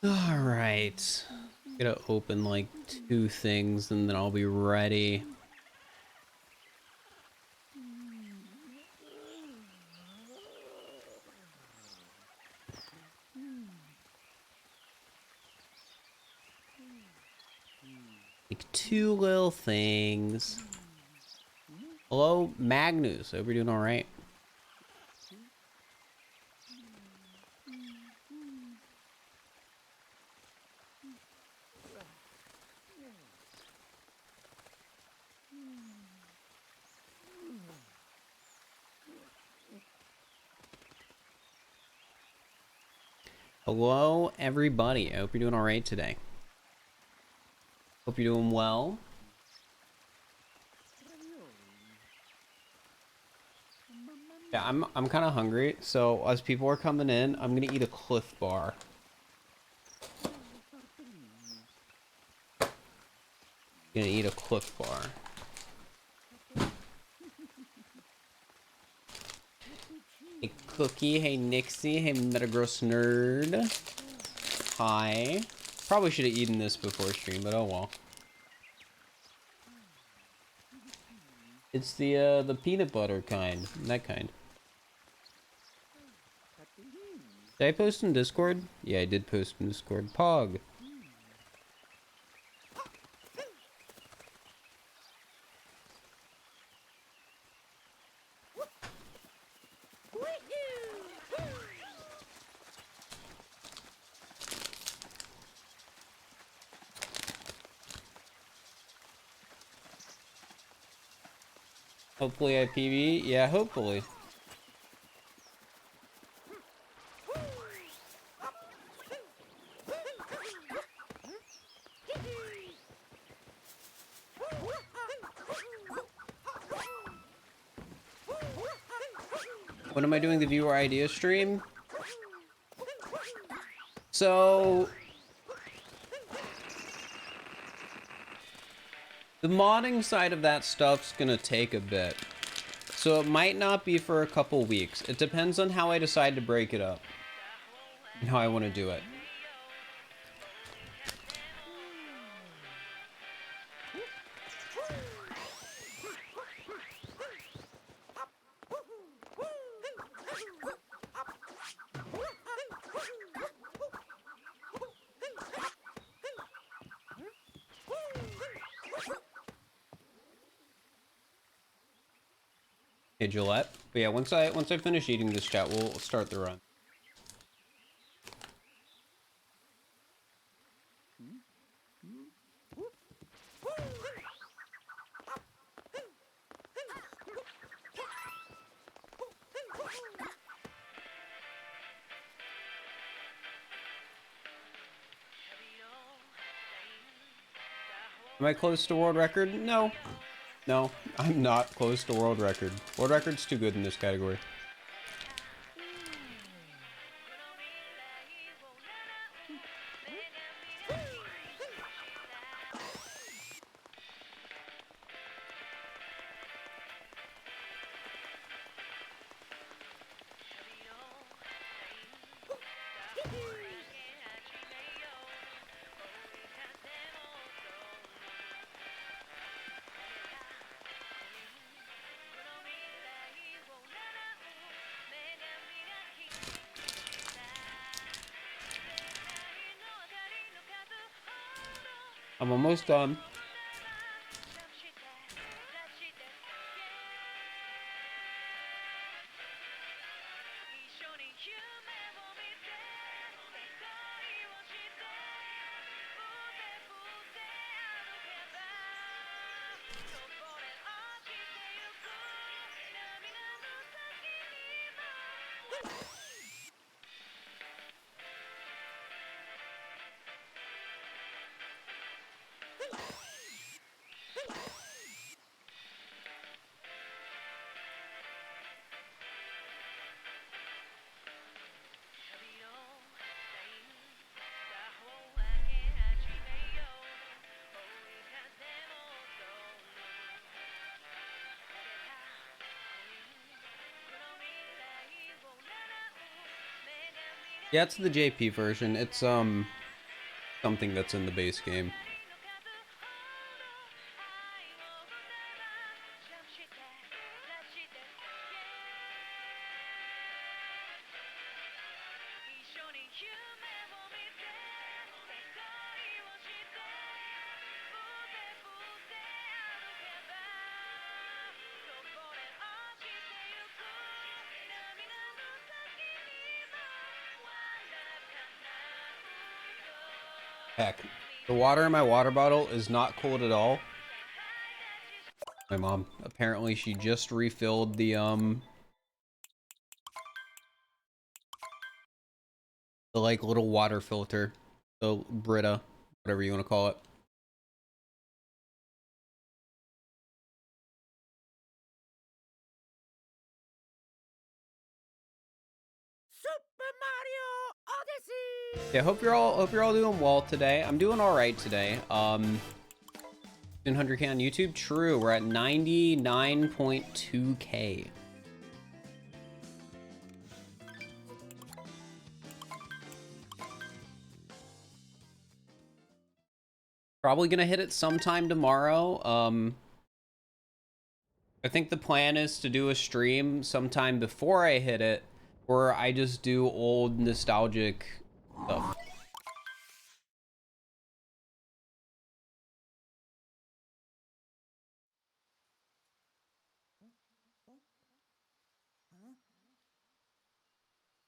Alright. Gotta open like 2 things and then I'll be ready. Like 2 little things. Hello, Magnus. Hope you're doing alright. Hello, everybody. I hope you're doing alright today. Hope you're doing well. Yeah, I'm kind of hungry, so as people are coming in, I'm gonna eat a Cliff Bar. Gonna eat a Cliff Bar. Hey Cookie, hey Nixie, hey Metagross Nerd. Hi. Probably should have eaten this before stream, but oh well. It's the peanut butter kind, that kind. Did I post in Discord? Yeah, I did post in Discord. Pog. Hopefully I PB. Yeah, hopefully. When am I doing the viewer idea stream? So the modding side of that stuff's gonna take a bit. So it might not be for a couple weeks. It depends on how I decide to break it up and how I want to do it. Hey Gillette. But yeah, once I finish eating this, chat, we'll start the run. Am I close to world record? No. No, I'm not close to world record. World record's too good in this category. I'm almost done. Yeah, it's the JP version. It's something that's in the base game. Heck, the water in my water bottle is not cold at all. My mom, apparently she just refilled the like little water filter, the Brita, whatever you want to call it. Yeah, hope you're all doing well today. I'm doing all right today. 100K on YouTube. True, we're at 99.2K. Probably gonna hit it sometime tomorrow. I think the plan is to do a stream sometime before I hit it, where I just do old nostalgic stuff.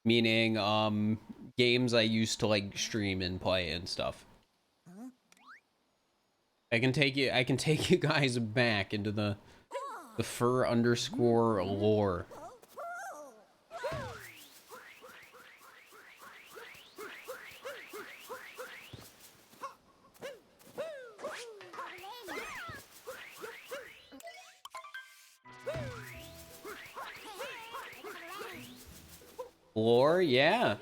Meaning, games I used to like stream and play and stuff. I can take you guys back into the Fir underscore lore. Lore, yeah.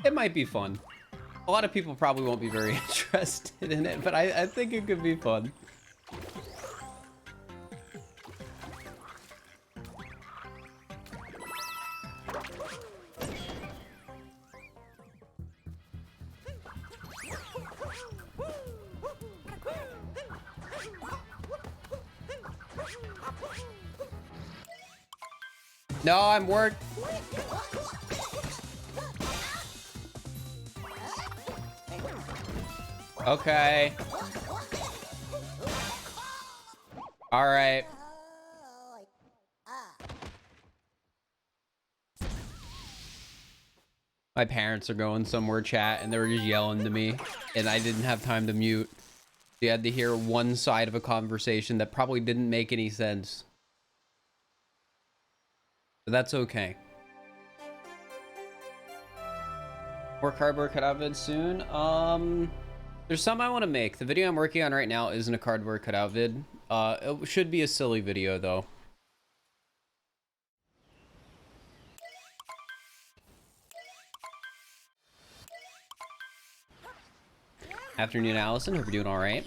It might be fun. A lot of people probably won't be very interested in it, but I think it could be fun. No, I'm work. Okay. All right. My parents are going somewhere, chat, and they were just yelling to me, and I didn't have time to mute. You had to hear one side of a conversation that probably didn't make any sense. But that's okay. More cardboard cutout vid soon. There's some I want to make. The video I'm working on right now isn't a cardboard cutout vid. It should be a silly video though. Afternoon, Allison. Hope you're doing all right.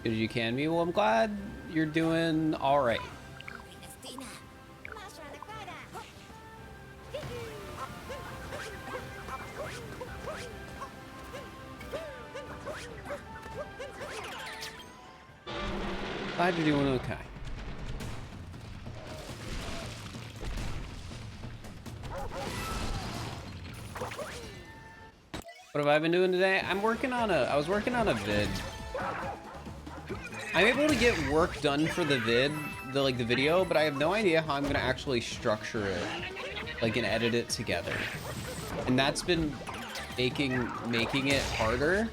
Good as you can be. Well, I'm glad you're doing all right. Glad you're doing okay. What have I been doing today? I was working on a vid. I'm able to get work done for the vid, the video, but I have no idea how I'm gonna actually structure it, like, and edit it together. And that's been making it harder.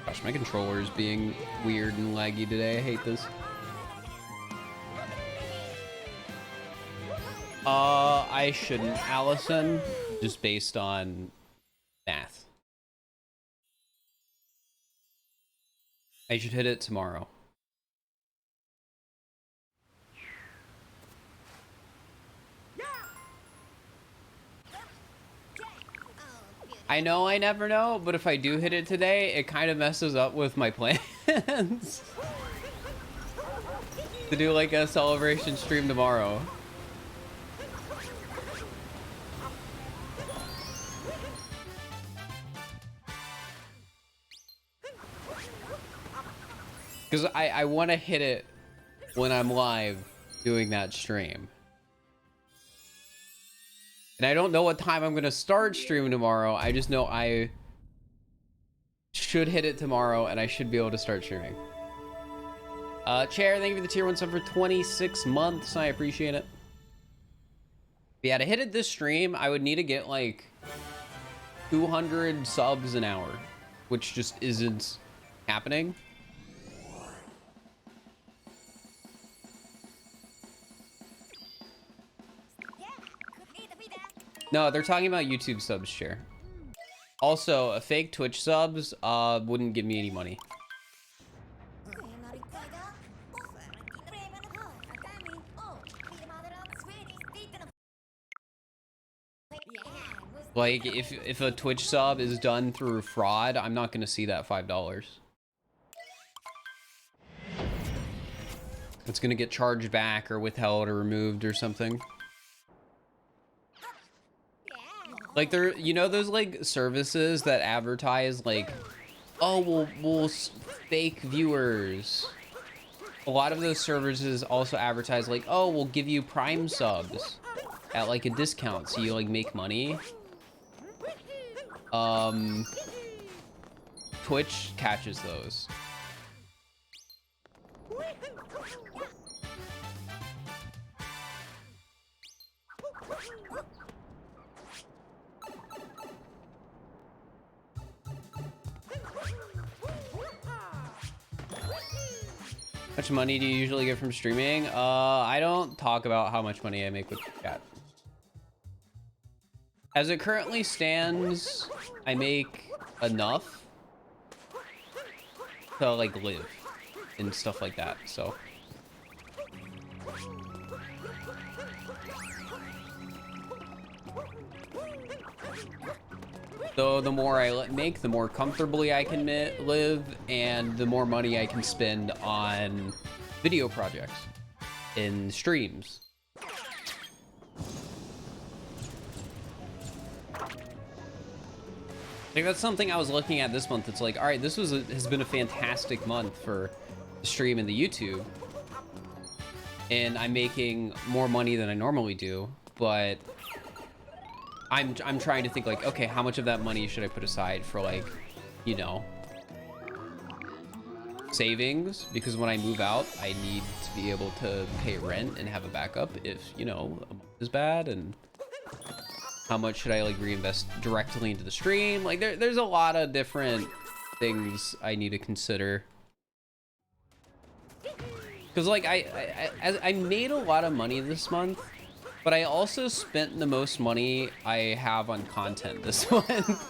Gosh, my controller is being weird and laggy today. I hate this. I shouldn't, Allison, just based on math. I should hit it tomorrow. I know I never know, but if I do hit it today, it kind of messes up with my plans to do like a celebration stream tomorrow. Because I want to hit it when I'm live doing that stream. And I don't know what time I'm going to start streaming tomorrow. I just know I should hit it tomorrow and I should be able to start streaming. Chair, thank you for the tier 1 sub for 26 months. I appreciate it. But yeah, to hit it this stream, I would need to get like 200 subs an hour, which just isn't happening. No, they're talking about YouTube subs, Chair. Also, a fake Twitch subs wouldn't give me any money. Like, if a Twitch sub is done through fraud, I'm not gonna see that $5. It's gonna get charged back or withheld or removed or something. Like, there, you know, those like services that advertise like, oh, we'll fake viewers. A lot of those services also advertise like, oh, we'll give you Prime subs at like a discount, so you like make money. Twitch catches those. How much money do you usually get from streaming? I don't talk about how much money I make with chat. As it currently stands, I make enough to like live and stuff like that, so. So the more I make, the more comfortably I can live, and the more money I can spend on video projects and streams. Like, that's something I was looking at this month. It's like, all right, this has been a fantastic month for the stream and the YouTube, and I'm making more money than I normally do, but I'm trying to think like, okay, how much of that money should I put aside for, like, you know, savings? Because when I move out, I need to be able to pay rent and have a backup if, you know, a month is bad. And how much should I like reinvest directly into the stream? Like, there's a lot of different things I need to consider. Because like I made a lot of money this month, but I also spent the most money I have on content this month.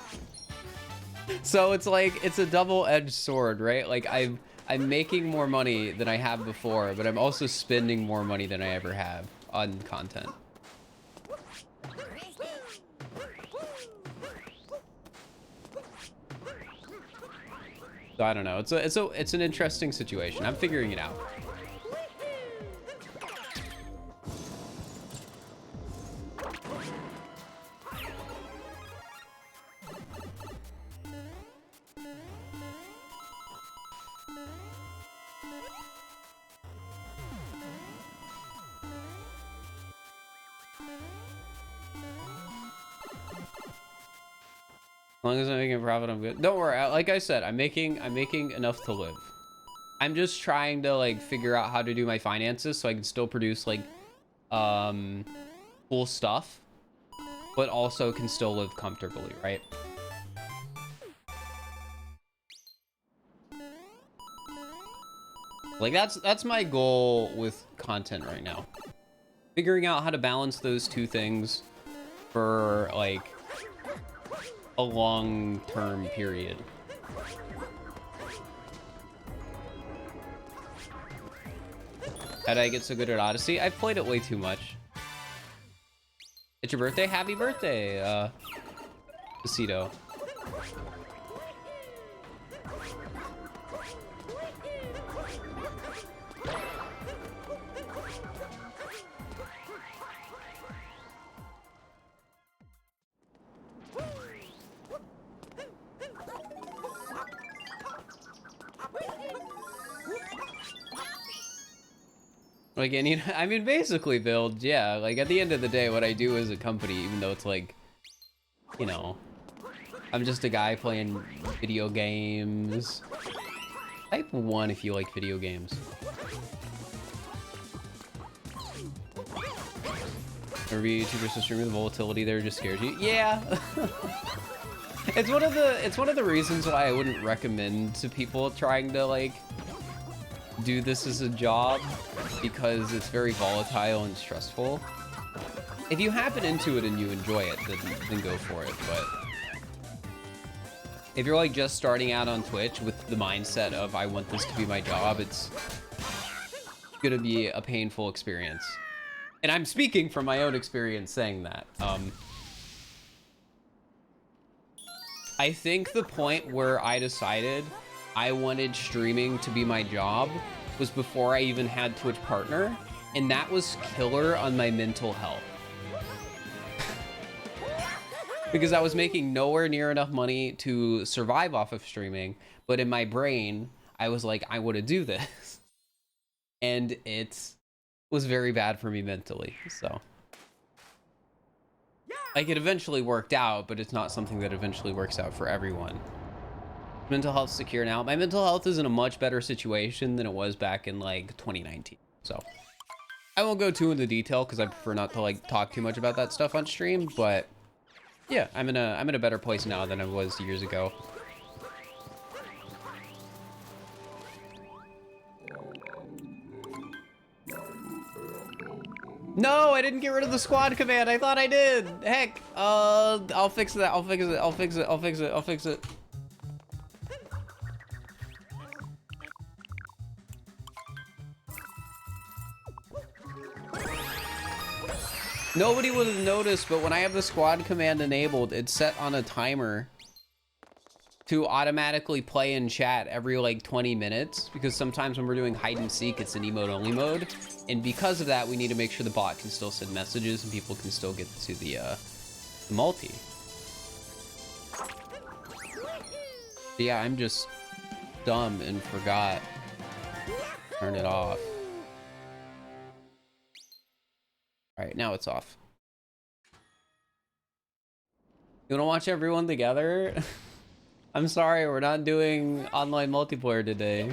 So it's like, it's a double-edged sword, right? Like, I'm making more money than I have before, but I'm also spending more money than I ever have on content. So I don't know. It's an interesting situation. I'm figuring it out. As long as I'm making a profit, I'm good. Don't worry. Like I said, I'm making enough to live. I'm just trying to like figure out how to do my finances so I can still produce like cool stuff, but also can still live comfortably, right? Like that's my goal with content right now. Figuring out how to balance those two things for like a long-term period. How did I get so good at Odyssey? I've played it way too much. It's your birthday? Happy birthday, Besito. Like, and I mean, basically, build, yeah. Like, at the end of the day, what I do as a company, even though it's like, you know, I'm just a guy playing video games. Type 1 if you like video games. Every YouTuber to stream with volatility there just scares you. Yeah. It's one of the reasons why I wouldn't recommend to people trying to like do this as a job, because it's very volatile and stressful. If you happen into it and you enjoy it, then go for it. But if you're like just starting out on Twitch with the mindset of I want this to be my job, it's gonna be a painful experience. And I'm speaking from my own experience saying that. I think the point where I decided I wanted streaming to be my job was before I even had Twitch Partner, and that was killer on my mental health. Because I was making nowhere near enough money to survive off of streaming, but in my brain, I was like, I want to do this. And it was very bad for me mentally, so. Like, it eventually worked out, but it's not something that eventually works out for everyone. Mental health secure now. My mental health is in a much better situation than it was back in like 2019. So I won't go too into detail because I prefer not to like talk too much about that stuff on stream, but yeah, I'm in a better place now than I was years ago. No, I didn't get rid of the squad command. I thought I did. Heck, I'll fix that. I'll fix it. Nobody would have noticed, but when I have the squad command enabled, it's set on a timer to automatically play in chat every like 20 minutes, because sometimes when we're doing hide and seek, it's an emote only mode. And because of that, we need to make sure the bot can still send messages and people can still get to the multi. But yeah, I'm just dumb and forgot to turn it off. All right, now it's off. You wanna watch everyone together? I'm sorry, we're not doing online multiplayer today.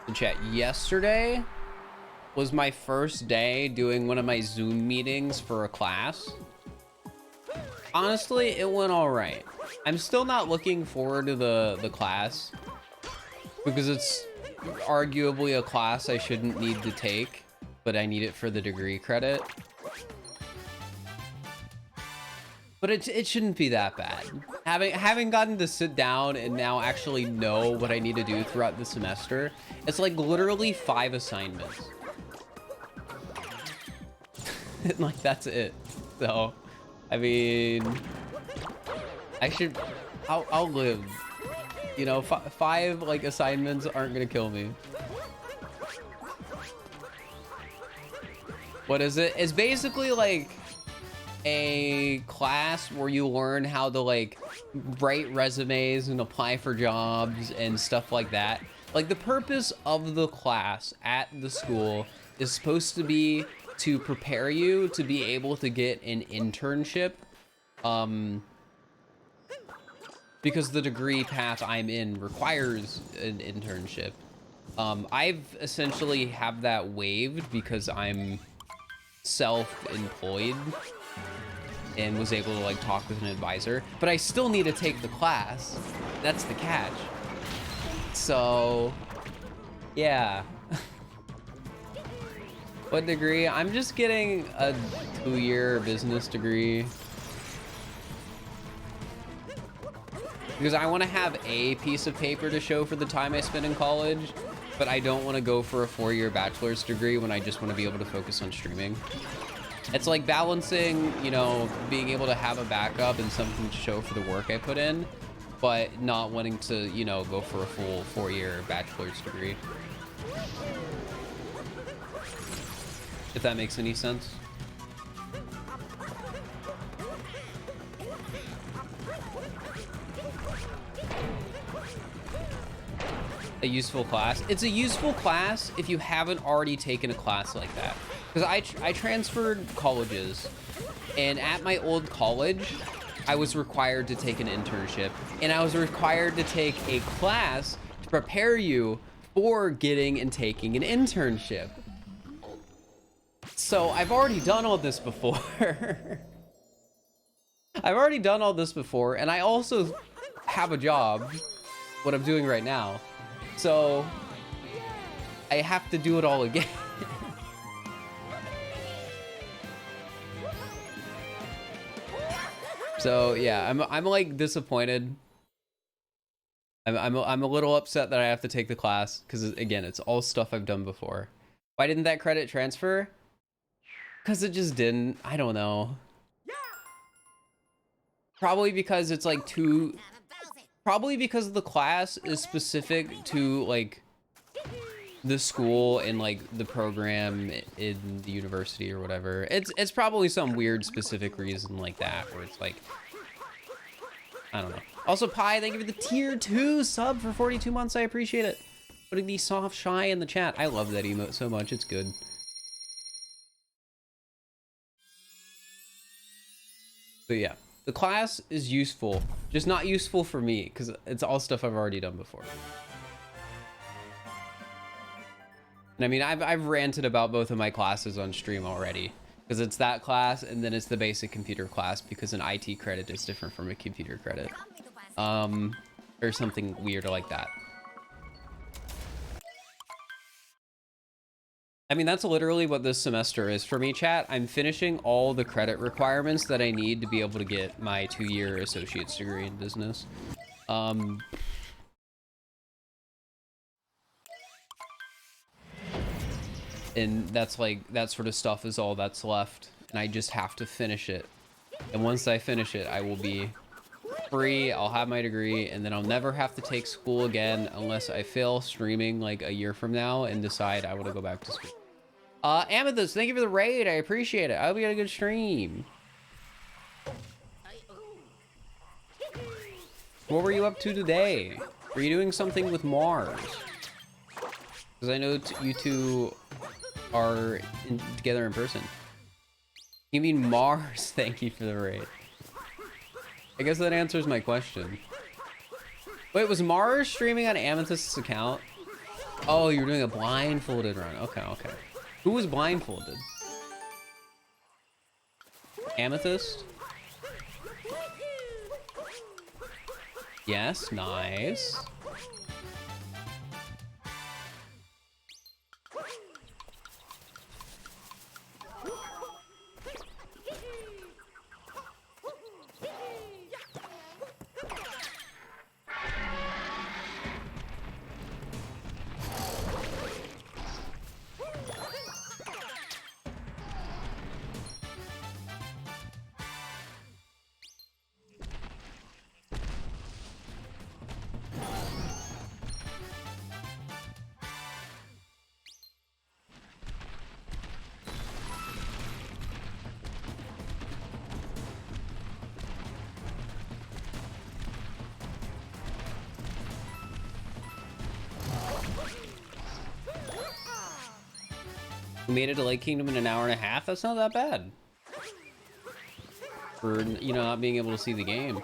In chat, yesterday was my first day doing one of my Zoom meetings for a class. Honestly, it went all right. I'm still not looking forward to the class because it's arguably a class I shouldn't need to take, but I need it for the degree credit. But it shouldn't be that bad. Having gotten to sit down and now actually know what I need to do throughout the semester, it's like literally 5 assignments. And like that's it. So, I mean, I'll live. You know, 5 like assignments aren't gonna kill me. What is it? It's basically like a class where you learn how to like write resumes and apply for jobs and stuff like that. Like the purpose of the class at the school is supposed to be to prepare you to be able to get an internship. Because the degree path I'm in requires an internship. I've essentially have that waived because I'm self-employed and was able to like talk with an advisor, but I still need to take the class. That's the catch. So yeah. What degree? I'm just getting a 2-year business degree because I want to have a piece of paper to show for the time I spent in college, but I don't want to go for a 4-year bachelor's degree when I just want to be able to focus on streaming. It's like balancing, you know, being able to have a backup and something to show for the work I put in, but not wanting to, you know, go for a full 4-year bachelor's degree. If that makes any sense. A useful class. It's a useful class if you haven't already taken a class like that. Because I transferred colleges, and at my old college, I was required to take an internship, and I was required to take a class to prepare you for getting and taking an internship. So I've already done all this before. I've already done all this before, and I also have a job, what I'm doing right now. So I have to do it all again. So yeah, I'm like disappointed. I'm a little upset that I have to take the class because again, it's all stuff I've done before. Why didn't that credit transfer? Because it just didn't. I don't know. Probably because it's like too. Probably because the class is specific to like the school and like the program in the university or whatever. It's probably some weird specific reason like that where it's like, I don't know. Also, Pi, thank you for the tier 2 sub for 42 months. I appreciate it. Putting the soft shy in the chat. I love that emote so much. It's good. So yeah, the class is useful, just not useful for me because it's all stuff I've already done before. And I mean, I've ranted about both of my classes on stream already because it's that class and then it's the basic computer class because an IT credit is different from a computer credit, or something weird like that. I mean, that's literally what this semester is for me, chat. I'm finishing all the credit requirements that I need to be able to get my 2-year associate's degree in business. And that's like, that sort of stuff is all that's left. And I just have to finish it. And once I finish it, I will be free. I'll have my degree and then I'll never have to take school again unless I fail streaming like a year from now and decide I want to go back to school. Amethyst, thank you for the raid. I appreciate it. I hope you had a good stream. What were you up to today? Were you doing something with Mars? Because I know you two are together in person. You mean Mars? Thank you for the raid. I guess that answers my question. Wait, was Mars streaming on Amethyst's account? Oh, you're doing a blindfolded run. Okay, okay. Who was blindfolded? Amethyst? Yes, nice. We made it to Lake Kingdom in an hour and a half. That's not that bad. For, you know, not being able to see the game.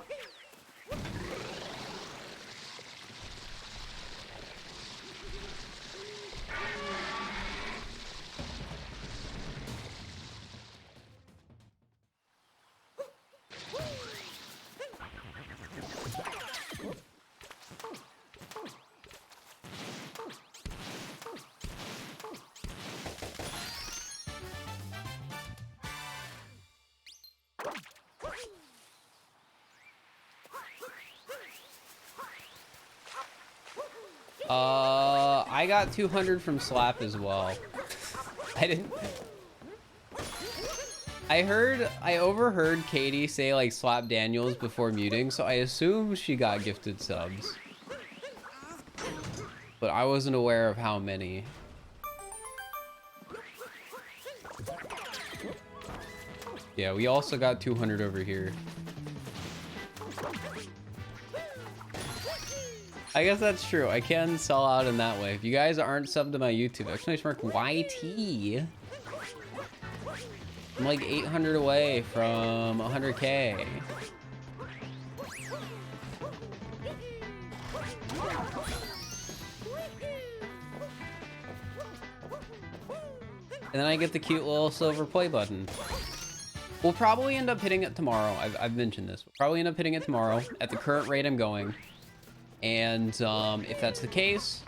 I got 200 from Slap as well. I overheard Katie say like Slap Daniels before muting, so I assume she got gifted subs. But I wasn't aware of how many. Yeah, we also got 200 over here. I guess that's true. I can sell out in that way. If you guys aren't subbed to my YouTube, exclamation mark YT. I'm like 800 away from 100K. And then I get the cute little silver play button. We'll probably end up hitting it tomorrow. I've mentioned this. We'll probably end up hitting it tomorrow at the current rate I'm going. And if that's the case,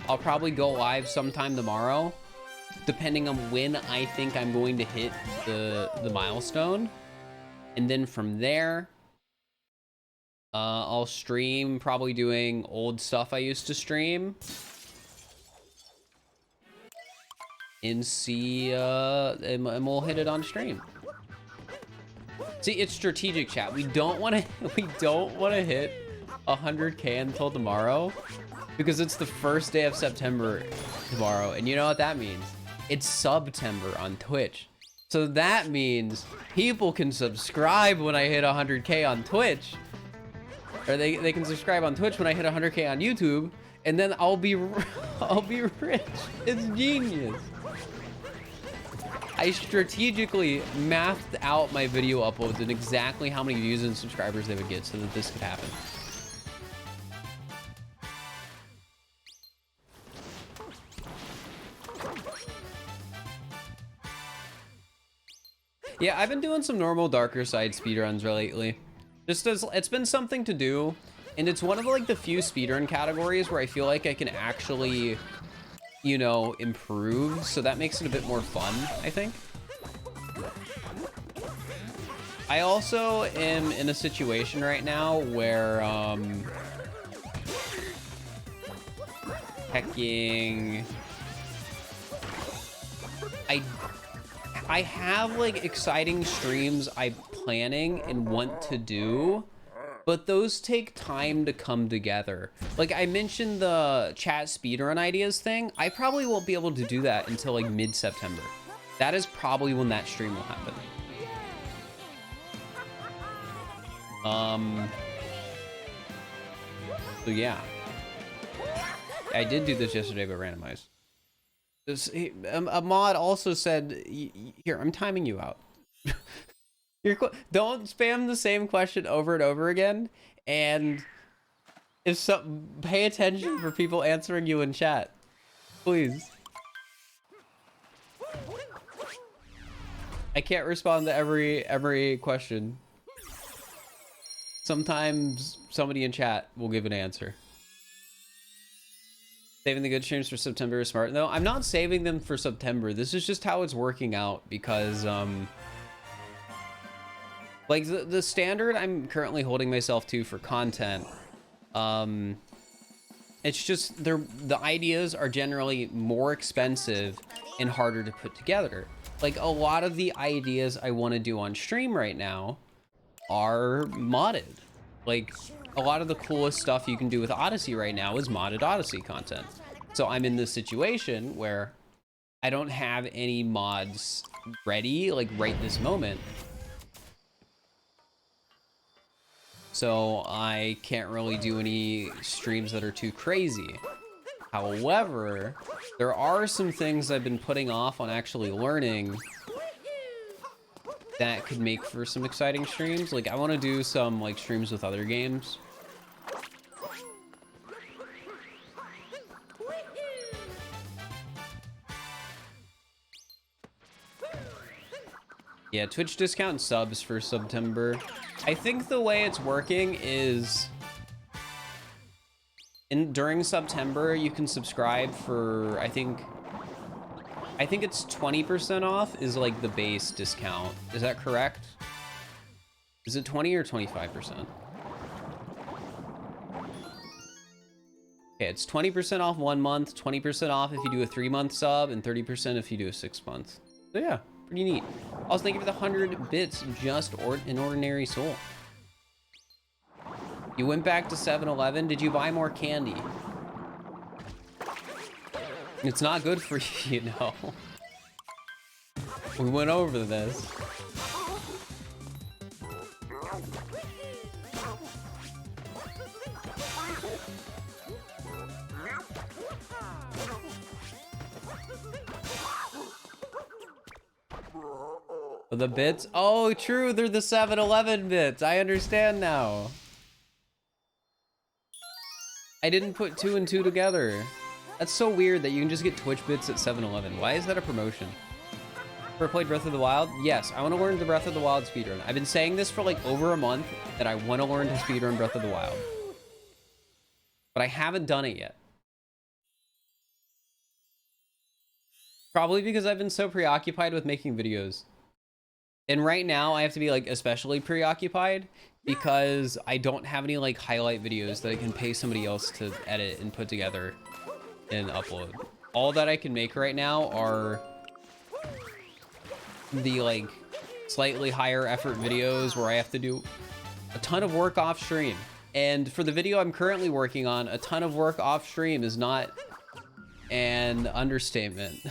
I'll probably go live sometime tomorrow, depending on when I think I'm going to hit the milestone. And then from there, I'll stream, probably doing old stuff I used to stream. And see, and we'll hit it on stream. See, it's strategic, chat. We don't want to hit 100K until tomorrow, because it's the first day of September tomorrow, and you know what that means? It's September on Twitch. So that means people can subscribe when I hit 100K on Twitch, or they can subscribe on Twitch when I hit 100K on YouTube, and then I'll be rich. It's genius. I strategically mathed out my video uploads and exactly how many views and subscribers they would get so that this could happen. Yeah, I've been doing some normal darker side speedruns lately. Just as it's been something to do, and it's one of like the few speedrun categories where I feel like I can actually, you know, improve, so that makes it a bit more fun, I think. I also am in a situation right now where hecking, I have like exciting streams I'm planning and want to do, but those take time to come together. Like I mentioned the chat speedrun ideas thing. I probably won't be able to do that until like mid-September. That is probably when that stream will happen. So yeah. I did do this yesterday, but randomized. A mod also said, here, I'm timing you out. Don't spam the same question over and over again. And pay attention for people answering you in chat, please. I can't respond to every question. Sometimes somebody in chat will give an answer. Saving the good streams for September is smart. No, I'm not saving them for September. This is just how it's working out because, like the standard I'm currently holding myself to for content, it's just the ideas are generally more expensive and harder to put together. Like a lot of the ideas I want to do on stream right now are modded. Like a lot of the coolest stuff you can do with Odyssey right now is modded Odyssey content. So I'm in this situation where I don't have any mods ready, like right this moment. So I can't really do any streams that are too crazy. However, there are some things I've been putting off on actually learning that could make for some exciting streams. Like, I want to do some, like, streams with other games. Yeah, Twitch discount subs for September. I think the way it's working is during September you can subscribe for I think it's 20% off is like the base discount. Is that correct? Is it 20 or 25%? Okay, it's 20% off 1 month, 20% off if you do a 3-month sub, and 30% if you do a 6-month. So yeah, pretty neat. Also, thank you for the 100 bits, just an ordinary soul. You went back to 7-Eleven. Did you buy more candy? It's not good for you, you know. We went over this. The bits? Oh, true. They're the 7-Eleven bits. I understand now. I didn't put 2 and 2 together. That's so weird that you can just get Twitch bits at 7-Eleven. Why is that a promotion? Ever played Breath of the Wild? Yes, I want to learn the Breath of the Wild speedrun. I've been saying this for like over a month that I want to learn to speedrun Breath of the Wild. But I haven't done it yet. Probably because I've been so preoccupied with making videos. And right now I have to be like especially preoccupied because I don't have any like highlight videos that I can pay somebody else to edit and put together and upload. All that I can make right now are the like slightly higher effort videos where I have to do a ton of work off stream. And for the video I'm currently working on, a ton of work off stream is not an understatement.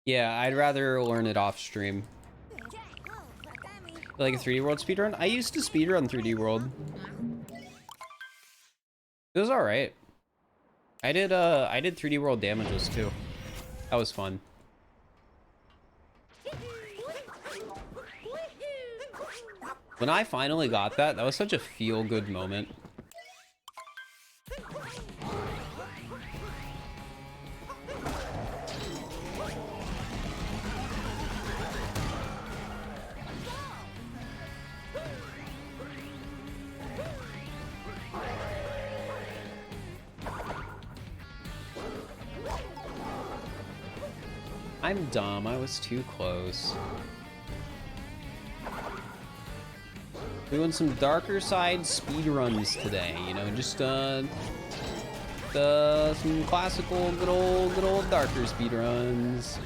Yeah, I'd rather learn it off stream. Like a 3D World speedrun? I used to speedrun 3D World. It was alright. I did 3D World damages too. That was fun. When I finally got that, that was such a feel-good moment. I'm dumb, I was too close. Doing some darker side speedruns today, you know, just some classical good old darker speedruns.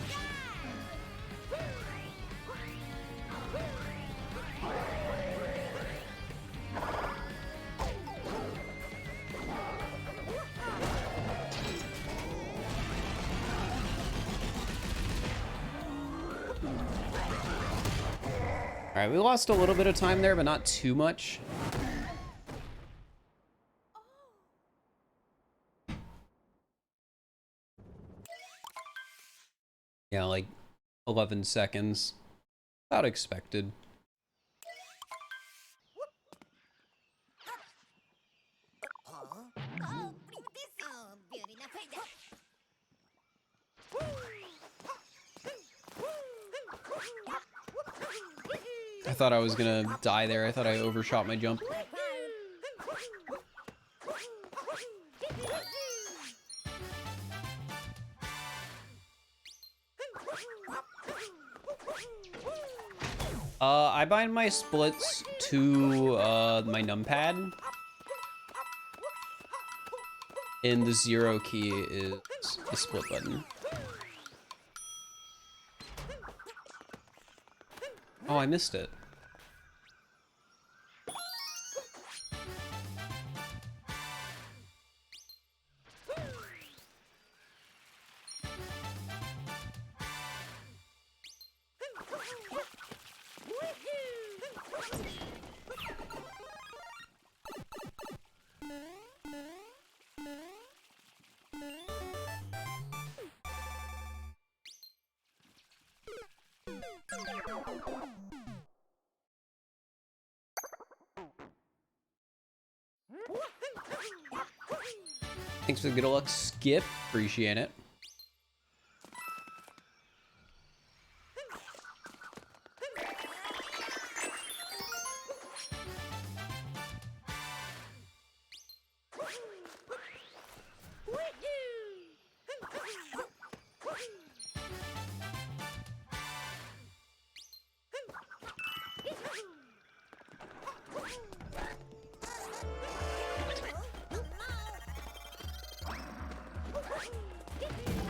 All right, we lost a little bit of time there, but not too much. Yeah, like 11 seconds. About expected. I thought I was gonna die there. I thought I overshot my jump. I bind my splits to my numpad and the 0 key is the split button. Oh, I missed it. Thanks for the good luck, Skip. Appreciate it.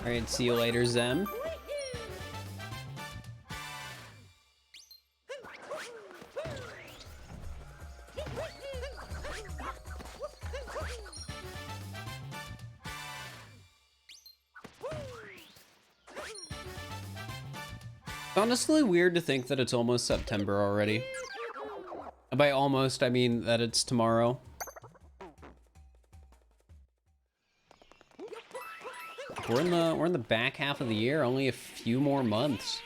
Alright, see you later, Zem. It's honestly weird to think that it's almost September already. By almost, I mean that it's tomorrow. We're in the back half of the year, only a few more months.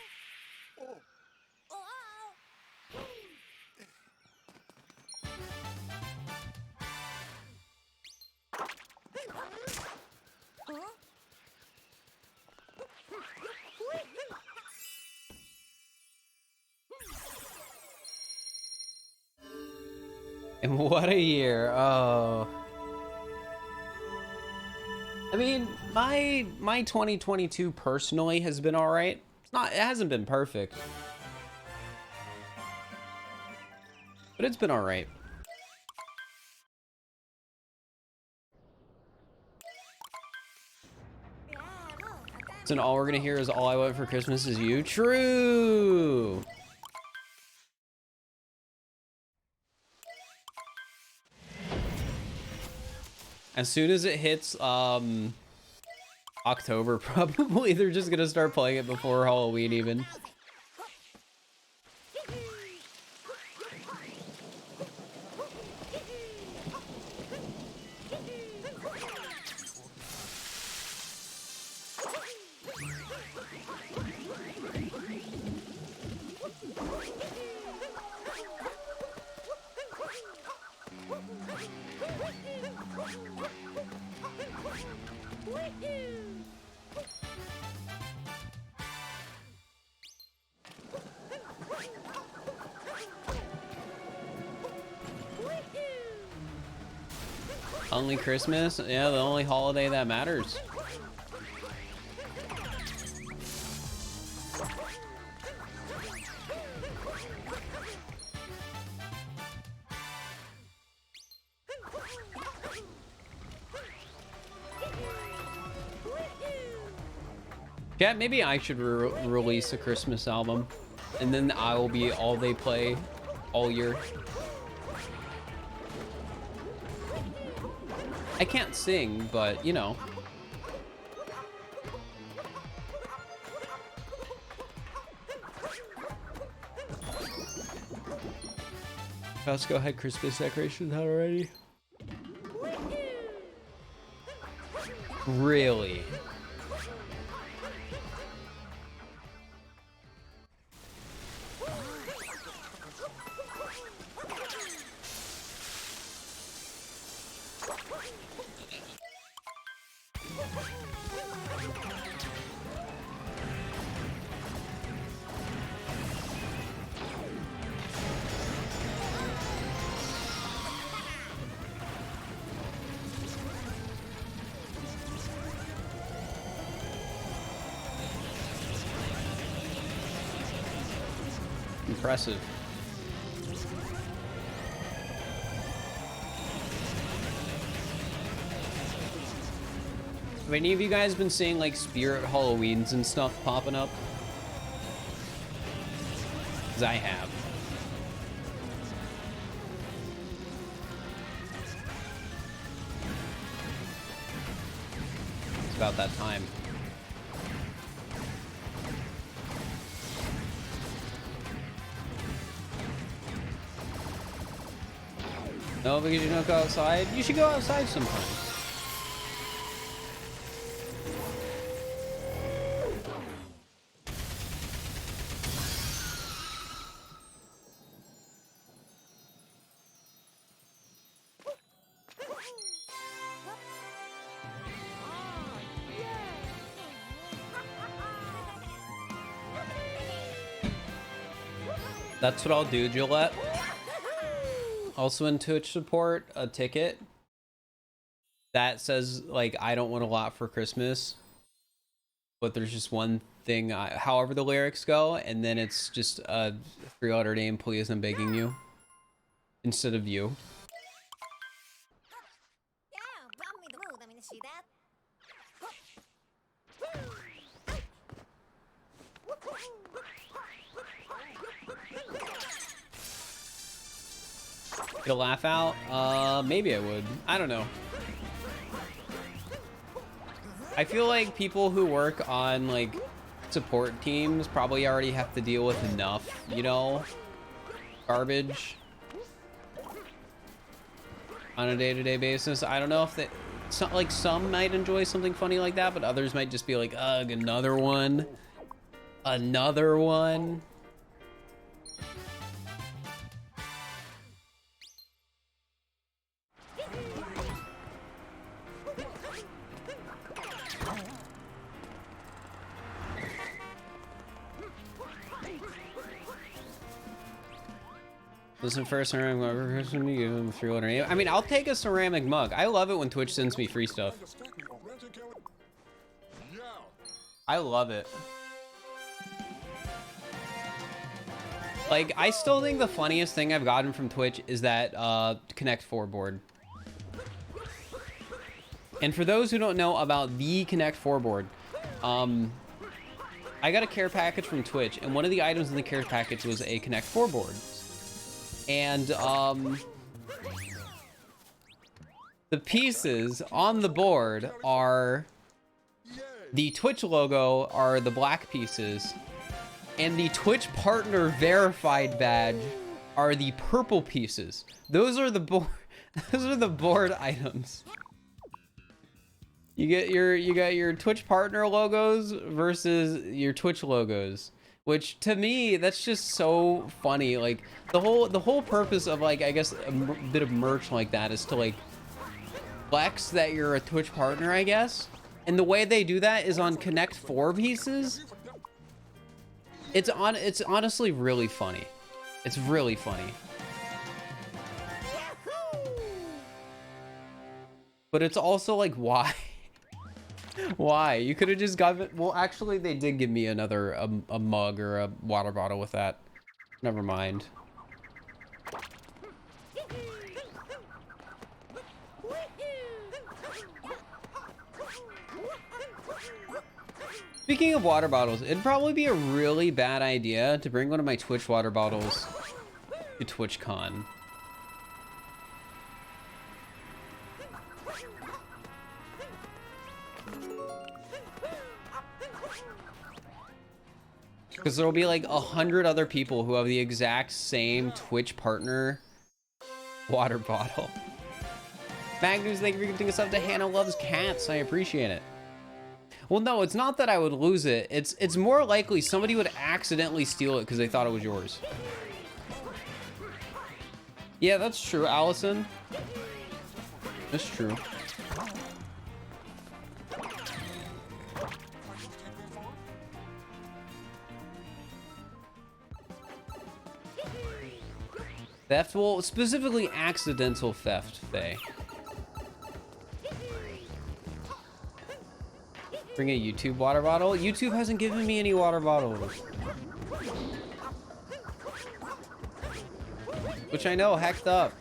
And what a year. Oh. I mean, my 2022 personally has been all right. It hasn't been perfect, but it's been all right. So all we're gonna hear is "All I Want for Christmas Is You." True. As soon as it hits October, probably they're just gonna start playing it before Halloween even. Only Christmas? Yeah, the only holiday that matters. Yeah, maybe I should release a Christmas album, and then I will be all they play all year. I can't sing, but you know. Let's go ahead, Christmas decorations out already. Really? Impressive. Have any of you guys been seeing like spirit Halloweens and stuff popping up? Because I have. It's about that time. No, because you don't go outside. You should go outside sometimes. That's what I'll do, Gillette. Also in Twitch support, a ticket that says like I don't want a lot for Christmas, but there's just one thing, however the lyrics go, and then it's just a 3-letter name, please, I'm begging you, instead of you. Get a laugh out? Maybe I would. I don't know. I feel like people who work on like support teams probably already have to deal with enough, you know, garbage on a day-to-day basis. I don't know if that, some might enjoy something funny like that, but others might just be like, ugh, another one. Another one. Listen for a ceramic mug. You give them 3-letter name. I mean, I'll take a ceramic mug. I love it when Twitch sends me free stuff. I love it. Like, I still think the funniest thing I've gotten from Twitch is that Connect 4 board. And for those who don't know about the Connect 4 board, I got a care package from Twitch, and one of the items in the care package was a Connect 4 board. And the pieces on the board are the Twitch logo are the black pieces, and the Twitch partner verified badge are the purple pieces. Those are the board those are the board items. You get your Twitch partner logos versus your Twitch logos. Which to me, that's just so funny. Like the whole purpose of like, I guess a bit of merch like that is to like flex that you're a Twitch partner, I guess. And the way they do that is on Connect 4 pieces. It's honestly really funny. It's really funny. But it's also like, why? Why? You could have just got it. Well, actually, they did give me another a mug or a water bottle with that. Never mind. Speaking of water bottles, it'd probably be a really bad idea to bring one of my Twitch water bottles to TwitchCon. Because there'll be like 100 other people who have the exact same Twitch partner water bottle. Magnus, thank you for giving us up to Hannah Loves Cats. I appreciate it. Well, no, it's not that I would lose it. It's more likely somebody would accidentally steal it because they thought it was yours. Yeah, that's true, Allison. That's true. Theft? Well, specifically accidental theft, Faye. Bring a YouTube water bottle? YouTube hasn't given me any water bottles. Which I know, hacked up.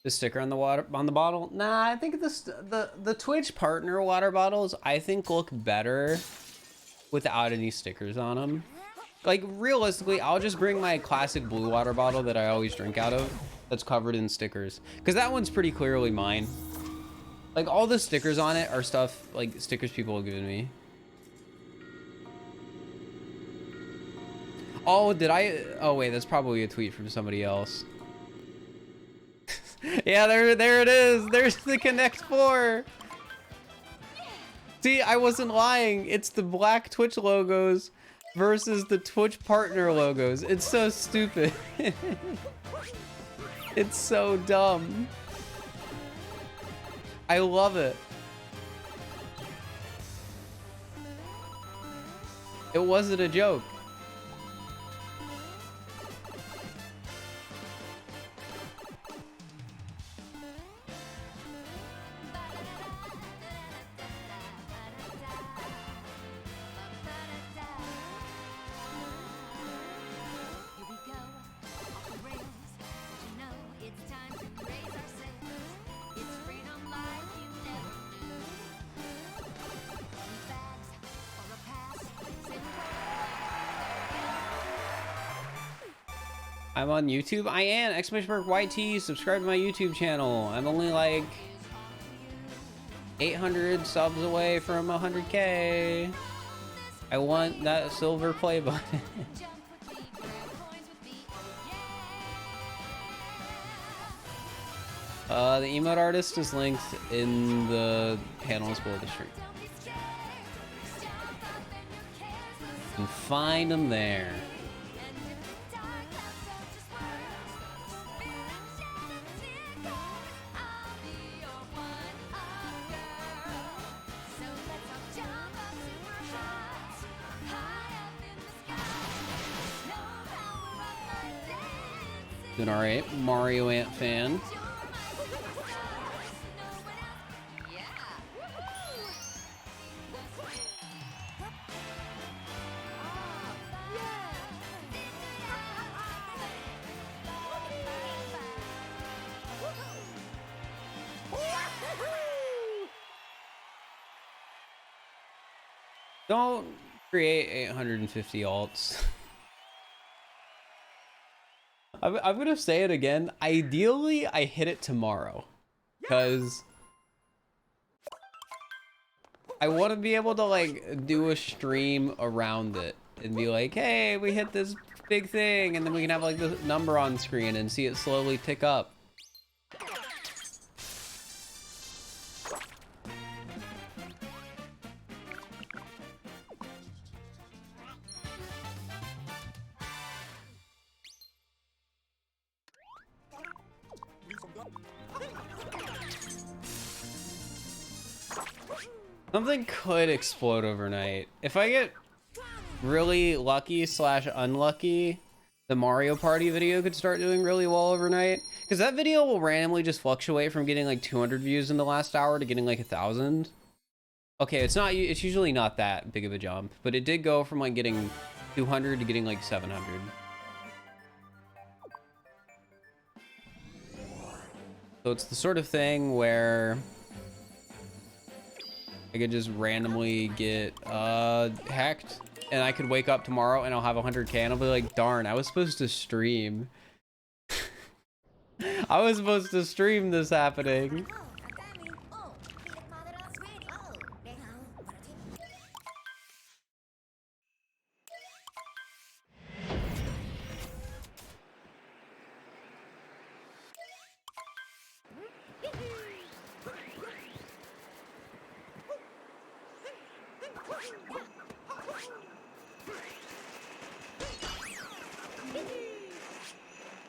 The sticker on the bottle? Nah, I think the Twitch partner water bottles I think look better without any stickers on them. Like realistically, I'll just bring my classic blue water bottle that I always drink out of that's covered in stickers, because that one's pretty clearly mine. Like all the stickers on it are stuff like stickers people have given me. Oh, did I? Oh wait, that's probably a tweet from somebody else. Yeah, there it is. There's the Connect 4. See, I wasn't lying. It's the black Twitch logos versus the Twitch partner logos. It's so stupid. It's so dumb. I love it. It wasn't a joke. I'm on YouTube. I am! Exclamation mark YT. Subscribe to my YouTube channel. I'm only like 800 subs away from 100K. I want that silver play button. The emote artist is linked in the panels below the stream. You can find them there. Doing alright, Mario Ant fan. Don't create 850 alts. I'm gonna say it again. Ideally, I hit it tomorrow, because I want to be able to like do a stream around it and be like, hey, we hit this big thing, and then we can have like the number on screen and see it slowly tick up. Something could explode overnight. If I get really lucky slash unlucky, the Mario Party video could start doing really well overnight. Because that video will randomly just fluctuate from getting like 200 views in the last hour to getting like 1,000. Okay, it's usually not that big of a jump, but it did go from like getting 200 to getting like 700. So it's the sort of thing where I could just randomly get hacked, and I could wake up tomorrow and I'll have 100K and I'll be like, darn, I was supposed to stream. I was supposed to stream this happening.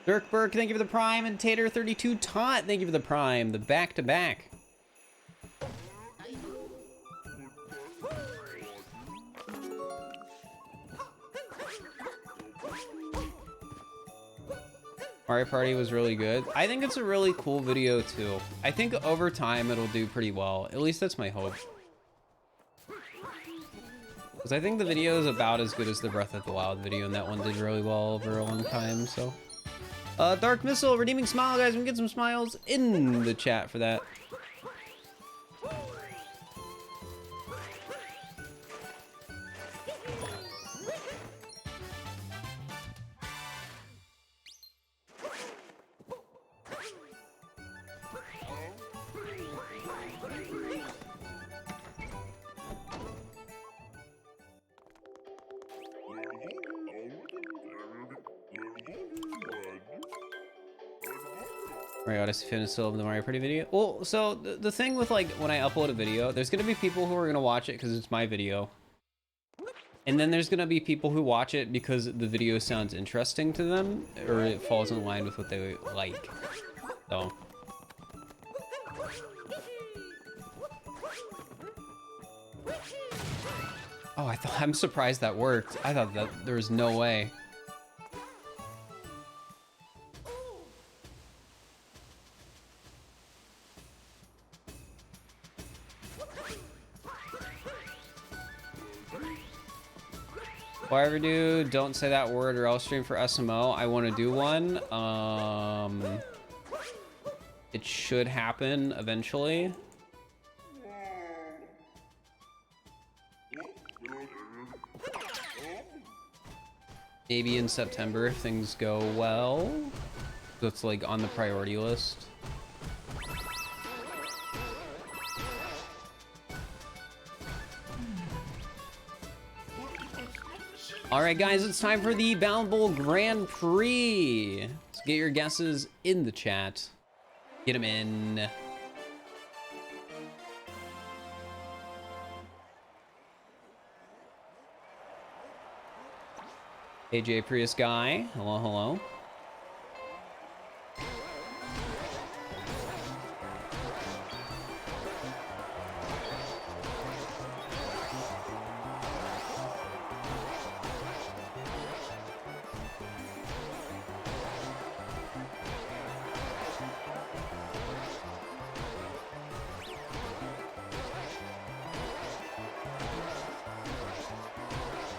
Dirk Burke, thank you for the prime, and Tater32 Taunt, thank you for the prime, the back-to-back. Mario Party was really good. I think it's a really cool video too. I think over time it'll do pretty well. At least that's my hope. Because I think the video is about as good as the Breath of the Wild video, and that one did really well over a long time, so. Dark Missile, redeeming smile, guys. We can get some smiles in the chat for that. Mario Odyssey fan is still of the Mario Party video. Well, so the thing with like when I upload a video, there's gonna be people who are gonna watch it because it's my video, and then there's gonna be people who watch it because the video sounds interesting to them or it falls in line with what they like. So. Oh, I'm surprised that worked. I thought that there was no way. Whatever, dude, don't say that word or I'll stream for SMO. I want to do one. It should happen eventually. Maybe in September if things go well. So it's like on the priority list. All right, guys, it's time for the Boundable Grand Prix. So get your guesses in the chat. Get them in. AJ Prius guy, hello, hello.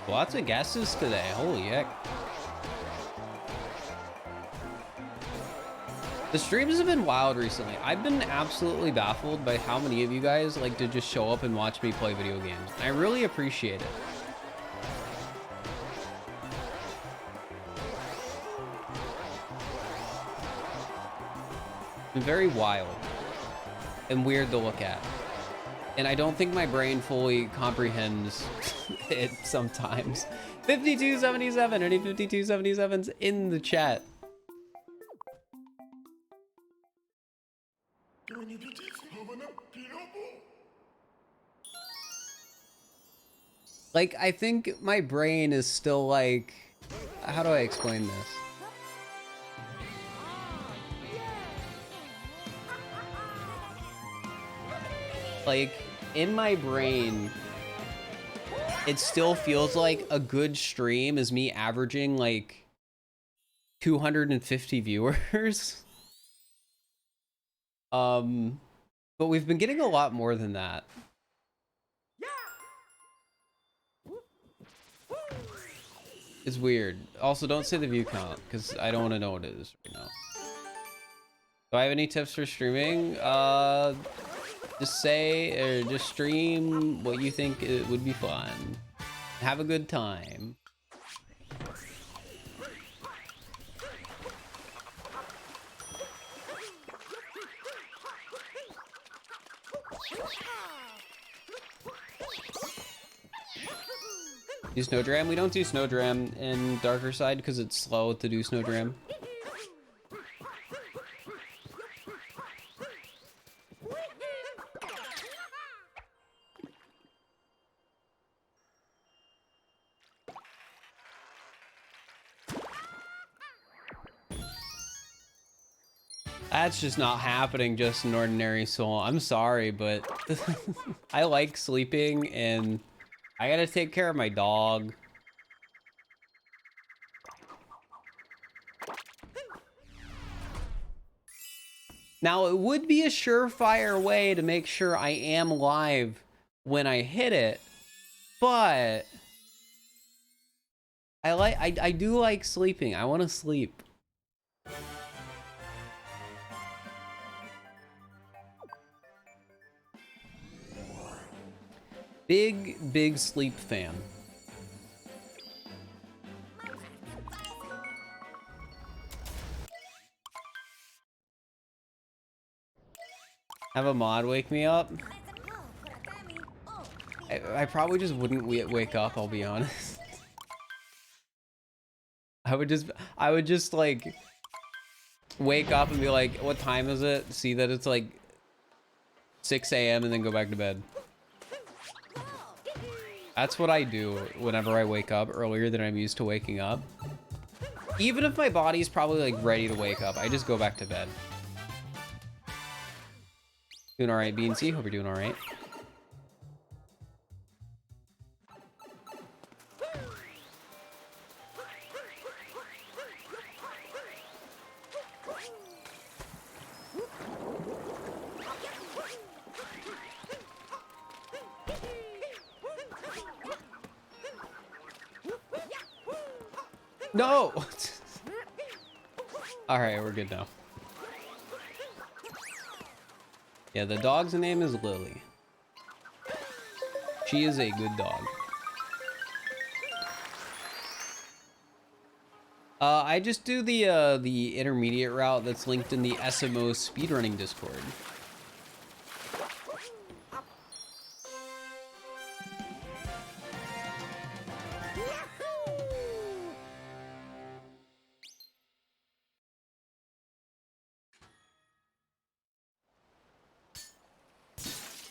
Lots of guesses today. Holy heck. The streams have been wild recently. I've been absolutely baffled by how many of you guys like to just show up and watch me play video games. I really appreciate it. It's been very wild and weird to look at. And I don't think my brain fully comprehends it sometimes. 5277, any 5277s in the chat. Like, I think my brain is still like, how do I explain this? Like, in my brain, it still feels like a good stream is me averaging like 250 viewers. But we've been getting a lot more than that. It's weird. Also, don't say the view count because I don't want to know what it is right now. Do I have any tips for streaming? Just say or just stream what you think it would be fun. Have a good time. Do Snowdram? We don't do Snowdram in Darker Side because it's slow to do Snowdram. That's just not happening just an ordinary soul. I'm sorry, but I like sleeping and I gotta take care of my dog. Now, it would be a surefire way to make sure I am live when I hit it, but I do like sleeping. I want to sleep. Big sleep fan. Have a mod wake me up? I probably just wouldn't wake up, I'll be honest. I would just like wake up and be like, what time is it? See that it's like 6 a.m. and then go back to bed. That's what I do whenever I wake up earlier than I'm used to waking up. Even if my body's probably like ready to wake up, I just go back to bed. Doing all right, Beansy. Hope you're doing all right. No! Alright, we're good now. Yeah, the dog's name is Lily. She is a good dog. I just do the intermediate route that's linked in the SMO speedrunning Discord.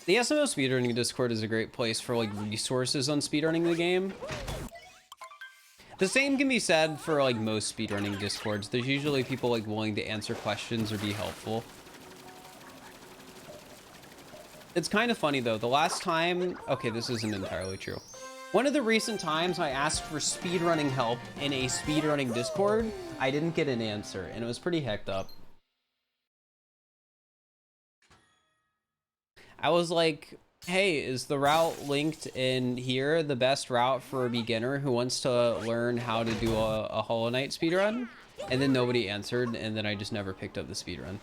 The SMO speedrunning Discord is a great place for like resources on speedrunning the game. The same can be said for like most speedrunning Discords. There's usually people like willing to answer questions or be helpful. It's kind of funny though. The last time, okay, this isn't entirely true. One of the recent times I asked for speedrunning help in a speedrunning Discord, I didn't get an answer and it was pretty hecked up. I was like, hey, is the route linked in here the best route for a beginner who wants to learn how to do a Hollow Knight speedrun? And then nobody answered, and then I just never picked up the speedrun.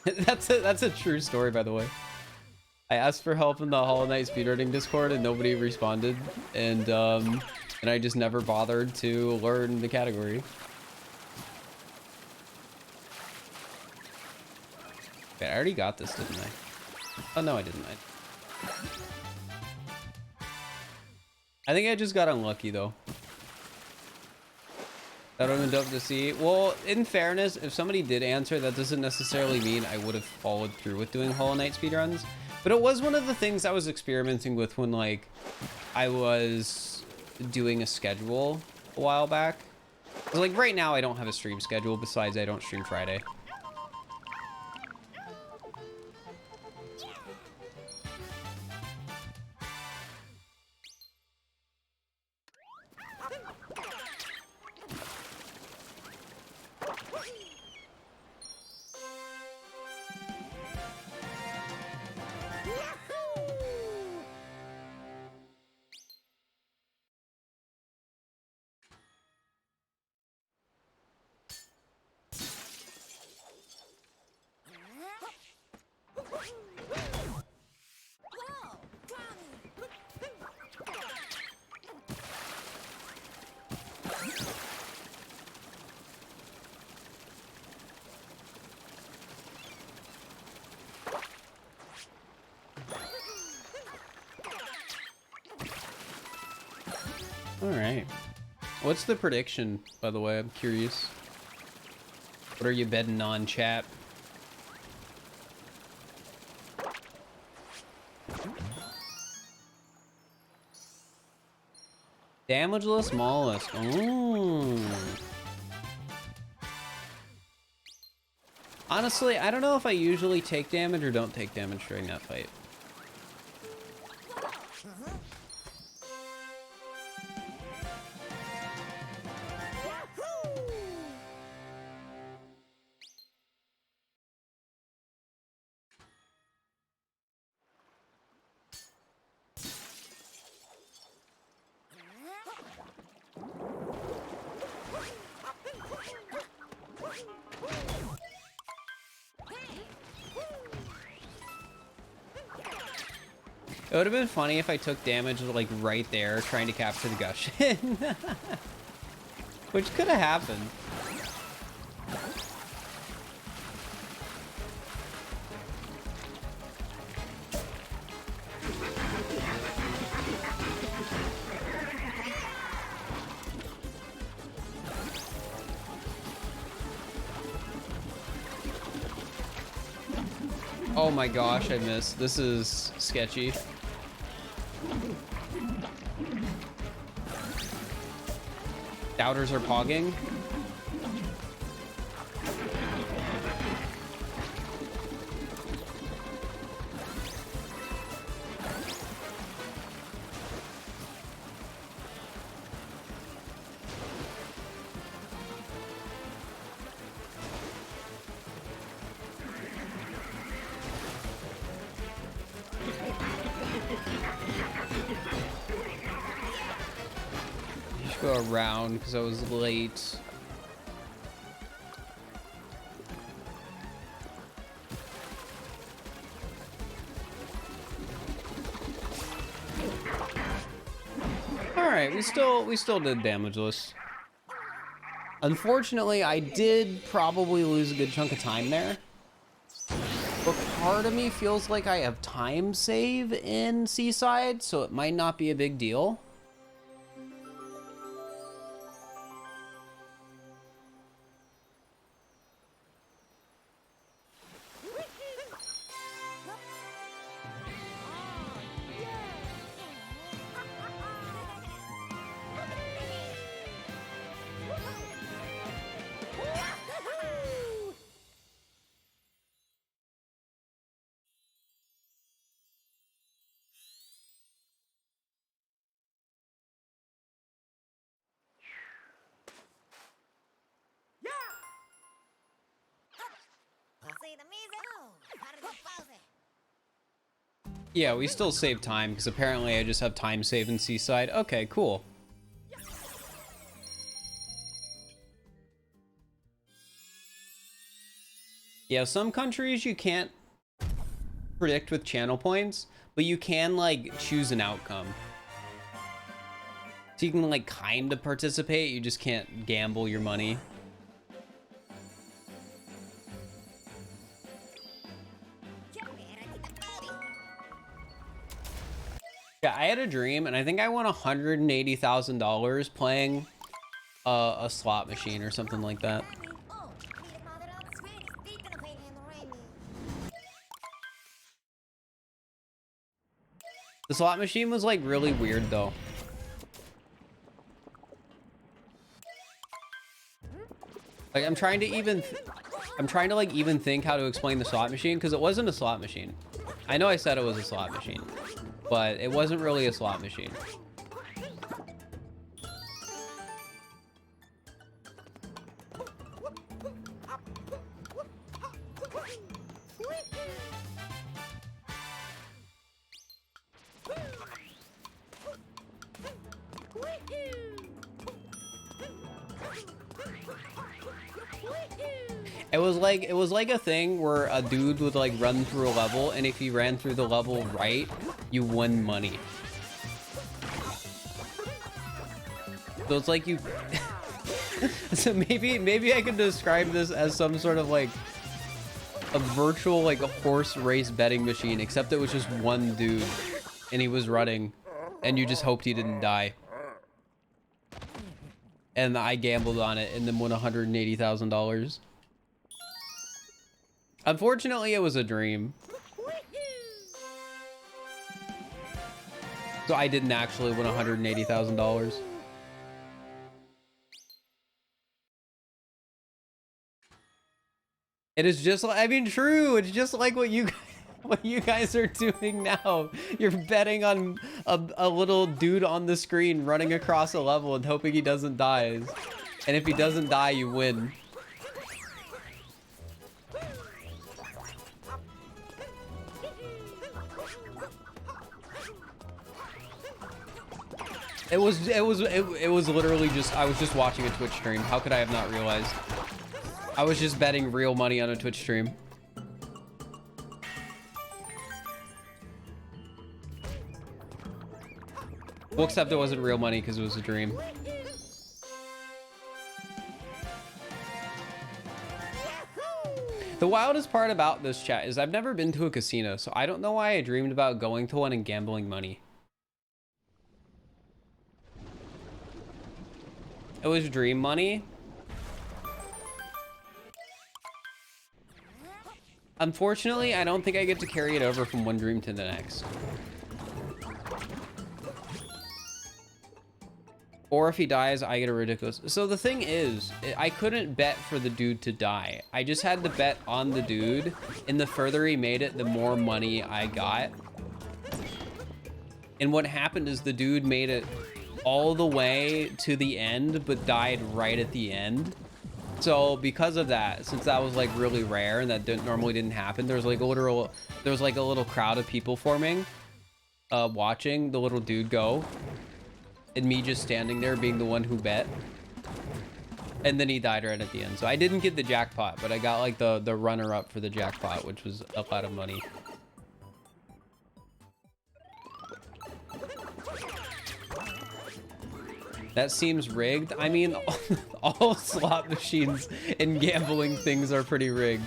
That's a true story, by the way. I asked for help in the Hollow Knight speedrunning Discord, and nobody responded, and I just never bothered to learn the category. Okay, I already got this, didn't I? Oh, no, I didn't. I think I just got unlucky, though. That would have been dope to see. Well, in fairness, if somebody did answer, that doesn't necessarily mean I would have followed through with doing Hollow Knight speedruns. But it was one of the things I was experimenting with when, like, I was doing a schedule a while back. So, like, right now, I don't have a stream schedule. Besides, I don't stream Friday. All right. What's the prediction, by the way? I'm curious. What are you betting on, chat? Damageless mollusk. Ooh. Honestly, I don't know if I usually take damage or don't take damage during that fight. It would have been funny if I took damage like right there trying to capture the Gushing. Which could have happened. Oh my gosh, I missed. This is sketchy. Doubters are pogging. Go around because I was late. All right, we still did damageless. Unfortunately, I did probably lose a good chunk of time there. But part of me feels like I have time save in Seaside, so it might not be a big deal. Yeah, we still save time because apparently I just have time save in Seaside. Okay, cool. Yeah, some countries you can't predict with channel points, but you can like choose an outcome. So you can like kind of participate, you just can't gamble your money. Yeah, I had a dream, and I think I won $180,000 playing a slot machine or something like that. The slot machine was like really weird though. Like I'm trying to like even think how to explain the slot machine because it wasn't a slot machine. I know I said it was a slot machine, but it wasn't really a slot machine. It was like a thing where a dude would like run through a level, and if he ran through the level right, you won money. So it's like you so maybe I could describe this as some sort of like a virtual like a horse race betting machine, except it was just one dude and he was running and you just hoped he didn't die. And I gambled on it and then won $180,000. Unfortunately, it was a dream. So I didn't actually win $180,000. It is just like, I mean, true. It's just like what you guys are doing now. You're betting on a little dude on the screen running across a level and hoping he doesn't die. And if he doesn't die, you win. It was literally just, I was just watching a Twitch stream. How could I have not realized? I was just betting real money on a Twitch stream. Well, except it wasn't real money because it was a dream. The wildest part about this chat is I've never been to a casino, so I don't know why I dreamed about going to one and gambling money. It was dream money. Unfortunately, I don't think I get to carry it over from one dream to the next. Or if he dies, I get a ridiculous... So the thing is, I couldn't bet for the dude to die. I just had to bet on the dude, and the further he made it, the more money I got. And what happened is the dude made it all the way to the end, but died right at the end. So because of that, since that was like really rare and that normally didn't happen, there was like a little crowd of people forming, watching the little dude go. And me just standing there being the one who bet. And then he died right at the end. So I didn't get the jackpot, but I got like the runner-up for the jackpot, which was a lot of money. That seems rigged. I mean, all slot machines and gambling things are pretty rigged.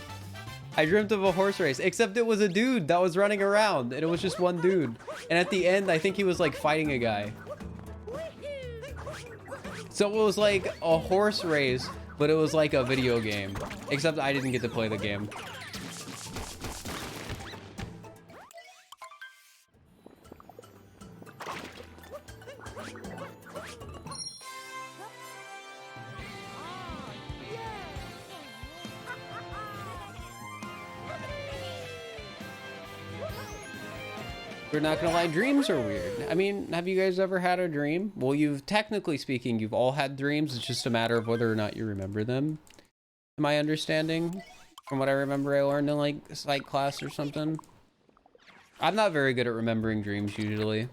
I dreamt of a horse race, except it was a dude that was running around, and it was just one dude. And at the end, I think he was like fighting a guy. So it was like a horse race, but it was like a video game. Except I didn't get to play the game. We're not gonna lie, dreams are weird. I mean, have you guys ever had a dream? Well, technically speaking, you've all had dreams. It's just a matter of whether or not you remember them. To my understanding, from what I remember I learned in like psych class or something. I'm not very good at remembering dreams usually.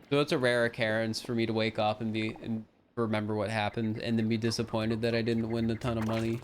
So it's a rare occurrence for me to wake up and remember what happened and then be disappointed that I didn't win a ton of money.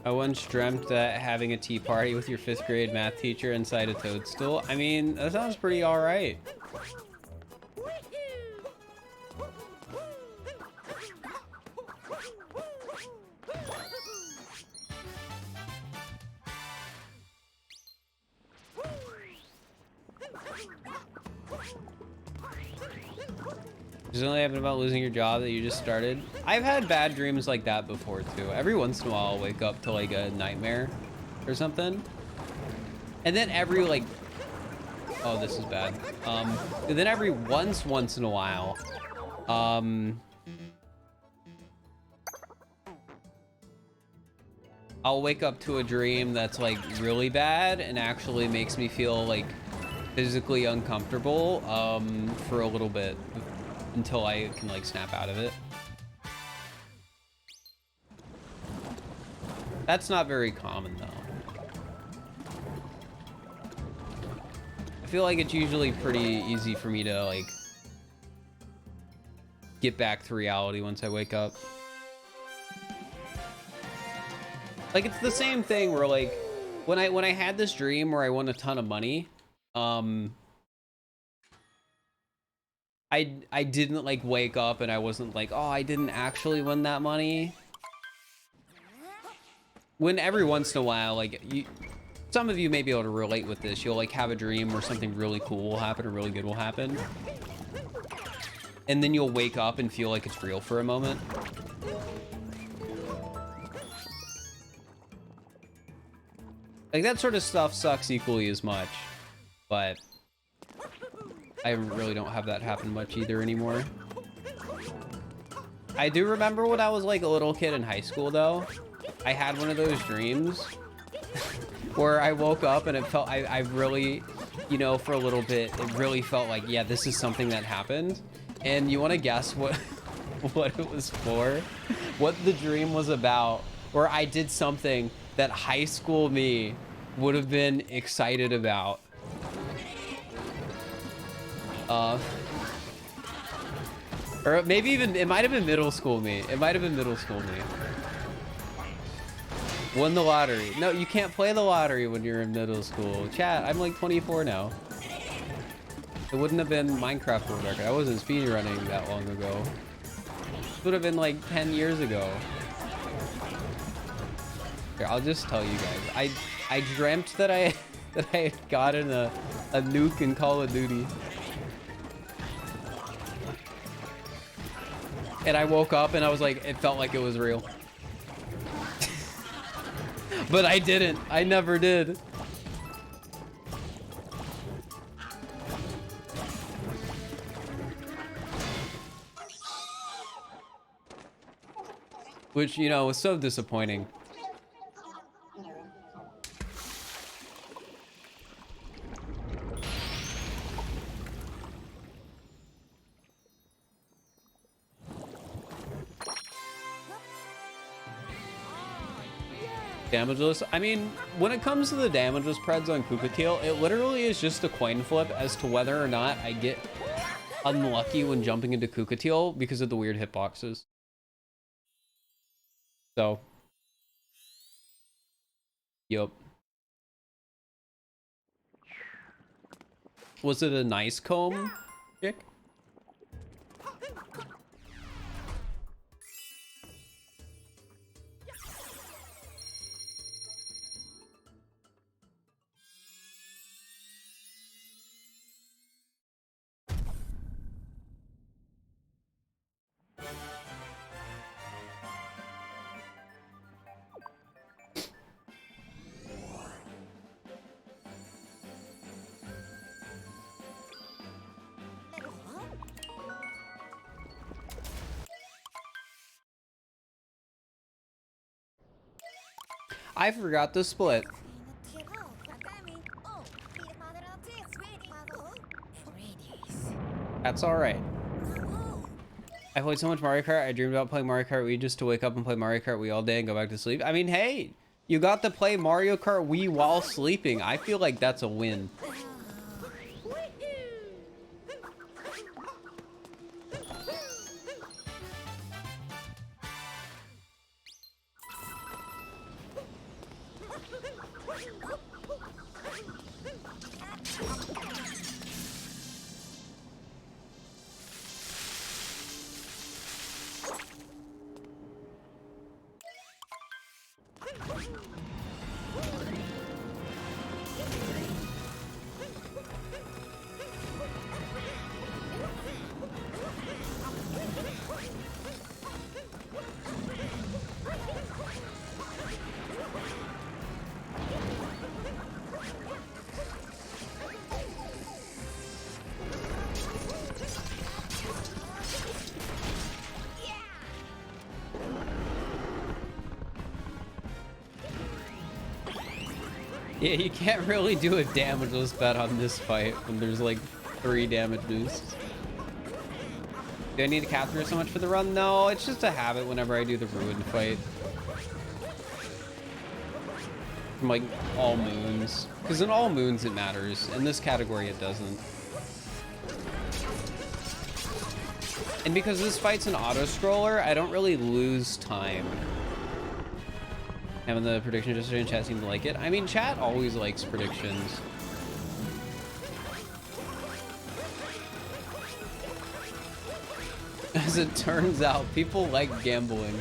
I once dreamt that having a tea party with your 5th grade math teacher inside a toadstool. I mean, that sounds pretty alright. Does it only happen about losing your job that you just started? I've had bad dreams like that before too. Every once in a while I'll wake up to like a nightmare or something. And then every like, oh, this is bad. And then every once in a while, I'll wake up to a dream that's like really bad and actually makes me feel like physically uncomfortable for a little bit. Until I can like snap out of it. That's not very common though. I feel like it's usually pretty easy for me to like get back to reality once I wake up. Like it's the same thing where like when I had this dream where I won a ton of money, I didn't like wake up and I wasn't like, oh, I didn't actually win that money. When every once in a while, like some of you may be able to relate with this. You'll like have a dream where something really cool will happen or really good will happen. And then you'll wake up and feel like it's real for a moment. Like that sort of stuff sucks equally as much, but I really don't have that happen much either anymore. I do remember when I was like a little kid in high school though, I had one of those dreams where I woke up and it felt, I really, you know, for a little bit, it really felt like, yeah, this is something that happened. And you want to guess what what it was for? What the dream was about? Where I did something that high school me would have been excited about. Or maybe even, it might have been middle school me. It might have been middle school me. Won the lottery. No, you can't play the lottery when you're in middle school. Chat, I'm like 24 now. It wouldn't have been Minecraft world record. I wasn't speedrunning that long ago. It would have been like 10 years ago. Here, I'll just tell you guys. I dreamt that I had gotten a nuke in Call of Duty. And I woke up and I was like, it felt like it was real. But I didn't. I never did. Which, you know, was so disappointing. Damageless. I mean, when it comes to the damageless preds on Kukateel, it literally is just a coin flip as to whether or not I get unlucky when jumping into Kukateel because of the weird hitboxes. So, yup. Was it a nice comb, chick? I forgot to split. That's alright. I played so much Mario Kart, I dreamed about playing Mario Kart Wii just to wake up and play Mario Kart Wii all day and go back to sleep. I mean, hey, you got to play Mario Kart Wii while sleeping. I feel like that's a win. Yeah, you can't really do a damageless bet on this fight when there's like 3 damage boosts. Do I need to capture so much for the run? No, it's just a habit whenever I do the ruined fight. From like all moons. Because in all moons it matters. In this category it doesn't. And because this fight's an auto-scroller, I don't really lose time. Having the prediction just in chat seemed to like it. I mean, chat always likes predictions. As it turns out, people like gambling.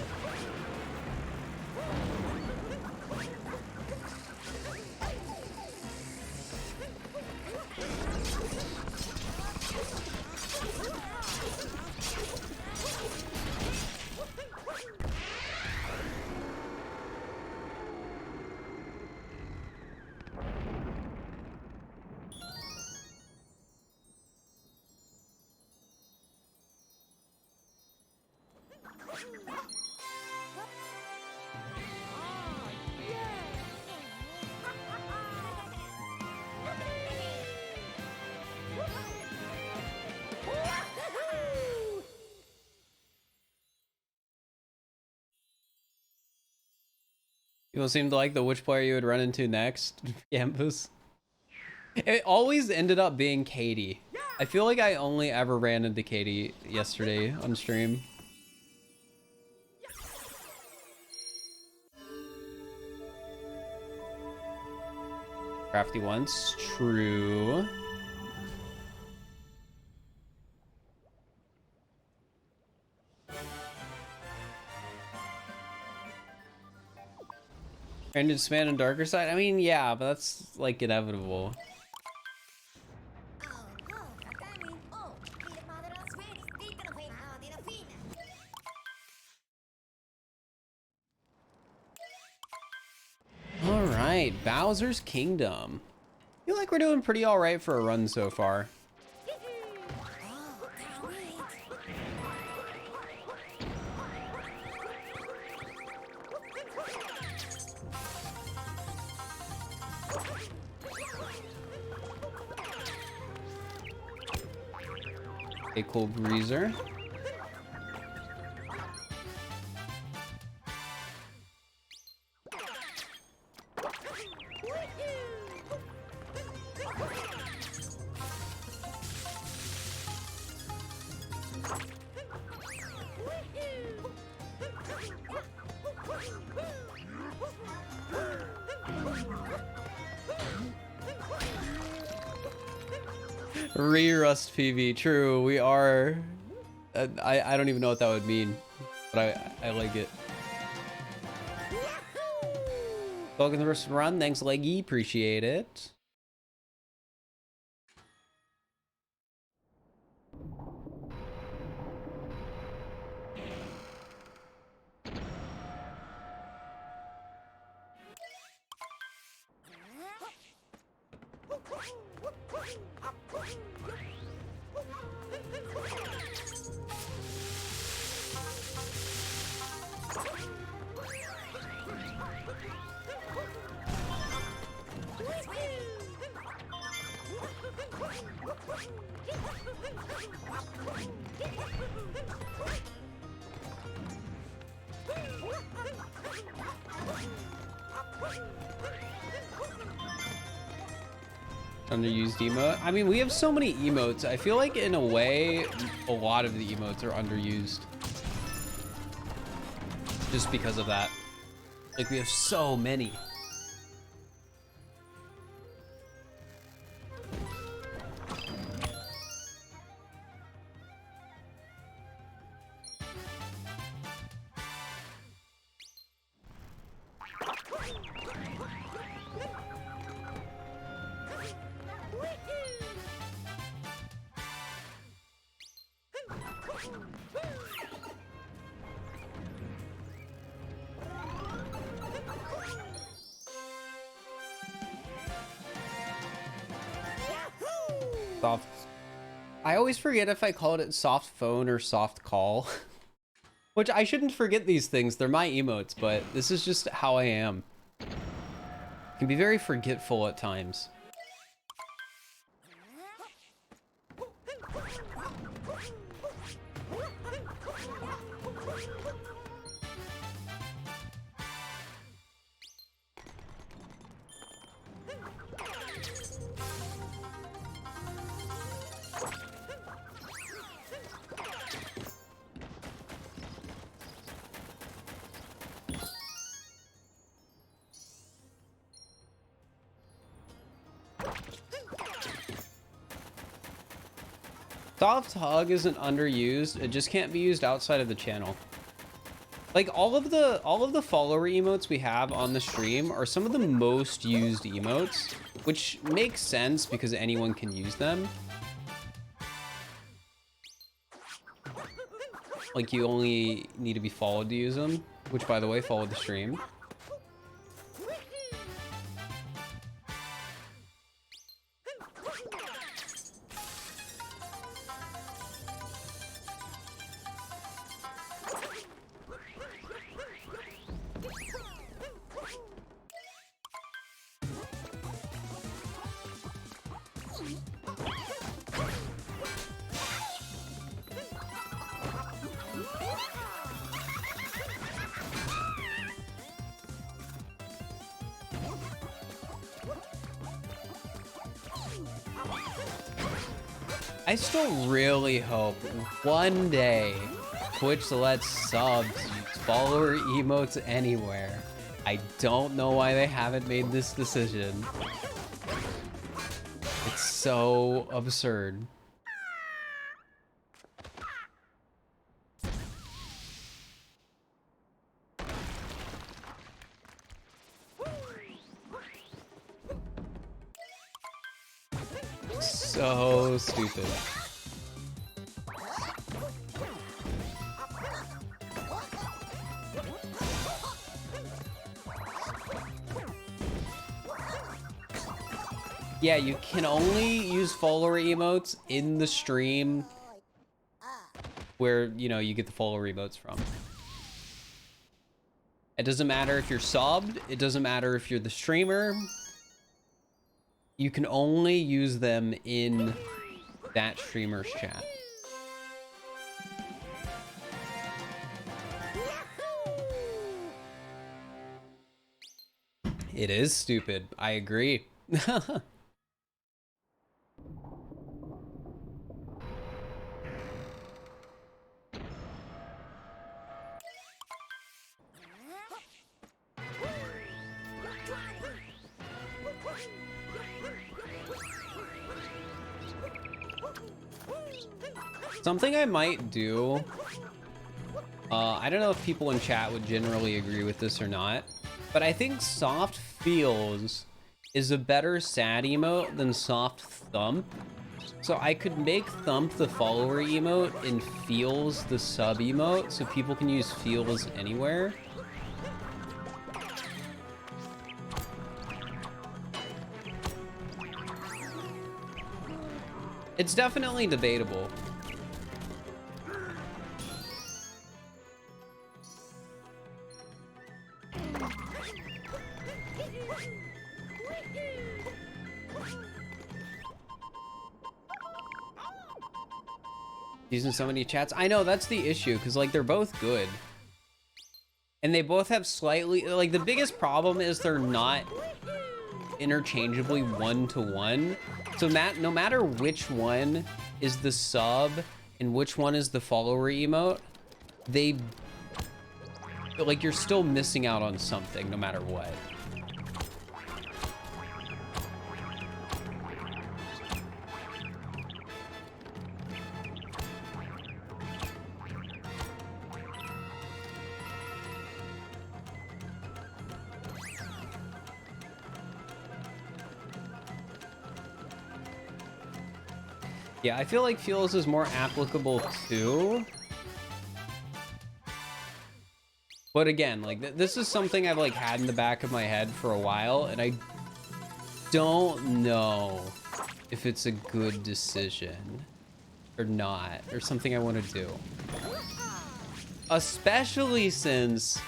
People seem to like the which player you would run into next. Campus. It always ended up being Katie. I feel like I only ever ran into Katie yesterday on stream. Crafty once, true. Brandon Span and Darker Side? I mean, yeah, but that's like inevitable. All right, Bowser's Kingdom. I feel like we're doing pretty all right for a run so far. A cool breezer. Re-rust PV, true. We are. I don't even know what that would mean, but I like it. Welcome to the first run. Thanks, Leggy. Appreciate it. Underused emote. I mean, we have so many emotes. I feel like in a way, a lot of the emotes are underused. Just because of that. Like, we have so many. Soft. I always forget if I called it soft phone or soft call. Which I shouldn't forget these things. They're my emotes, but this is just how I am. I can be very forgetful at times. Soft hug isn't underused. It just can't be used outside of the channel. Like all of the follower emotes we have on the stream are some of the most used emotes, which makes sense because anyone can use them. Like you only need to be followed to use them, which by the way, followed the stream. I still really hope one day Twitch lets subs use follower emotes anywhere. I don't know why they haven't made this decision. It's so absurd. So stupid. Yeah, you can only use follower emotes in the stream where, you know, you get the follower emotes from. It doesn't matter if you're subbed, it doesn't matter if you're the streamer. You can only use them in that streamer's chat. It is stupid. I agree. Something I might do, I don't know if people in chat would generally agree with this or not, but I think soft feels is a better sad emote than soft thump. So I could make thump the follower emote and feels the sub emote so people can use feels anywhere. It's definitely debatable. Using so many chats. I know, that's the issue, because like they're both good. And they both have slightly, like the biggest problem is they're not interchangeably one-to-one. So no matter which one is the sub and which one is the follower emote, they, like, you're still missing out on something no matter what. Yeah, I feel like feels is more applicable too. But again, like this is something I've like had in the back of my head for a while, and I don't know if it's a good decision or not, or something I want to do. Especially since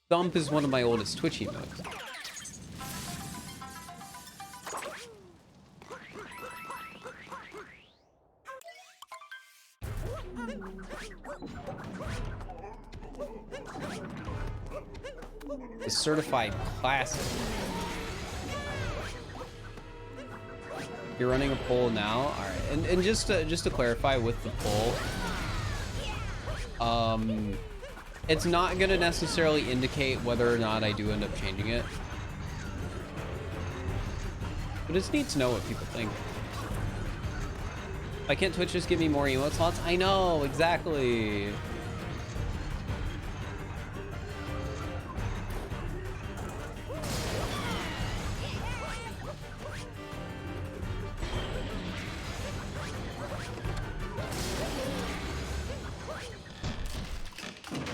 Thump is one of my oldest Twitch emotes. The certified classic. You're running a poll now? All right, and just to clarify with the poll, it's not gonna necessarily indicate whether or not I do end up changing it. But it's neat to know what people think. Why can't Twitch just give me more emote slots? I know, exactly.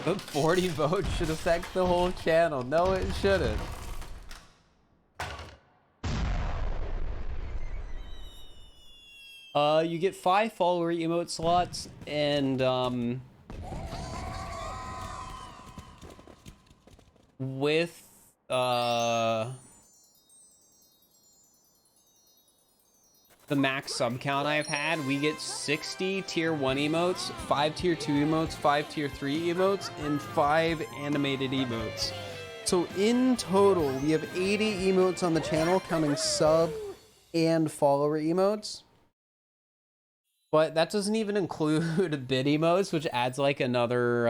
But 40 votes should affect the whole channel. No, it shouldn't. You get 5 follower emote slots, and with the max sub count I've had, we get 60 tier 1 emotes, 5 tier 2 emotes, 5 tier 3 emotes, and 5 animated emotes. So in total, we have 80 emotes on the channel, counting sub and follower emotes. But that doesn't even include bid emotes, which adds like another,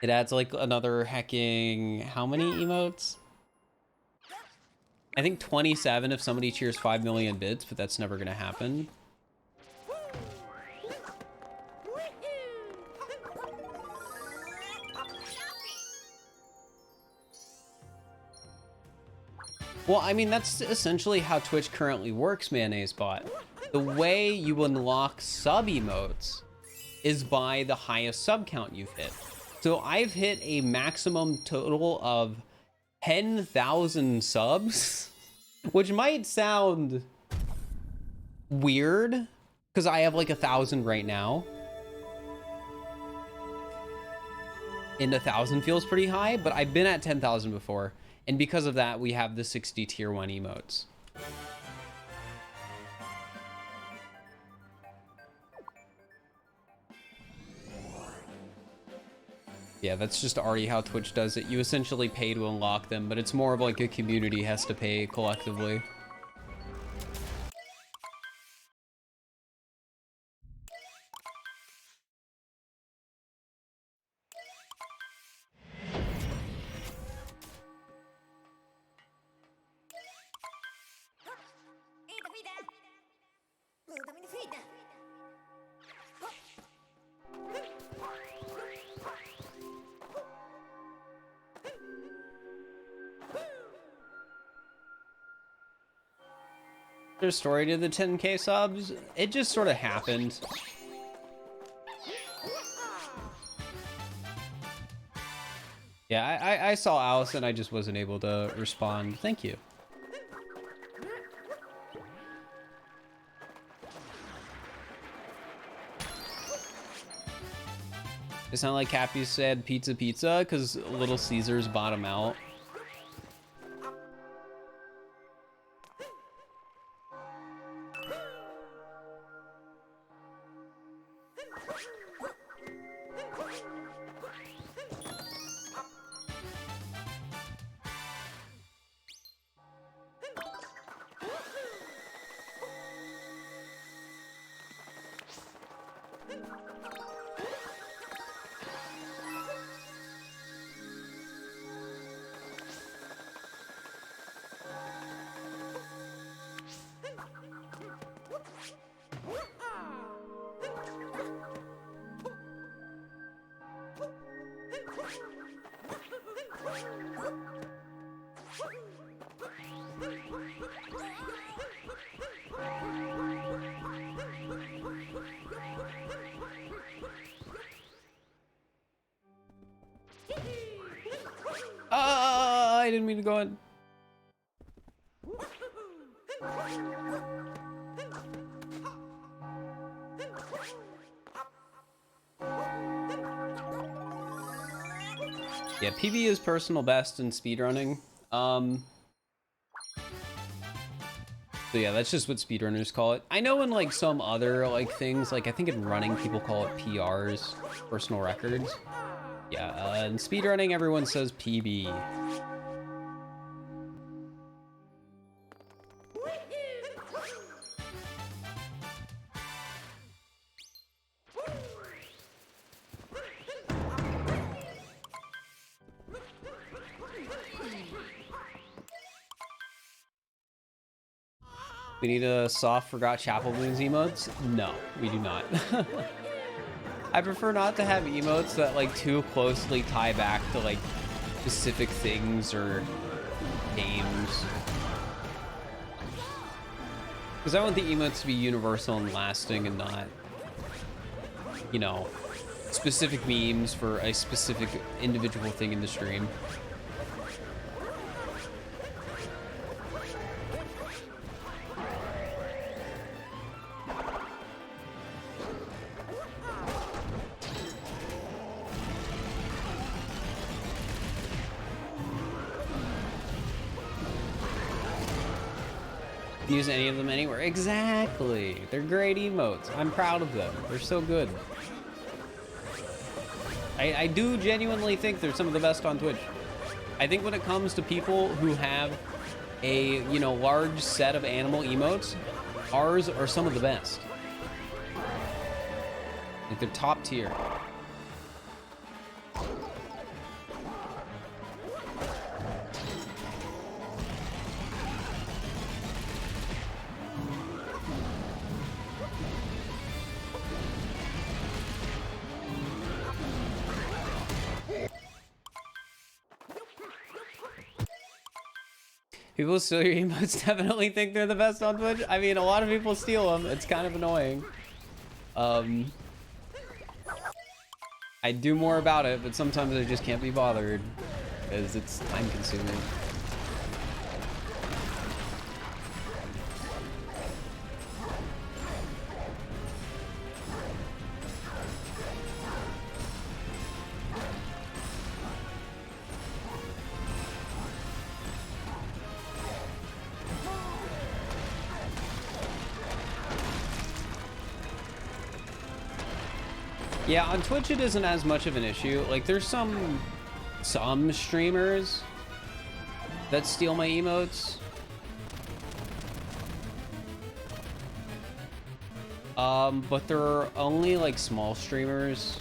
it adds like another hecking, how many emotes? I think 27 if somebody cheers 5 million bids, but that's never gonna happen. Well, I mean, that's essentially how Twitch currently works, Mayonnaise Bot. The way you unlock sub emotes is by the highest sub count you've hit. So I've hit a maximum total of 10,000 subs, which might sound weird because I have like 1,000 right now. And 1,000 feels pretty high, but I've been at 10,000 before. And because of that, we have the 60 tier 1 emotes. Yeah, that's just already how Twitch does it. You essentially pay to unlock them, but it's more of like a community has to pay collectively. There's story to the 10k subs. It just sort of happened. Yeah, I saw Allison. I just wasn't able to respond. Thank you. It's not like Cappy said pizza pizza because Little Caesars bottom out. I didn't mean to go in. Yeah, PB is personal best in speedrunning. So yeah, that's just what speedrunners call it. I know in like some other like things, like I think in running people call it PRs, personal records. Yeah, in speedrunning everyone says PB. We need a soft forgot chapel moons emotes? No, we do not. I prefer not to have emotes that like too closely tie back to like specific things or games. Because I want the emotes to be universal and lasting and not, you know, specific memes for a specific individual thing in the stream. Use any of them anywhere. Exactly. They're great emotes. I'm proud of them. They're so good. I do genuinely think they're some of the best on Twitch. I think when it comes to people who have a, you know, large set of animal emotes, Ours are some of the best. Like, they're top tier. People steal your emotes, definitely think they're the best on Twitch. I mean, a lot of people steal them. It's kind of annoying. I do more about it, but sometimes I just can't be bothered because it's time consuming. Yeah, on Twitch it isn't as much of an issue. Like, there's some streamers that steal my emotes. But they're only like small streamers.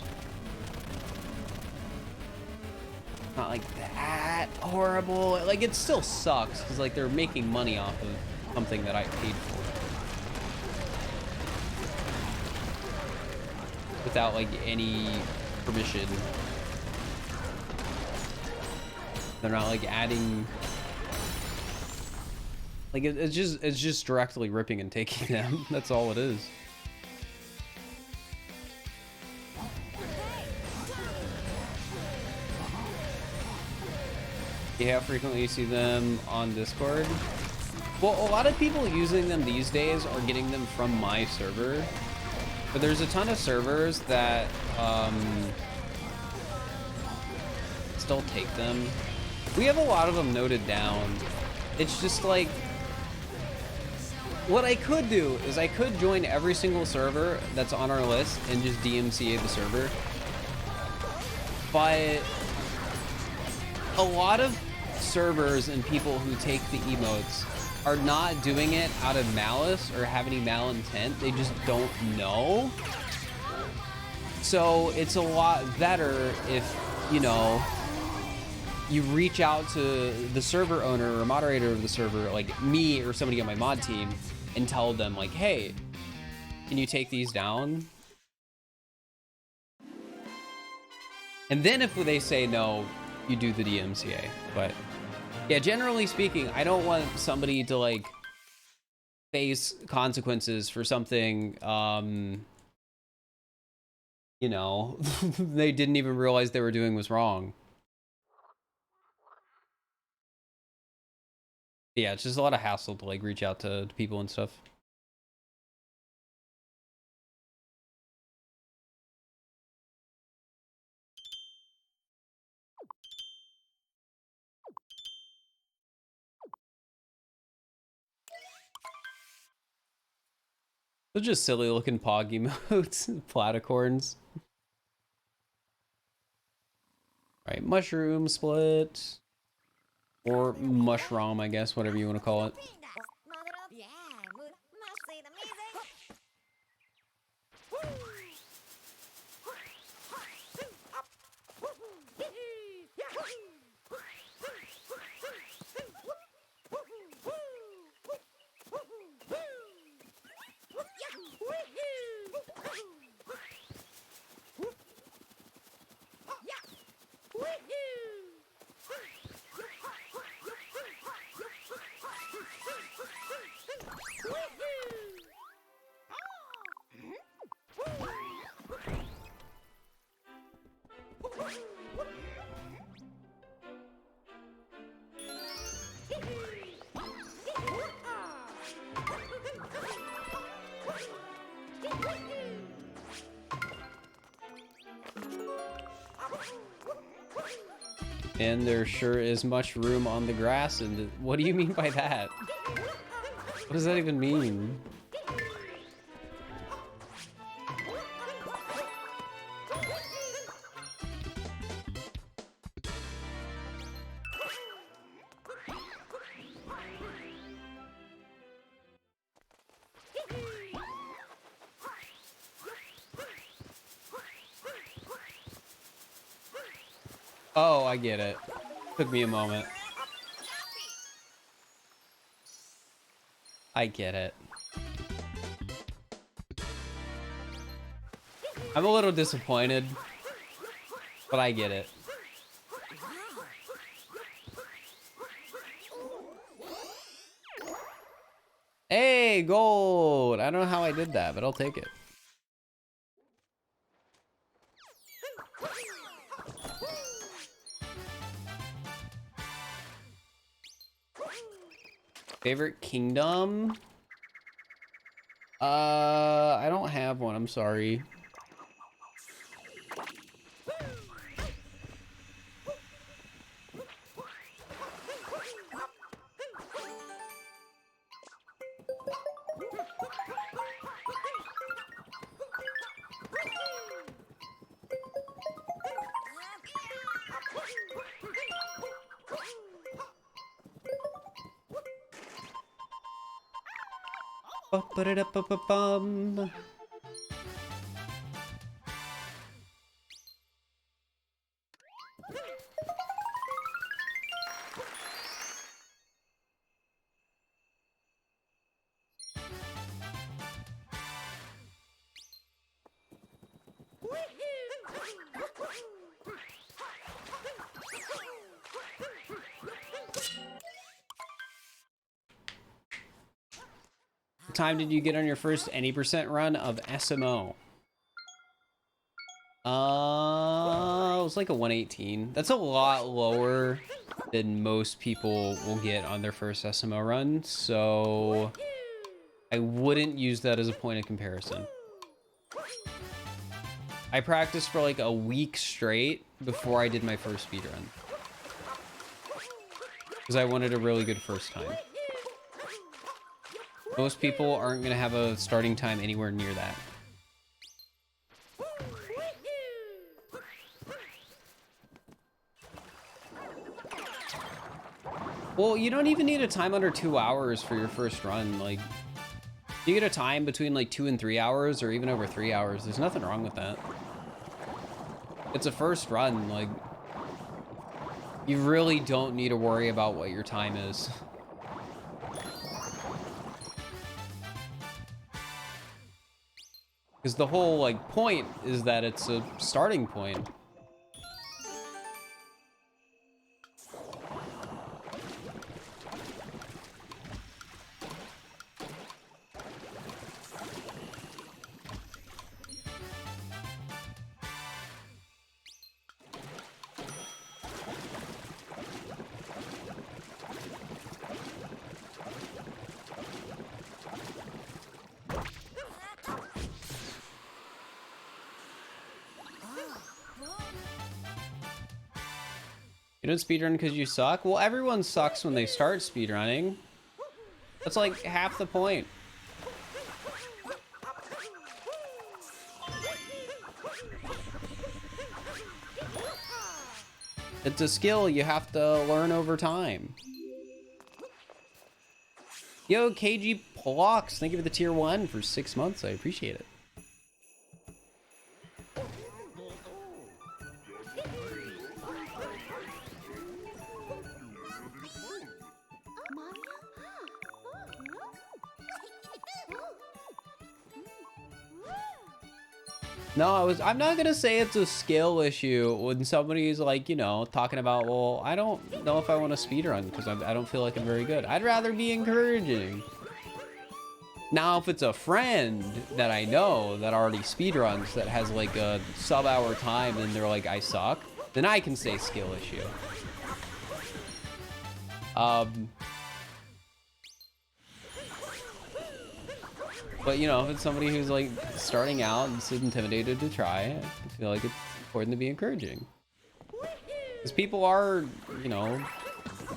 Not like that horrible. Like, it still sucks because like they're making money off of something that I paid for. Without like any permission. They're not like adding, like it's just directly ripping and taking them. That's all it is. Yeah, how frequently you see them on Discord? Well, a lot of people using them these days are getting them from my server. But there's a ton of servers that still take them. We have a lot of them noted down. It's just like, what I could do is I could join every single server that's on our list and just DMCA the server. But a lot of servers and people who take the emotes are not doing it out of malice or have any malintent. They just don't know. So it's a lot better if, you know, you reach out to the server owner or moderator of the server, like me or somebody on my mod team, and tell them like, hey, can you take these down? And then if they say no, you do the DMCA. But yeah, generally speaking, I don't want somebody to like face consequences for something, you know, they didn't even realize they were doing was wrong. Yeah, it's just a lot of hassle to like reach out to people and stuff. They're just silly looking pog emotes, platicorns. Right, mushroom split. Or mushroom, I guess, whatever you want to call it. And there sure is much room on the grass. And what do you mean by that? What does that even mean? Oh, I get it. Took me a moment. I get it. I'm a little disappointed, but I get it. Hey, gold! I don't know how I did that, but I'll take it. Favorite kingdom? I don't have one, I'm sorry. Ba-da-da-ba-ba-bum. What time did you get on your first any % run of SMO? It was like a 118. That's a lot lower than most people will get on their first SMO run, so I wouldn't use that as a point of comparison. I practiced for like a week straight before I did my first speedrun, because I wanted a really good first time. Most people aren't going to have a starting time anywhere near that. Well, you don't even need a time under 2 hours for your first run. Like, you get a time between like 2 and 3 hours, or even over 3 hours. There's nothing wrong with that. It's a first run. Like, you really don't need to worry about what your time is. Because the whole like point is that it's a starting point. You don't speedrun because you suck? Well, everyone sucks when they start speedrunning. That's like half the point. It's a skill you have to learn over time. Yo, KG Plox, thank you for the tier 1 for 6 months. I appreciate it. No, I'm not gonna say it's a skill issue when somebody's like, you know, talking about, well, I don't know if I want to speedrun because I don't feel like I'm very good. I'd rather be encouraging. Now, if it's a friend that I know that already speedruns that has like a sub-hour time and they're like, I suck, then I can say skill issue. But, you know, if it's somebody who's, like, starting out and is intimidated to try, I feel like it's important to be encouraging. Because people are, you know,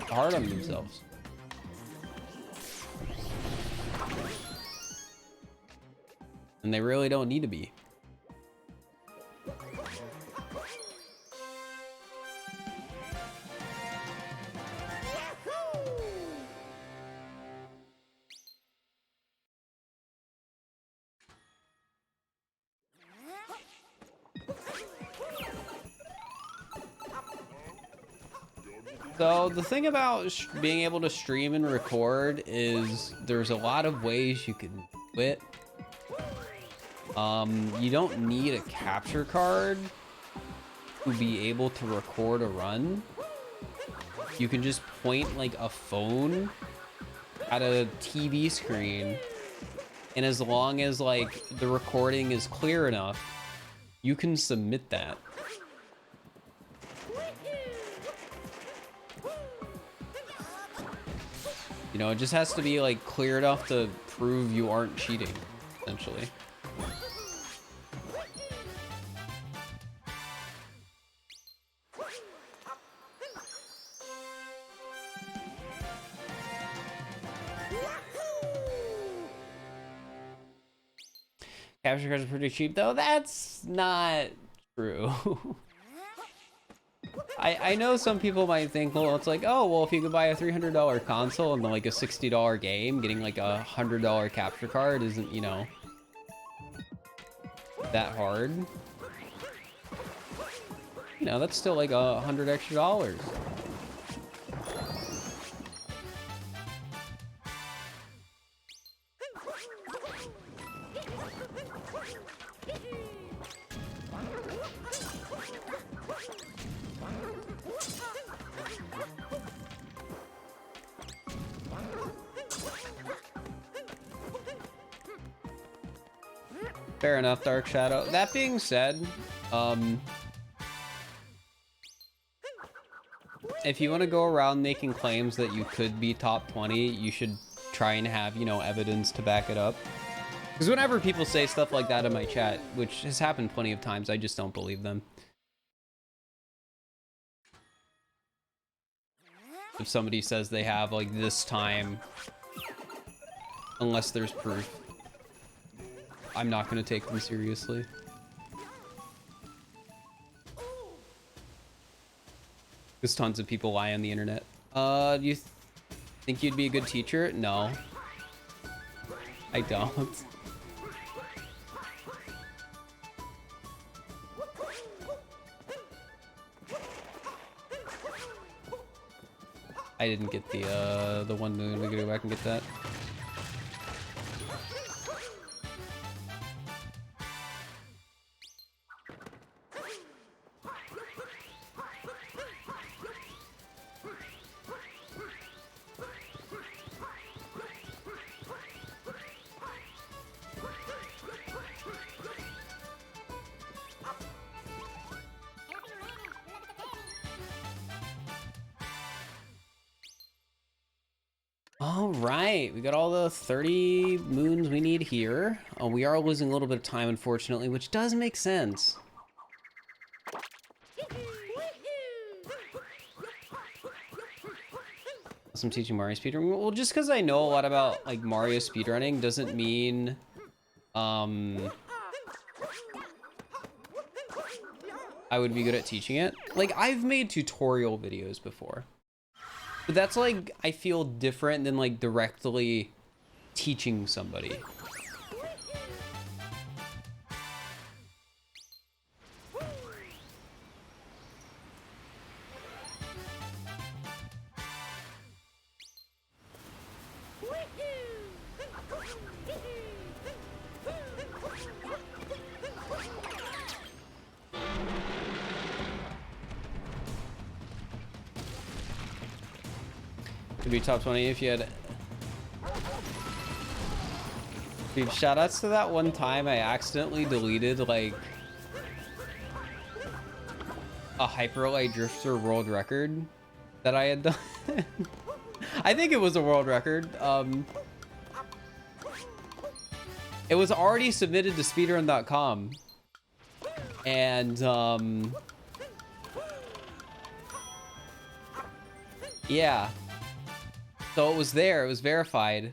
hard on themselves. And they really don't need to be. So the thing about being able to stream and record is there's a lot of ways you can do it. You don't need a capture card to be able to record a run. You can just point like a phone at a TV screen, and as long as like the recording is clear enough, you can submit that. You know, it just has to be like clear enough to prove you aren't cheating, essentially. Capture cards are pretty cheap though. That's not true. I know some people might think, well, it's like, oh, well, if you could buy a $300 console and like a $60 game, getting like a $100 capture card isn't, you know, that hard. You know, that's still like $100 extra. Fair enough, Dark Shadow. That being said, if you want to go around making claims that you could be top 20, you should try and have, you know, evidence to back it up. Because whenever people say stuff like that in my chat, which has happened plenty of times, I just don't believe them. If somebody says they have like this time, unless there's proof, I'm not going to take them seriously. Because tons of people lie on the internet. Do you think you'd be a good teacher? No. I don't. I didn't get the 1 moon. We gotta go back and get that. All right, we got all the 30 moons we need here. We are losing a little bit of time, unfortunately, which does make sense. I'm teaching Mario speedrunning. Well, just because I know a lot about like Mario speedrunning doesn't mean I would be good at teaching it. Like, I've made tutorial videos before. But that's like, I feel different than like directly teaching somebody. Could be top 20 if you had... Dude, shoutouts to that one time I accidentally deleted like a Hyperlight Drifter world record that I had done. I think it was a world record. It was already submitted to speedrun.com. And yeah. So it was there, it was verified.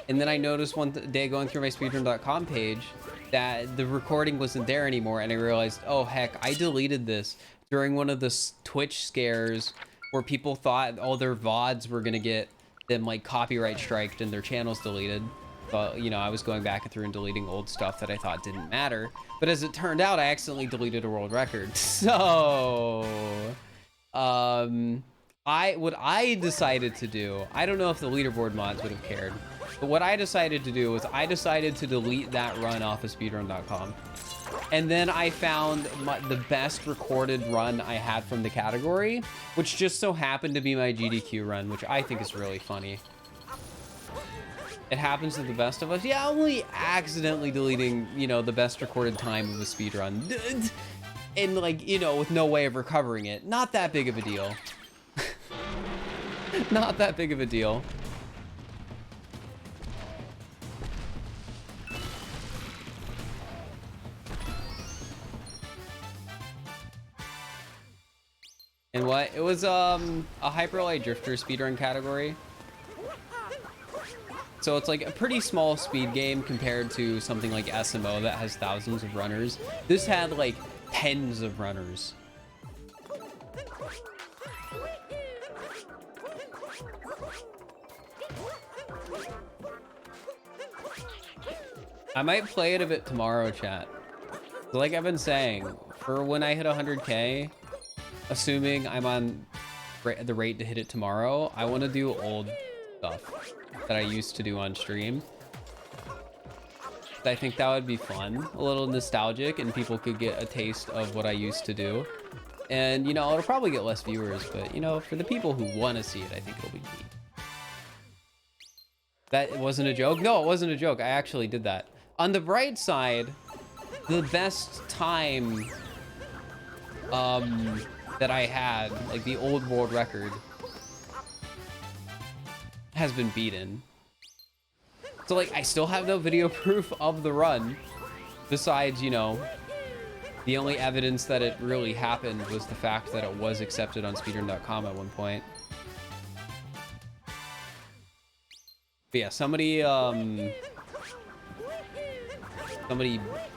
And then I noticed one day going through my speedrun.com page that the recording wasn't there anymore, and I realized, oh heck, I deleted this during one of the Twitch scares where people thought all their VODs were gonna get them like copyright striked and their channels deleted. But you know, I was going back through and deleting old stuff that I thought didn't matter. But as it turned out, I accidentally deleted a world record. So, what I decided to do, I don't know if the leaderboard mods would have cared, but what I decided to do was I decided to delete that run off of speedrun.com. And then I found the best recorded run I had from the category, which just so happened to be my GDQ run, which I think is really funny. It happens to the best of us. Yeah, only accidentally deleting, you know, the best recorded time of a speedrun. And like, you know, with no way of recovering it. Not that big of a deal. Not that big of a deal. And what? It was a Hyperlight Drifter speedrun category. So it's like a pretty small speed game compared to something like SMO that has thousands of runners. This had like tens of runners. I might play it a bit tomorrow, chat. Like I've been saying, for when I hit 100K, assuming I'm on the rate to hit it tomorrow, I want to do old stuff that I used to do on stream. I think that would be fun, a little nostalgic, and people could get a taste of what I used to do. And, you know, it'll probably get less viewers, but, you know, for the people who want to see it, I think it'll be neat. That wasn't a joke? No, it wasn't a joke. I actually did that. On the bright side, the best time that I had, like the old world record, has been beaten. So like I still have no video proof of the run, besides, you know, the only evidence that it really happened was the fact that it was accepted on speedrun.com at one point. But yeah, somebody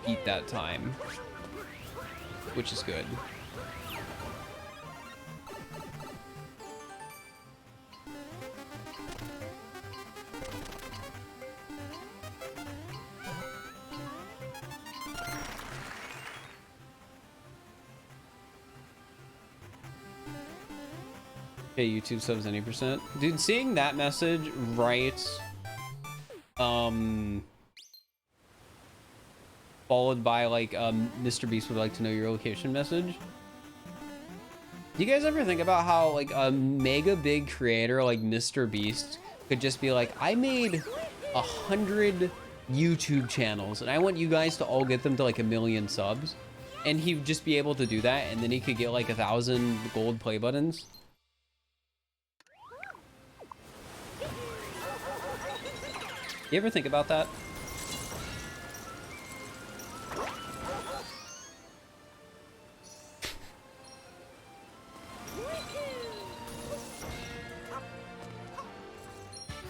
beat that time, which is good. Okay, YouTube subs any %. Dude, seeing that message right, followed by like, Mr. Beast would like to know your location message. Do you guys ever think about how like a mega big creator like Mr. Beast could just be like, I made 100 YouTube channels and I want you guys to all get them to like 1 million subs, and he'd just be able to do that, and then he could get like 1,000 gold play buttons? You ever think about that?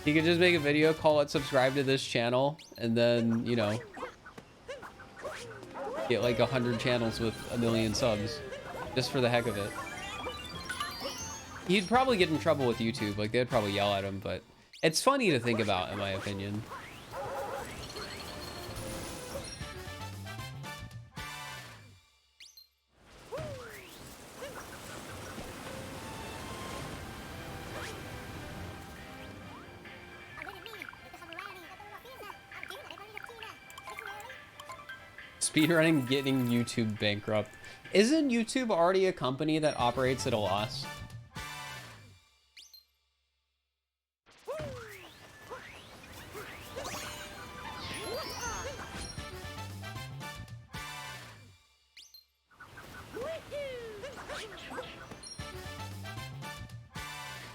You could just make a video, call it subscribe to this channel, and then, you know, get like 100 channels with 1 million subs, just for the heck of it. He'd probably get in trouble with YouTube, like they'd probably yell at him, but it's funny to think about, in my opinion. Speedrunning getting YouTube bankrupt. Isn't YouTube already a company that operates at a loss?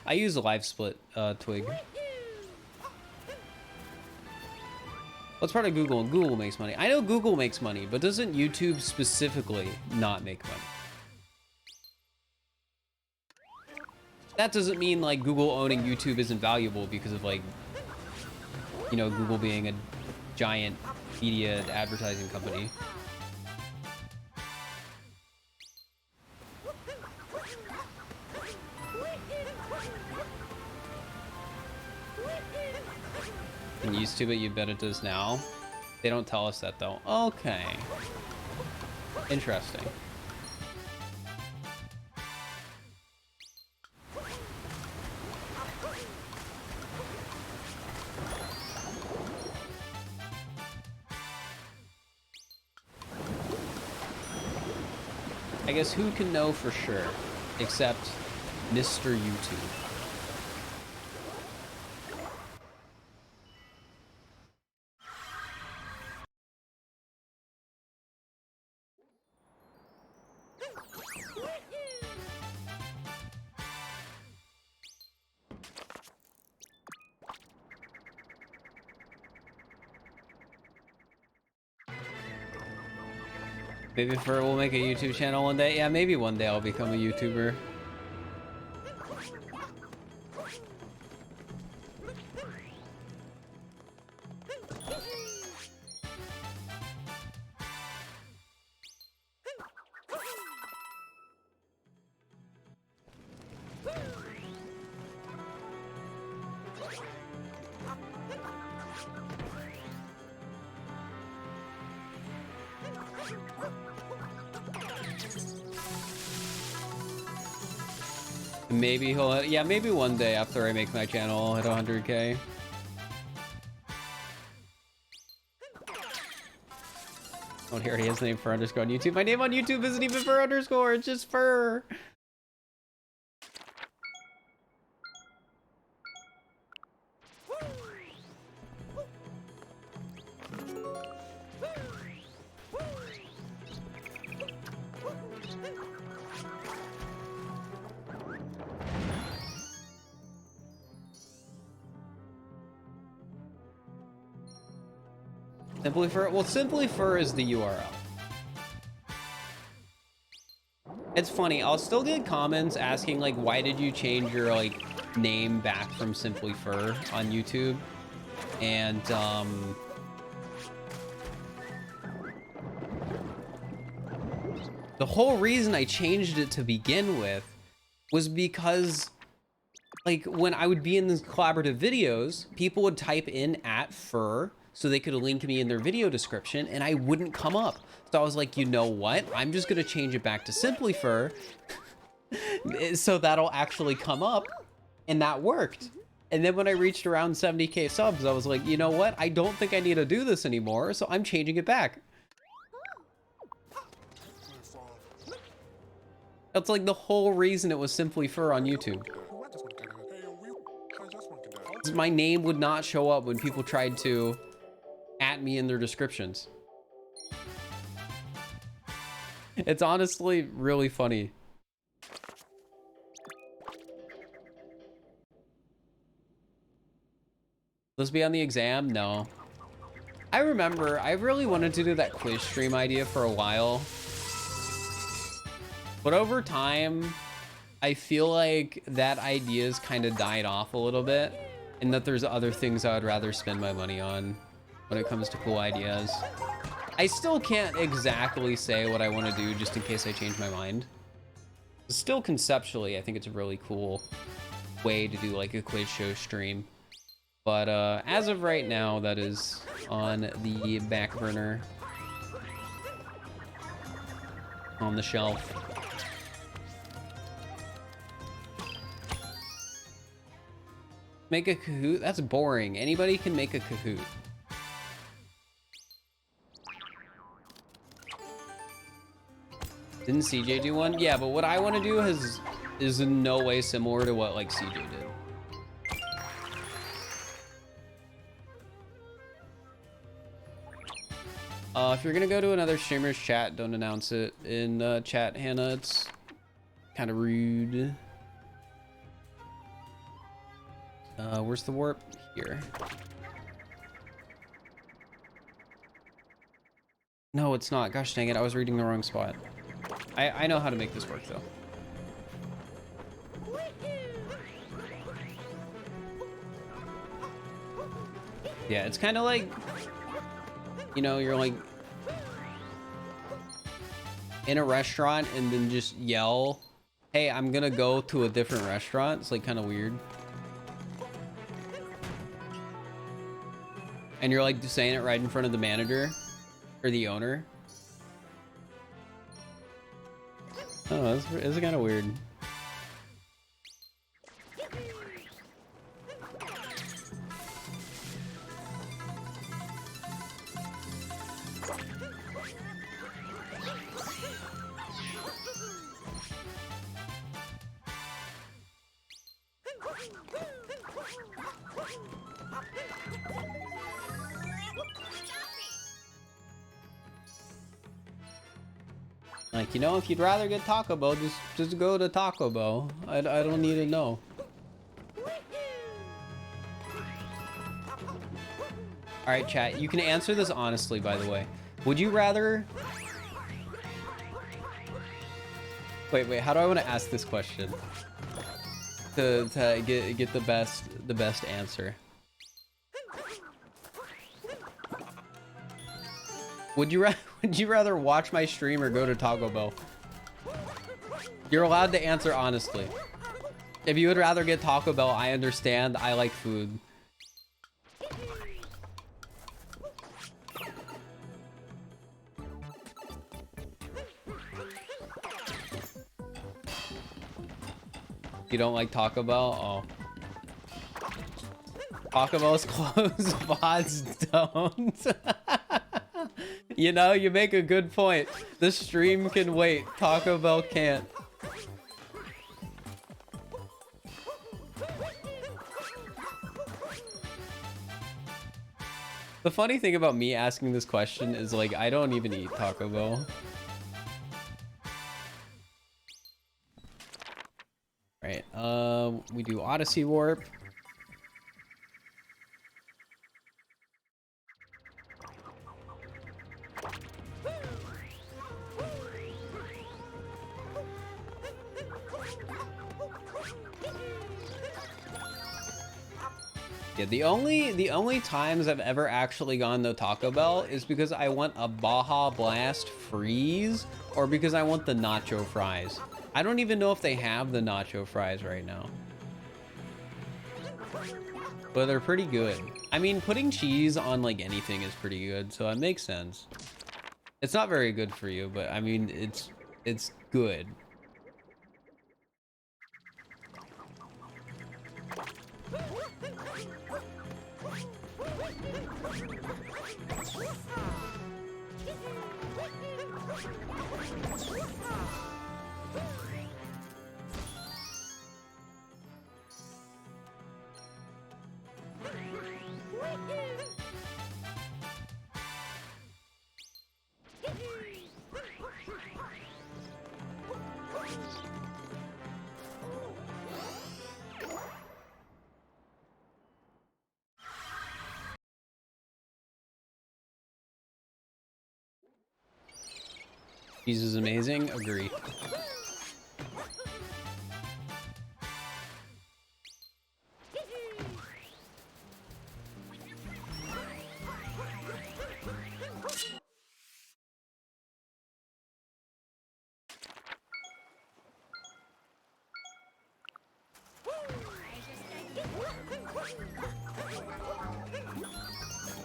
I use a live split twig. What's part of Google? Google makes money. I know Google makes money, but doesn't YouTube specifically not make money? That doesn't mean like Google owning YouTube isn't valuable because of like, you know, Google being a giant media advertising company. Used to, but you bet it does now. They don't tell us that though. Okay. Interesting. I guess who can know for sure except Mr. YouTube. Maybe Fir will make a YouTube channel one day. Yeah, maybe one day I'll become a YouTuber. Maybe he'll, yeah, maybe one day after I make my channel, I'll hit 100K. Oh, here he has name for underscore on YouTube. My name on YouTube isn't even for underscore, it's just Fir. Simply Fir, well, Simply Fir is the URL. It's funny, I'll still get comments asking like, why did you change your like name back from Simply Fir on YouTube? And the whole reason I changed it to begin with was because like when I would be in these collaborative videos, people would type in @Fir so they could link me in their video description and I wouldn't come up. So I was like, you know what? I'm just gonna change it back to Simply Fir so that'll actually come up, and that worked. And then when I reached around 70K subs, I was like, you know what? I don't think I need to do this anymore, so I'm changing it back. That's like the whole reason it was Simply Fir on YouTube. My name would not show up when people tried to @ me in their descriptions. It's honestly really funny. Let's be on the exam? No. I remember I really wanted to do that quiz stream idea for a while. But over time, I feel like that idea's kind of died off a little bit, and that there's other things I would rather spend my money on when it comes to cool ideas. I still can't exactly say what I want to do just in case I change my mind. Still conceptually, I think it's a really cool way to do like a quiz show stream. But as of right now, that is on the back burner. On the shelf. Make a Kahoot? That's boring. Anybody can make a Kahoot. Didn't CJ do one? Yeah, but what I want to do is in no way similar to what like CJ did. If you're gonna go to another streamer's chat, don't announce it in chat, Hannah. It's kind of rude. Where's the warp? Here. No, it's not. Gosh dang it, I was reading the wrong spot. I know how to make this work though. Yeah, it's kind of like, you know, you're like in a restaurant and then just yell, hey, I'm gonna go to a different restaurant. It's like kind of weird. And you're like saying it right in front of the manager or the owner. Oh, it's kind of weird. Like, you know, if you'd rather get Taco Bell, just go to Taco Bell. I don't need to know. All right, chat. You can answer this honestly, by the way. Would you rather? Wait. How do I want to ask this question to get the best answer? Would you rather watch my stream or go to Taco Bell? You're allowed to answer honestly. If you would rather get Taco Bell, I understand. I like food. You don't like Taco Bell? Oh. Taco Bell's closed, VODs don't. You know, you make a good point. The stream can wait. Taco Bell can't. The funny thing about me asking this question is, like, I don't even eat Taco Bell. Right, we do Odyssey Warp. Yeah, the only times I've ever actually gone to Taco Bell is because I want a Baja Blast freeze or because I want the nacho fries. I don't even know if they have the nacho fries right now. But they're pretty good. I mean, putting cheese on like anything is pretty good, so it makes sense. It's not very good for you, but I mean, it's good. Cheese is amazing. Agree.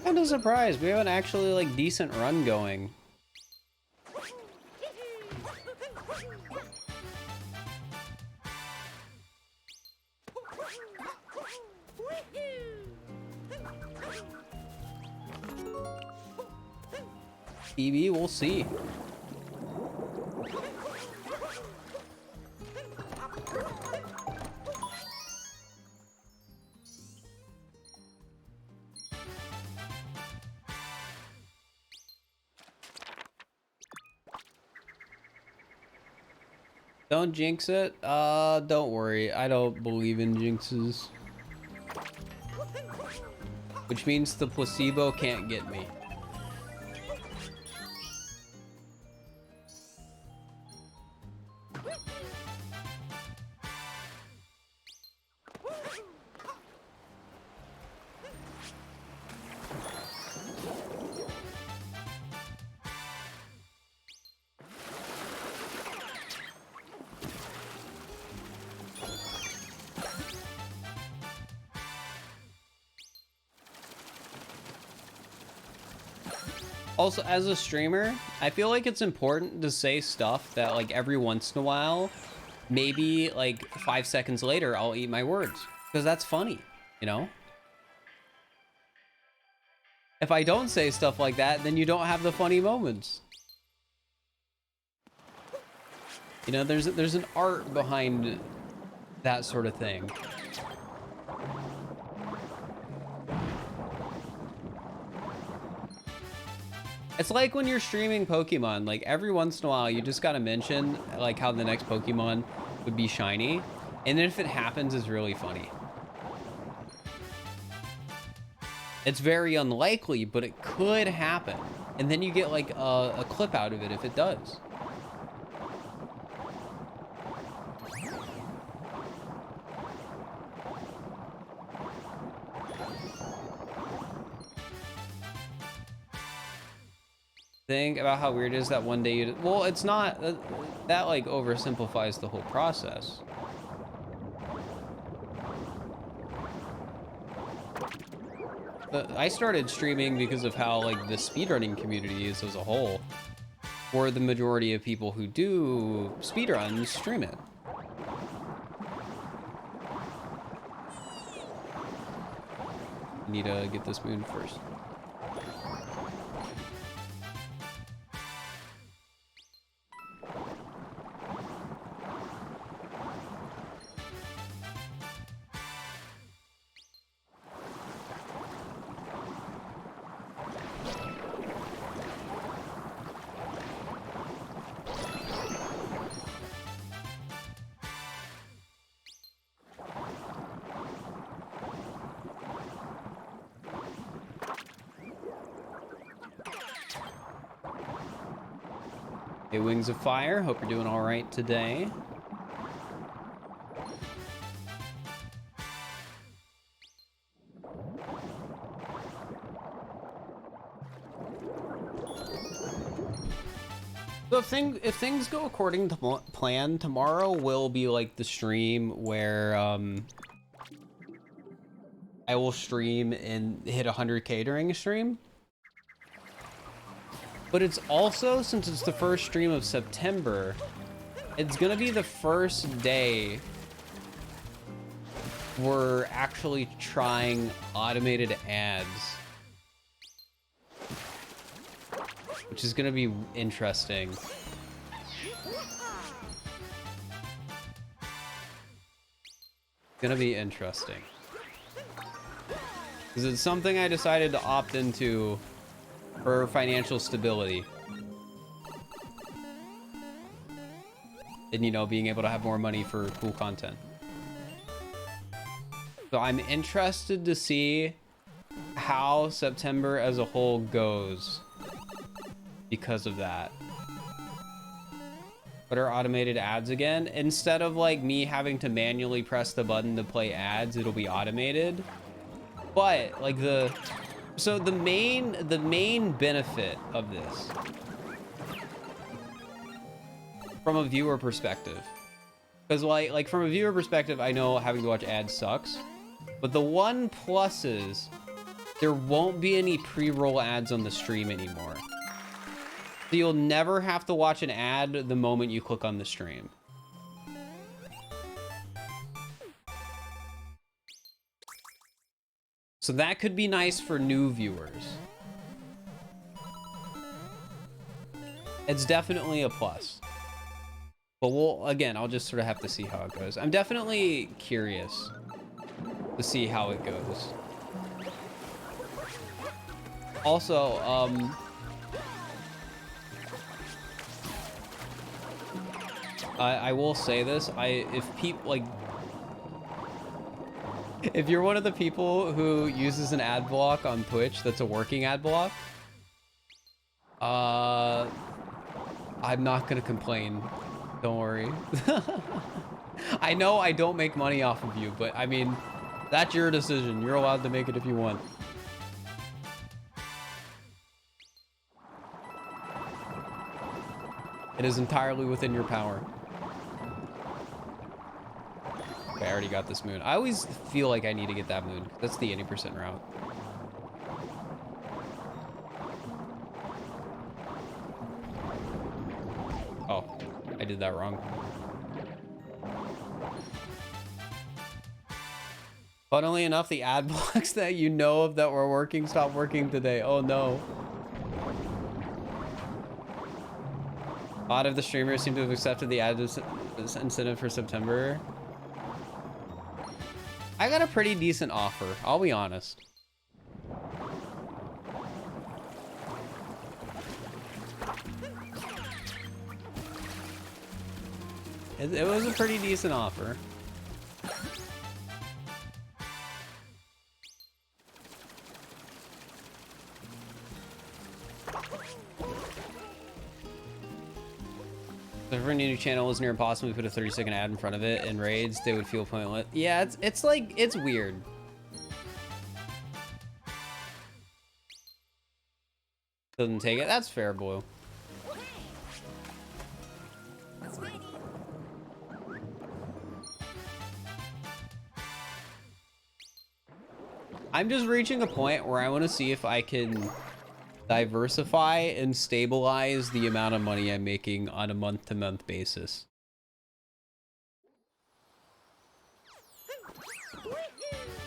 Kind of surprised. We have an actually like decent run going. PB, we'll see. Don't jinx it. Don't worry. I don't believe in jinxes. Which means the placebo can't get me. Also, as a streamer, I feel like it's important to say stuff that, like, every once in a while, maybe, like, 5 seconds later, I'll eat my words. Because that's funny, you know? If I don't say stuff like that, then you don't have the funny moments. You know, there's an art behind that sort of thing. It's like when you're streaming Pokemon, like every once in a while, you just gotta mention like how the next Pokemon would be shiny. And then if it happens, it's really funny. It's very unlikely, but it could happen. And then you get like a clip out of it if it does. Think about how weird it is that one day you... Well, it's not... that like oversimplifies the whole process. I started streaming because of how like the speedrunning community is as a whole. Or the majority of people who do speedruns stream it. Need to get this moon first. Hey, Wings of Fire, hope you're doing all right today. So if things go according to plan, tomorrow will be like the stream where I will stream and hit 100K during a stream. But it's also, since it's the first stream of September, it's gonna be the first day we're actually trying automated ads. Which is gonna be interesting. Gonna be interesting. Because it's something I decided to opt into for financial stability. And, you know, being able to have more money for cool content. So I'm interested to see how September as a whole goes because of that. But are automated ads again? Instead of like me having to manually press the button to play ads, it'll be automated. But like so the main benefit of this from a viewer perspective, because like from a viewer perspective, I know having to watch ads sucks, but the one plus is there won't be any pre-roll ads on the stream anymore. So you'll never have to watch an ad the moment you click on the stream. So that could be nice for new viewers. It's definitely a plus. But I'll just sort of have to see how it goes. I'm definitely curious to see how it goes. Also, I will say this, if you're one of the people who uses an ad block on Twitch that's a working ad block, I'm not gonna complain. Don't worry. I know I don't make money off of you, but I mean, that's your decision. You're allowed to make it if you want. It is entirely within your power. Okay, I already got this moon. I always feel like I need to get that moon. That's the 80% route. Oh, I did that wrong. Funnily enough, the ad blocks that you know of that were working stopped working today. Oh no. A lot of the streamers seem to have accepted the ad incentive for September. I got a pretty decent offer, I'll be honest. It was a pretty decent offer. If every new channel was near impossible, we put a 30-second ad in front of it, and raids, they would feel pointless. Yeah, it's like, it's weird. Doesn't take it. That's fair, Blue. I'm just reaching a point where I want to see if I can diversify and stabilize the amount of money I'm making on a month-to-month basis.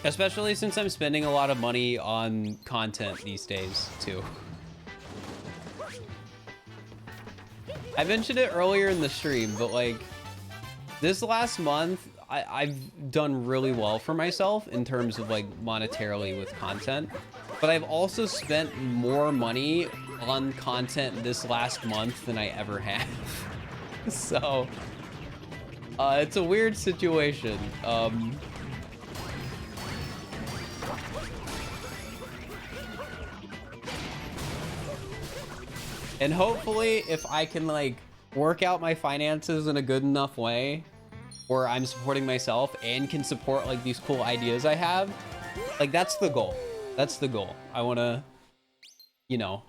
Especially since I'm spending a lot of money on content these days, too. I mentioned it earlier in the stream, but like, this last month, I've done really well for myself in terms of like monetarily with content, but I've also spent more money on content this last month than I ever have. So, it's a weird situation. And hopefully, if I can like work out my finances in a good enough way where I'm supporting myself and can support like these cool ideas I have, like that's the goal. That's the goal. I want to, you know,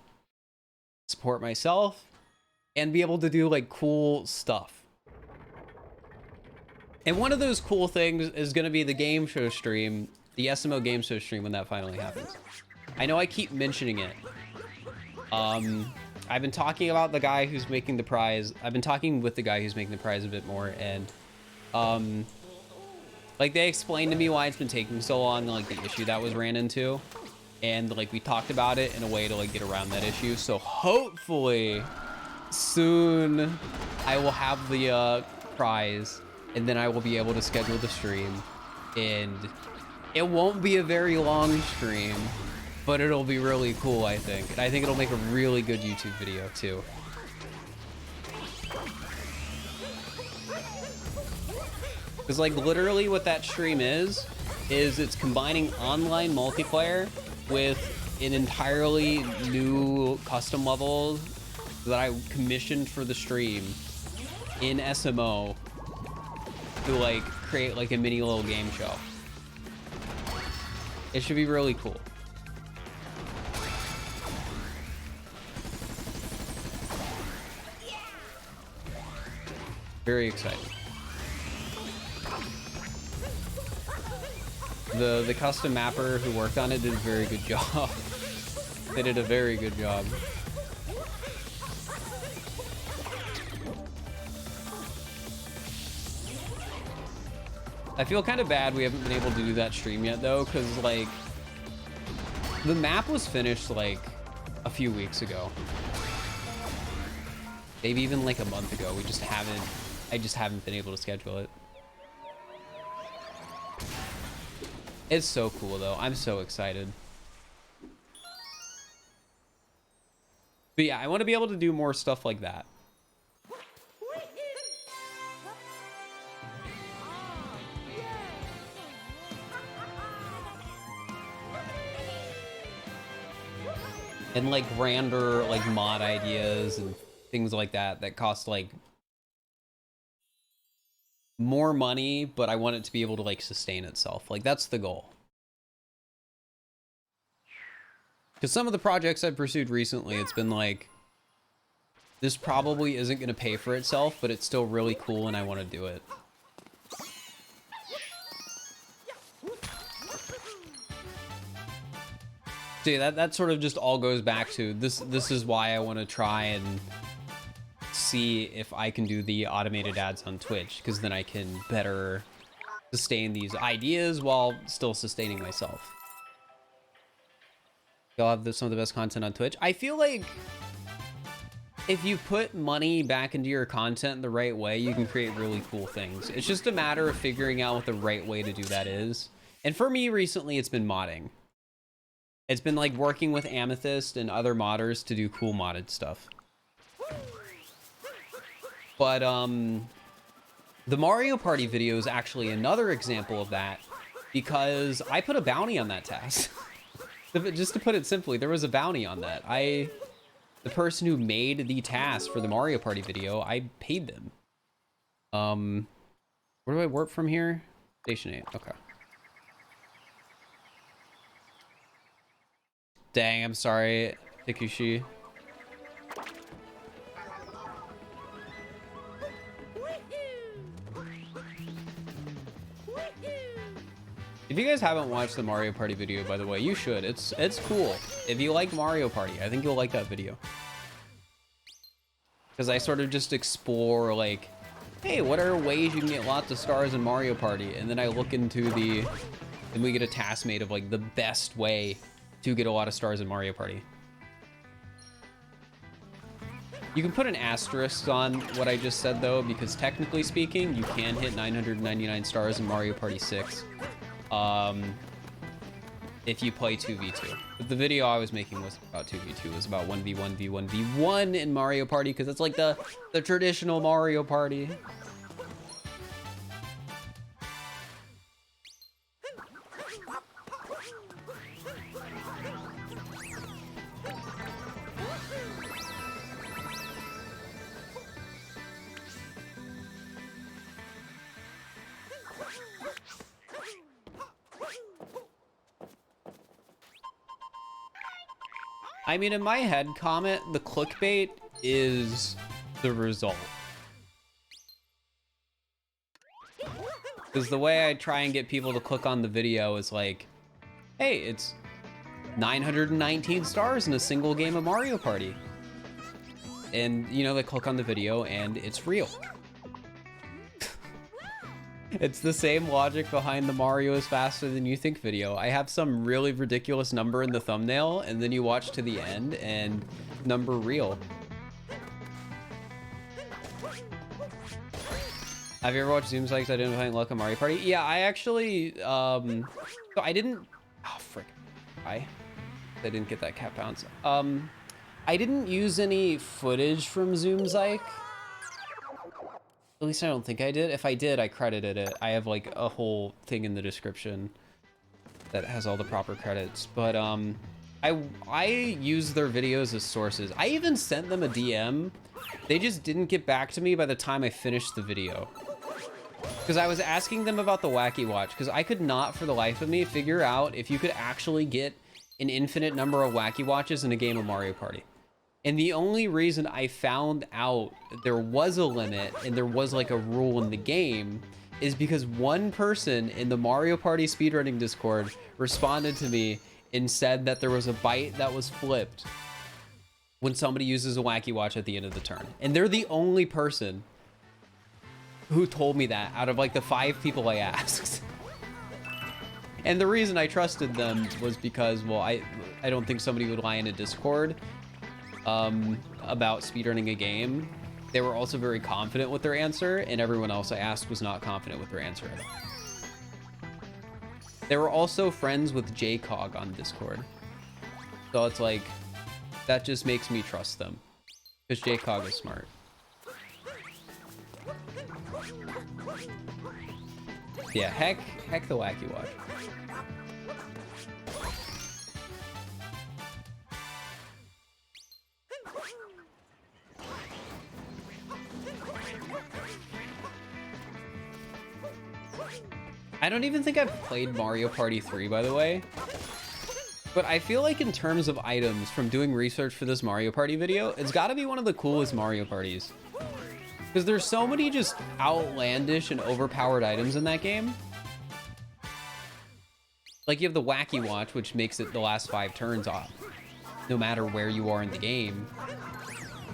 support myself and be able to do like cool stuff. And one of those cool things is going to be the game show stream, the SMO game show stream when that finally happens. I know I keep mentioning it. I've been talking about the guy who's making the prize. I've been talking with the guy who's making the prize a bit more, and like they explained to me why it's been taking so long, like the issue that was ran into, and like we talked about it in a way to like get around that issue. So hopefully soon I will have the prize, and then I will be able to schedule the stream, and it won't be a very long stream, but it'll be really cool, I think. And I think it'll make a really good YouTube video, too. Because, like, literally what that stream is it's combining online multiplayer with an entirely new custom level that I commissioned for the stream in SMO to, like, create, like, a mini little game show. It should be really cool. Very excited. The custom mapper who worked on it did a very good job. They did a very good job. I feel kind of bad we haven't been able to do that stream yet though, because like the map was finished like a few weeks ago. Maybe even like a month ago. I just haven't been able to schedule it. It's so cool though. I'm so excited. But yeah, I want to be able to do more stuff like that. And like grander like mod ideas and things like that that cost like more money, but I want it to be able to like sustain itself. Like that's the goal. Because some of the projects I've pursued recently, it's been like, this probably isn't going to pay for itself, but it's still really cool and I want to do it. So yeah, that sort of just all goes back to this is why I want to try and see if I can do the automated ads on Twitch, because then I can better sustain these ideas while still sustaining myself. You'll have some of the best content on Twitch. I feel like if you put money back into your content the right way, you can create really cool things. It's just a matter of figuring out what the right way to do that is. And for me recently, it's been modding. It's been like working with Amethyst and other modders to do cool modded stuff. But The Mario Party video is actually another example of that, because I put a bounty on that task. Just to put it simply, there was a bounty on that. The person who made the task for the Mario Party video, I paid them. Where do I warp from here? Station 8, okay. Dang, I'm sorry, Ikushi. If you guys haven't watched the Mario Party video, by the way, you should. It's cool. If you like Mario Party, I think you'll like that video. Because I sort of just explore, like, hey, what are ways you can get lots of stars in Mario Party? And then I look into and we get a task made of, like, the best way to get a lot of stars in Mario Party. You can put an asterisk on what I just said, though, because technically speaking, you can hit 999 stars in Mario Party 6. If you play 2v2. But the video I was making was about 2v2. It was about 1v1, v1, v1 in Mario Party, because it's like the traditional Mario Party. I mean, in my head comment, the clickbait is the result. Because the way I try and get people to click on the video is like, hey, it's 919 stars in a single game of Mario Party. And, you know, they click on the video and it's real. It's the same logic behind the Mario is faster than you think video. I have some really ridiculous number in the thumbnail, and then you watch to the end, and number real. Have you ever watched Zoom Psych's identifying luck on Mario Party? Yeah, I actually, so I didn't, oh, frick. I didn't get that cat bounce. I didn't use any footage from Zoom Psych. At least I don't think I did. If I did, I credited it. I have like a whole thing in the description that has all the proper credits. But I use their videos as sources. I even sent them a DM. They just didn't get back to me by the time I finished the video. Because I was asking them about the Wacky Watch, because I could not for the life of me figure out if you could actually get an infinite number of Wacky Watches in a game of Mario Party. And the only reason I found out there was a limit and there was like a rule in the game is because one person in the Mario Party speedrunning Discord responded to me and said that there was a byte that was flipped when somebody uses a Wacky Watch at the end of the turn. And they're the only person who told me that out of like the 5 people I asked. And the reason I trusted them was because, well, I don't think somebody would lie in a Discord about speedrunning a game. They were also very confident with their answer, and everyone else I asked was not confident with their answer at all. They were also friends with JCog on Discord. So it's like, that just makes me trust them. Because JCog is smart. Yeah, heck the Wacky Watch. I don't even think I've played Mario Party 3, by the way. But I feel like in terms of items from doing research for this Mario Party video, it's got to be one of the coolest Mario Parties. Because there's so many just outlandish and overpowered items in that game. Like you have the Wacky Watch, which makes it the last 5 turns off, no matter where you are in the game.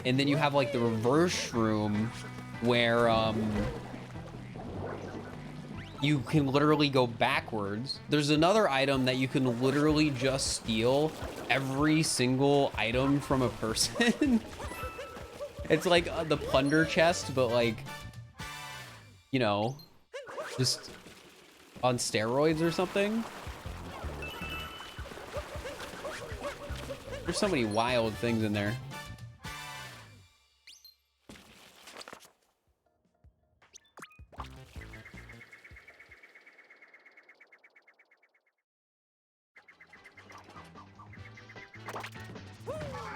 And then you have like the reverse room where you can literally go backwards. There's another item that you can literally just steal every single item from a person. It's like the plunder chest, but like, you know, just on steroids or something. There's so many wild things in there.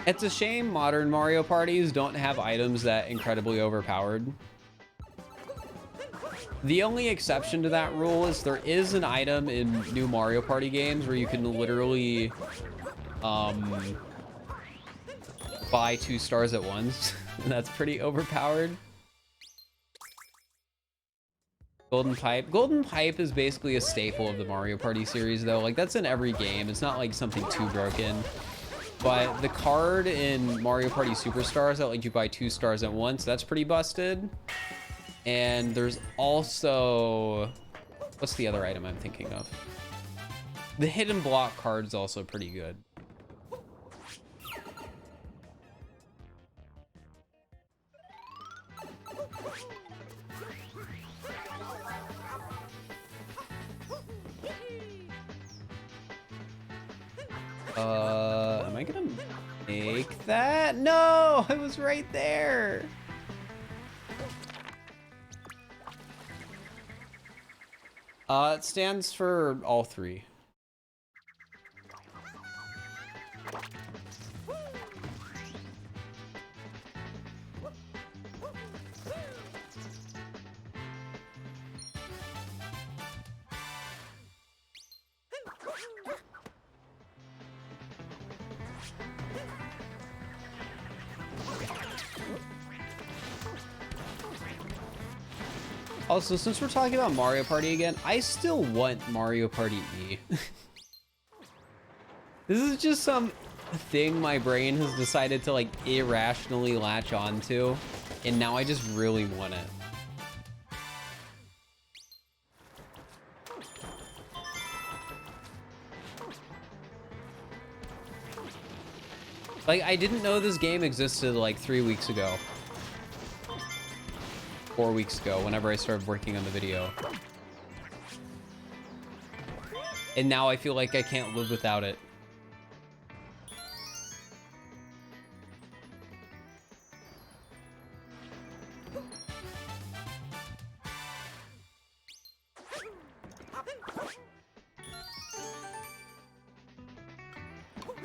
It's a shame modern Mario parties don't have items that incredibly overpowered. The only exception to that rule is there is an item in new Mario Party games where you can literally buy 2 stars at once, and that's pretty overpowered. Golden Pipe. Golden Pipe is basically a staple of the Mario Party series, though. Like, that's in every game. It's not like something too broken. But the card in Mario Party Superstars that lets you buy 2 stars at once, that's pretty busted. And there's also... what's the other item I'm thinking of? The hidden block card's also pretty good. Am I gonna make that? No, it was right there. It stands for all 3. Also, since we're talking about Mario Party again, I still want Mario Party E. This is just some thing my brain has decided to like irrationally latch onto, and now I just really want it. Like, I didn't know this game existed like 3 weeks ago. 4 weeks ago, whenever I started working on the video. And now I feel like I can't live without it.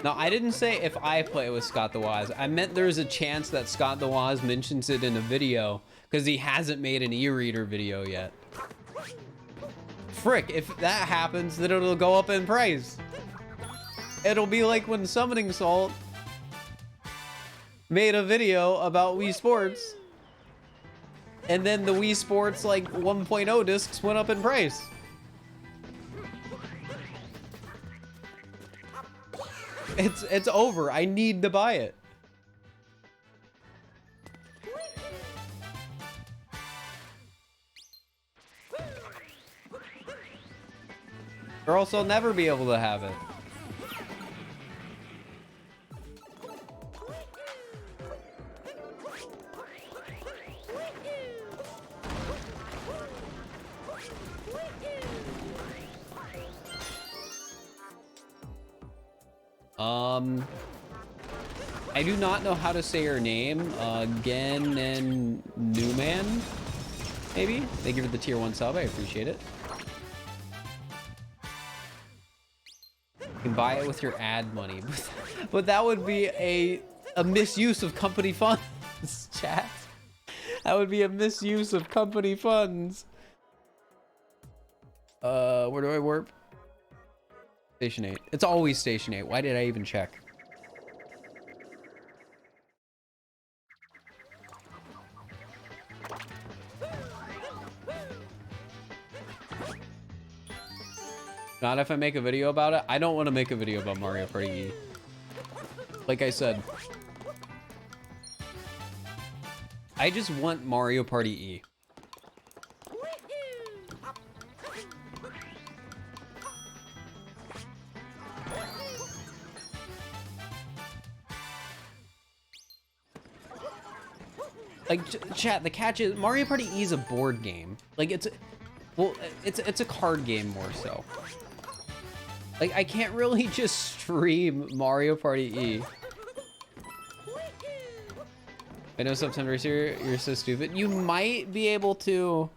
No, I didn't say if I play with Scott the Waz. I meant there's a chance that Scott the Waz mentions it in a video because he hasn't made an e-reader video yet. Frick, if that happens, then it'll go up in price. It'll be like when Summoning Salt made a video about Wii Sports, and then the Wii Sports like 1.0 discs went up in price. It's over. I need to buy it. Or else I'll never be able to have it. I do not know how to say your name. Gen and Newman, maybe? Thank you for the tier 1 sub. I appreciate it. You can buy it with your ad money, but that would be a misuse of company funds, chat. That would be a misuse of company funds. Where do I warp? Station 8. It's always Station 8. Why did I even check? Not if I make a video about it. I don't want to make a video about Mario Party E. Like I said, I just want Mario Party E. Like, chat, the catch is Mario Party E is a board game. Like, it's a card game more so. Like, I can't really just stream Mario Party E. I know sometimes you're so stupid. You might be able to...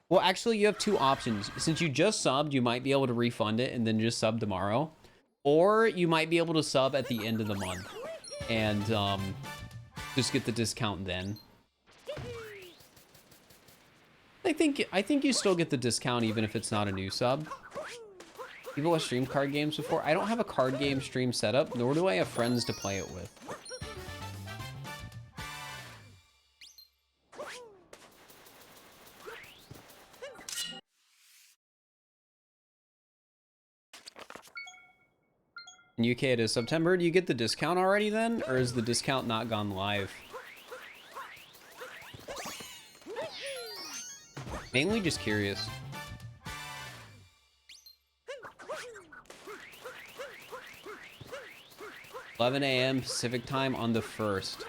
Well, actually, you have 2 options. Since you just subbed, you might be able to refund it and then just sub tomorrow. Or you might be able to sub at the end of the month. and just get the discount then. I think you still get the discount even if it's not a new sub. People have streamed card games before. I don't have a card game stream setup, nor do I have friends to play it with. In UK it is September. Do you get the discount already then? Or is the discount not gone live? Mainly just curious. 11 a.m. Pacific time on the 1st.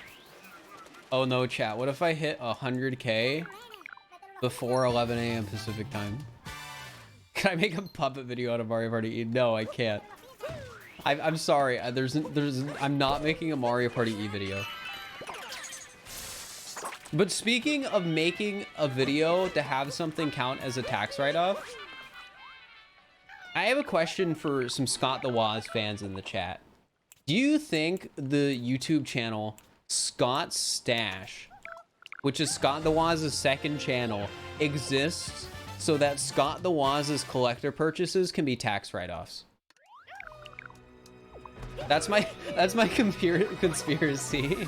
Oh no, chat. What if I hit 100K before 11 a.m. Pacific time? Can I make a puppet video out of Mario Party E? No, I can't. I'm sorry. I'm not making a Mario Party E video. But speaking of making a video to have something count as a tax write-off, I have a question for some Scott the Woz fans in the chat. Do you think the YouTube channel Scott's Stash, which is Scott the Woz's second channel, exists so that Scott the Woz's collector purchases can be tax write-offs? That's my conspiracy.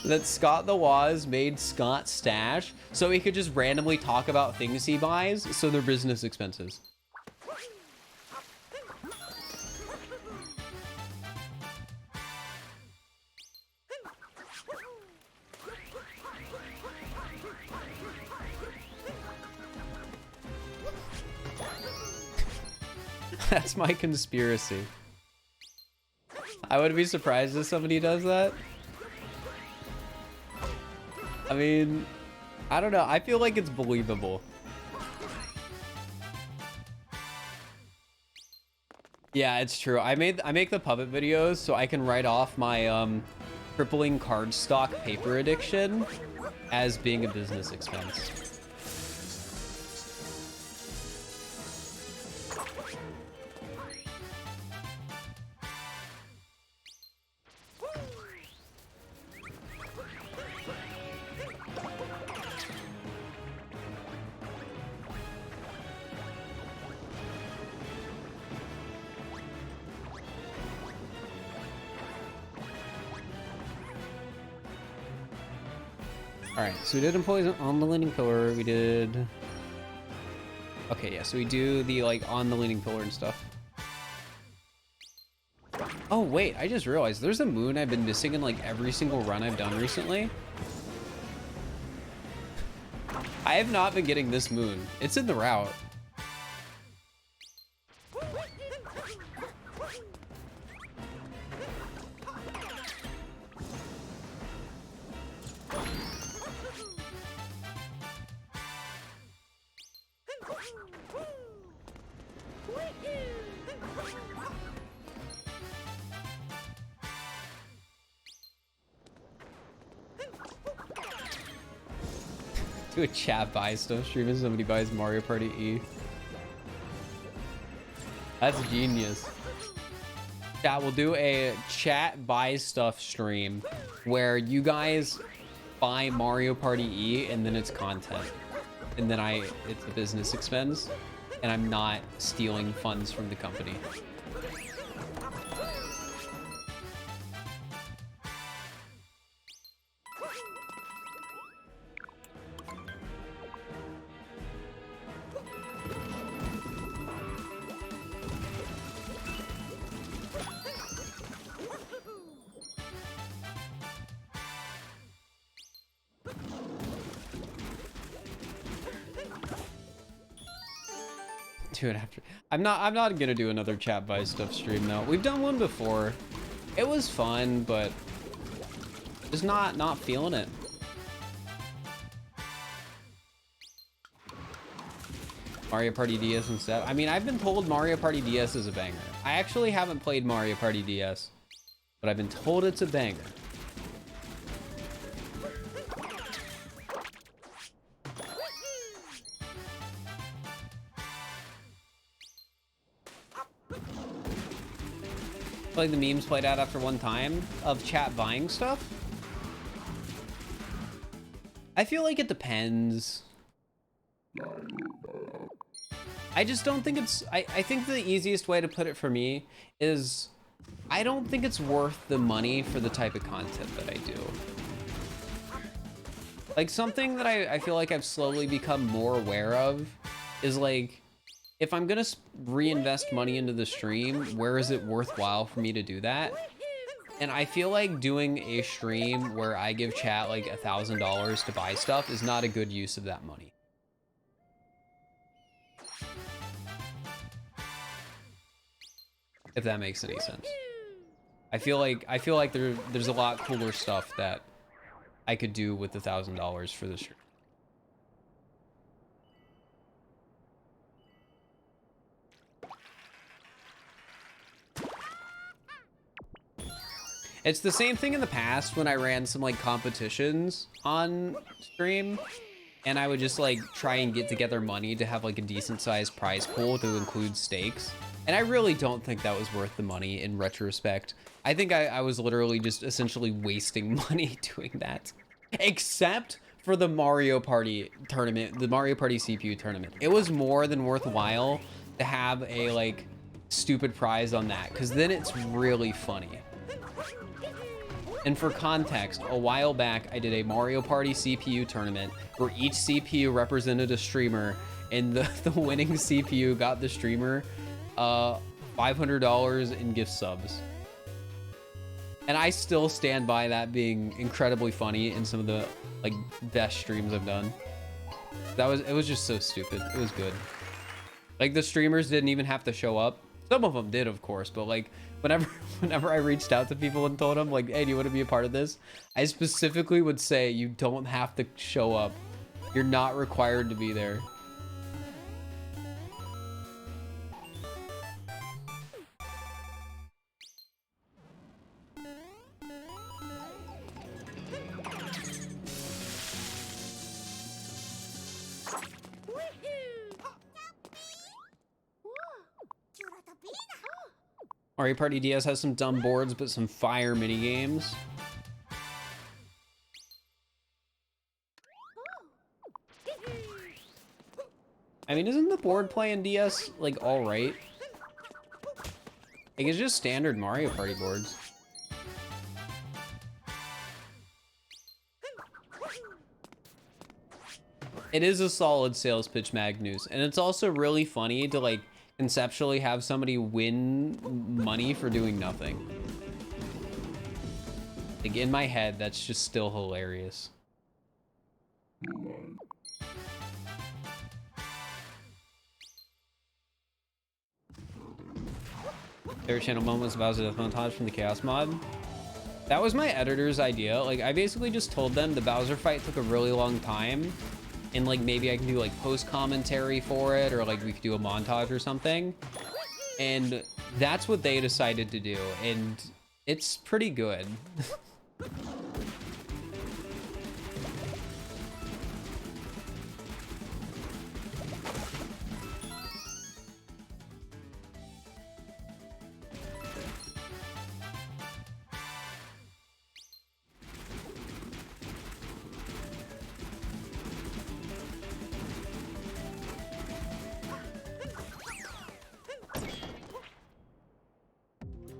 That Scott the Woz made Scott Stash so he could just randomly talk about things he buys, so they're business expenses. That's my conspiracy. I wouldn't be surprised if somebody does that. I mean, I don't know. I feel like it's believable. Yeah, it's true. I make the puppet videos so I can write off my crippling cardstock paper addiction as being a business expense. Alright, so we did Employees on the Leaning Pillar, we did... Okay, yeah, so we do the, like, on the Leaning Pillar and stuff. Oh, wait, I just realized there's a moon I've been missing in, like, every single run I've done recently. I have not been getting this moon. It's in the route. Do a chat buy stuff stream if somebody buys Mario Party E. That's genius. Chat, we'll do a chat buy stuff stream where you guys buy Mario Party E and then it's content. And then it's a business expense and I'm not stealing funds from the company. Do it after. I'm not gonna do another chat buy stuff stream though. We've done one before. It was fun, but just not feeling it. Mario Party DS instead. I mean, I've been told Mario Party DS is a banger. I actually haven't played Mario Party DS, but I've been told it's a banger. Like the memes played out after one time of chat buying stuff. I feel like it depends. I just don't think it's, I think the easiest way to put it for me is I don't think it's worth the money for the type of content that I do. Like something that I feel like I've slowly become more aware of is like, if I'm gonna reinvest money into the stream, where is it worthwhile for me to do that? And I feel like doing a stream where I give chat like $1,000 to buy stuff is not a good use of that money. If that makes any sense. I feel like there's a lot cooler stuff that I could do with $1,000 for the stream. It's the same thing in the past when I ran some like competitions on stream and I would just like try and get together money to have like a decent sized prize pool to include stakes. And I really don't think that was worth the money in retrospect. I think I was literally just essentially wasting money doing that. Except for the Mario Party tournament, the Mario Party CPU tournament. It was more than worthwhile to have a like stupid prize on that, because then it's really funny. And for context, a while back, I did a Mario Party CPU tournament where each CPU represented a streamer, and the winning CPU got the streamer $500 in gift subs. And I still stand by that being incredibly funny in some of the like best streams I've done. It was just so stupid. It was good. Like the streamers didn't even have to show up. Some of them did, of course, but like whenever I reached out to people and told them like, hey, do you want to be a part of this? I specifically would say you don't have to show up. You're not required to be there. Mario Party DS has some dumb boards, but some fire mini games. I mean, isn't the board play in DS like all right? Like it's just standard Mario Party boards. It is a solid sales pitch, Magnus, and it's also really funny to like conceptually have somebody win money for doing nothing. Like in my head, that's just still hilarious. Favorite channel moment was Bowser Death Montage from the Chaos mod. That was my editor's idea. Like I basically just told them the Bowser fight took a really long time. And like maybe I can do like post commentary for it, or like we could do a montage or something. And that's what they decided to do, and it's pretty good.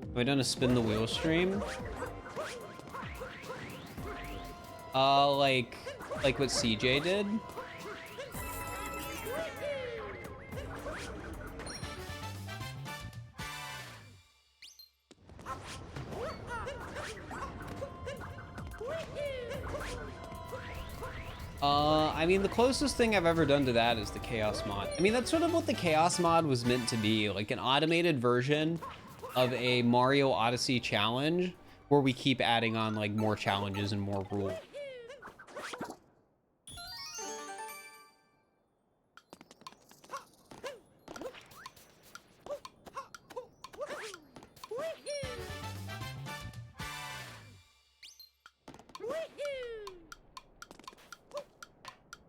Have I done a spin the wheel stream? Like what CJ did? I mean, the closest thing I've ever done to that is the Chaos mod. I mean, that's sort of what the Chaos mod was meant to be, like an automated version of a Mario Odyssey challenge where we keep adding on like more challenges and more rules.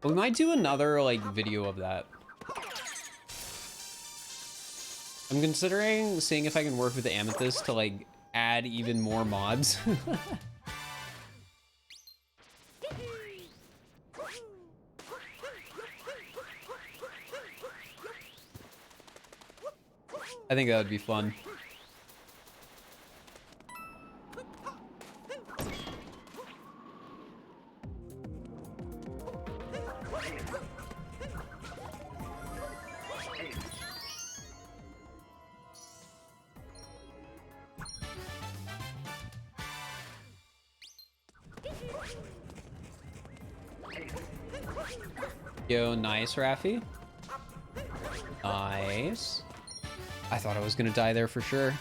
We might do another like video of that. I'm considering seeing if I can work with the Amethyst to like add even more mods. I think that would be fun. Yo, nice, Raffi. Nice. I thought I was gonna die there for sure,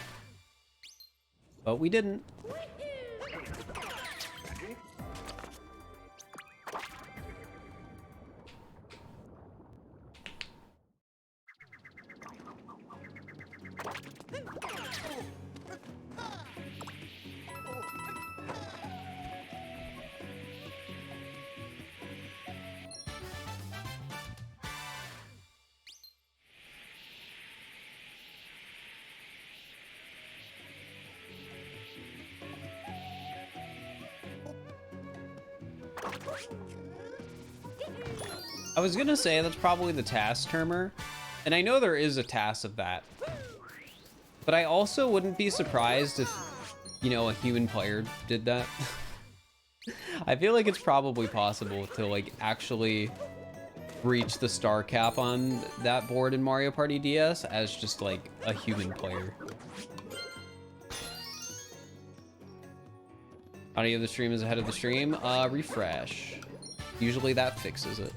but we didn't. I was gonna say that's probably the task termer, and I know there is a task of that, but I also wouldn't be surprised if, you know, a human player did that. I feel like it's probably possible to like actually reach the star cap on that board in Mario Party DS as just like a human player. Audio of the stream is ahead of the stream. Refresh. Usually that fixes it.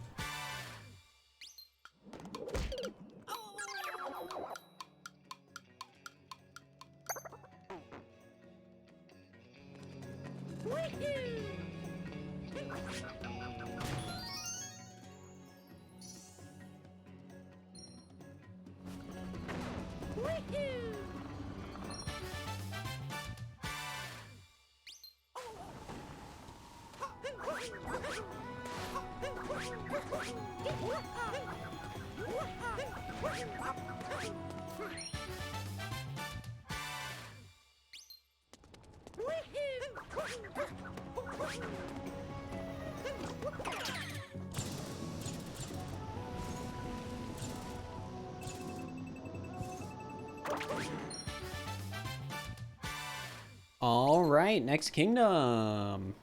All right, next kingdom.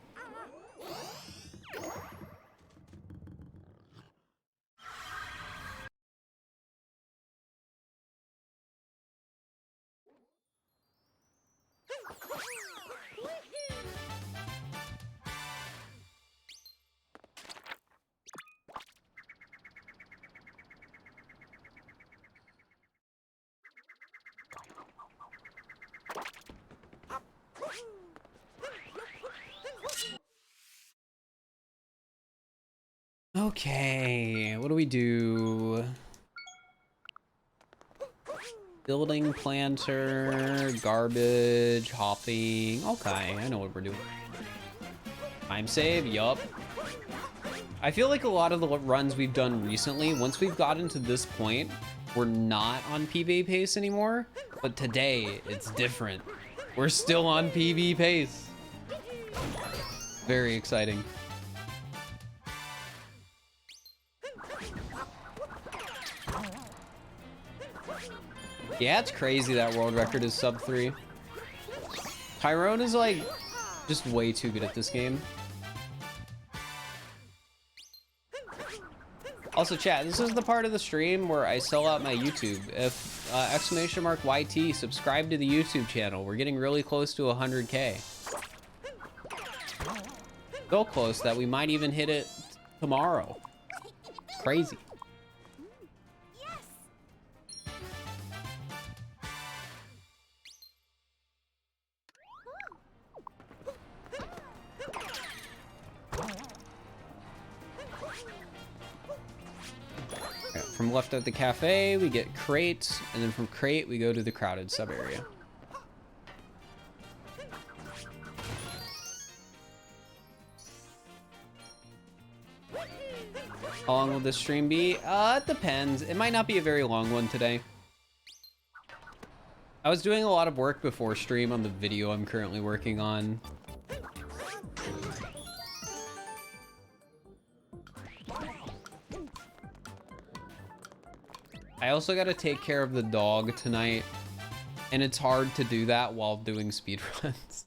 Okay, what do we do? Building planter, garbage, hopping. Okay, I know what we're doing. Time save, yup. I feel like a lot of the runs we've done recently, once we've gotten to this point, we're not on PB pace anymore. But today, it's different. We're still on PB pace. Very exciting. Yeah, it's crazy that world record is sub 3. Tyrone is like just way too good at this game. Also, chat, this is the part of the stream where I sell out my YouTube. If !YT, subscribe to the YouTube channel. We're getting really close to 100K. So close that we might even hit it tomorrow. Crazy. From left at the cafe, we get crate, and then from crate, we go to the crowded sub area. How long will this stream be? It depends. It might not be a very long one today. I was doing a lot of work before stream on the video I'm currently working on. I also got to take care of the dog tonight, and it's hard to do that while doing speedruns.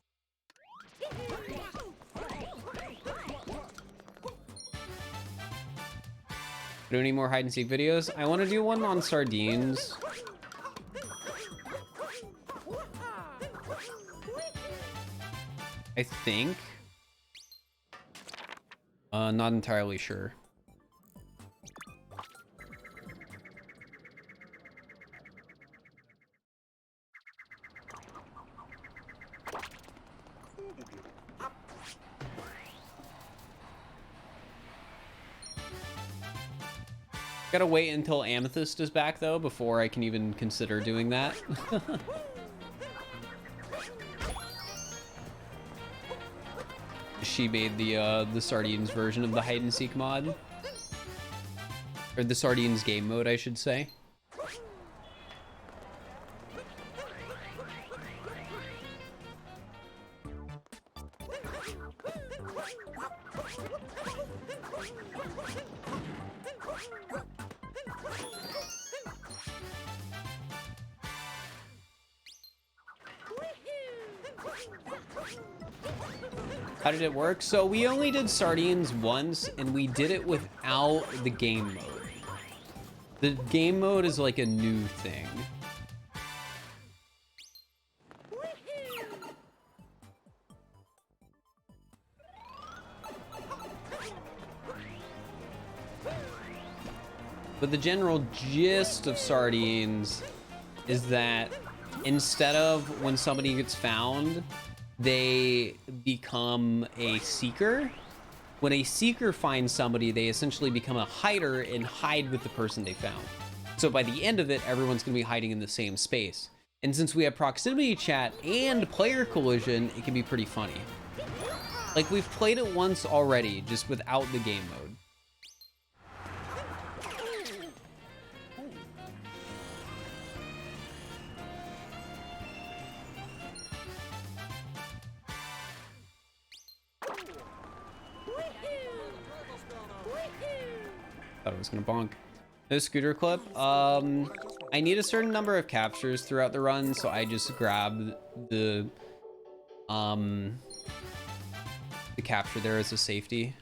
Do any more hide and seek videos? I want to do one on sardines. I think. Not entirely sure. Gotta wait until Amethyst is back though before I can even consider doing that. She made the sardines version of the hide and seek mod, or the sardines game mode, I should say. How did it work? So we only did sardines once, and we did it without the game mode. The game mode is like a new thing. But the general gist of sardines is that instead of when somebody gets found, they become a seeker. When a seeker finds somebody, they essentially become a hider and hide with the person they found. So by the end of it, everyone's gonna be hiding in the same space. And since we have proximity chat and player collision, it can be pretty funny. Like, we've played it once already, just without the game mode. Thought it was gonna bonk. No scooter clip. I need a certain number of captures throughout the run, so I just grabbed the capture there as a safety.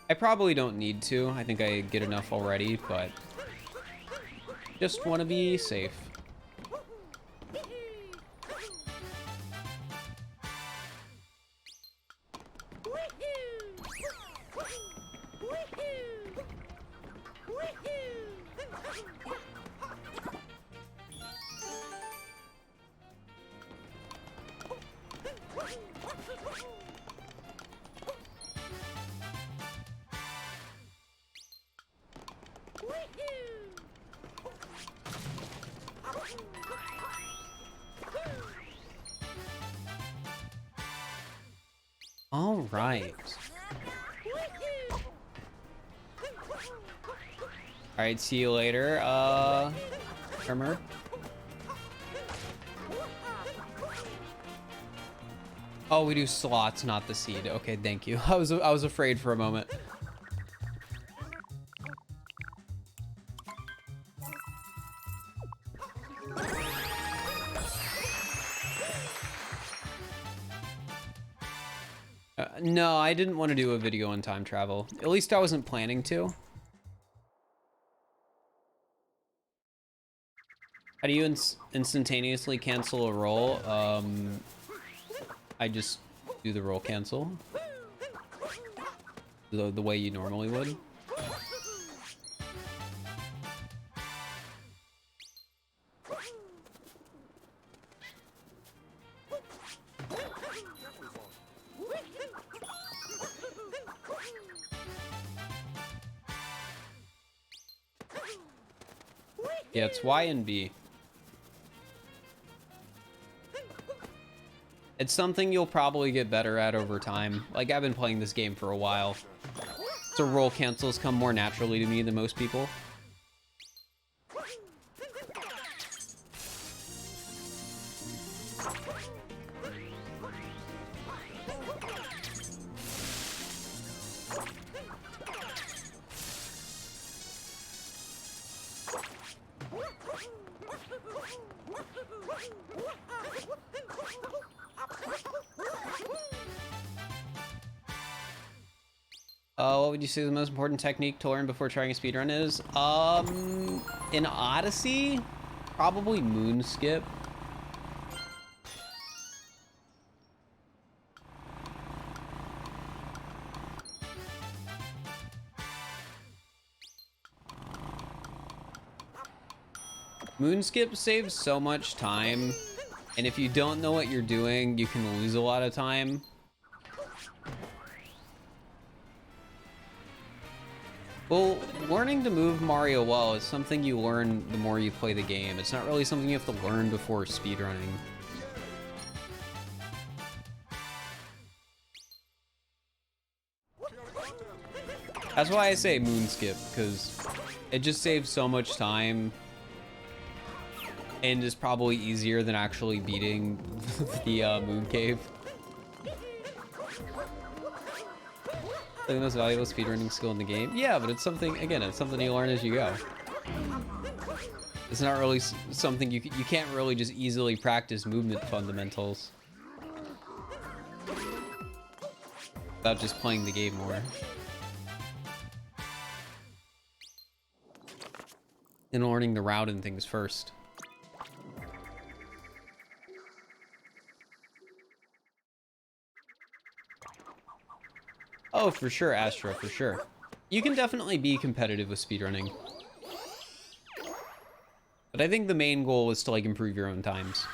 I probably don't need to. I think I get enough already, but just want to be safe. All right. All right, see you later, Tremor. Oh, we do slots, not the seed. Okay, thank you. I was afraid for a moment. No, I didn't want to do a video on time travel. At least I wasn't planning to. How do you instantaneously cancel a roll? I just do the roll cancel. The way you normally would. Yeah, it's Y and B. It's something you'll probably get better at over time. Like, I've been playing this game for a while, so roll cancels come more naturally to me than most people. What would you say the most important technique to learn before trying a speedrun is? In Odyssey, probably moon skip. Moon skip saves so much time, and if you don't know what you're doing, you can lose a lot of time. Well, learning to move Mario well is something you learn the more you play the game. It's not really something you have to learn before speedrunning. That's why I say moon skip, because it just saves so much time and is probably easier than actually beating the moon cave. The most valuable speedrunning skill in the game? Yeah, but it's something, again, it's something you learn as you go. It's not really something you can't really just easily practice movement fundamentals without just playing the game more. And learning the route and things first. Oh, for sure, Astra, for sure. You can definitely be competitive with speedrunning. But I think the main goal is to, like, improve your own times.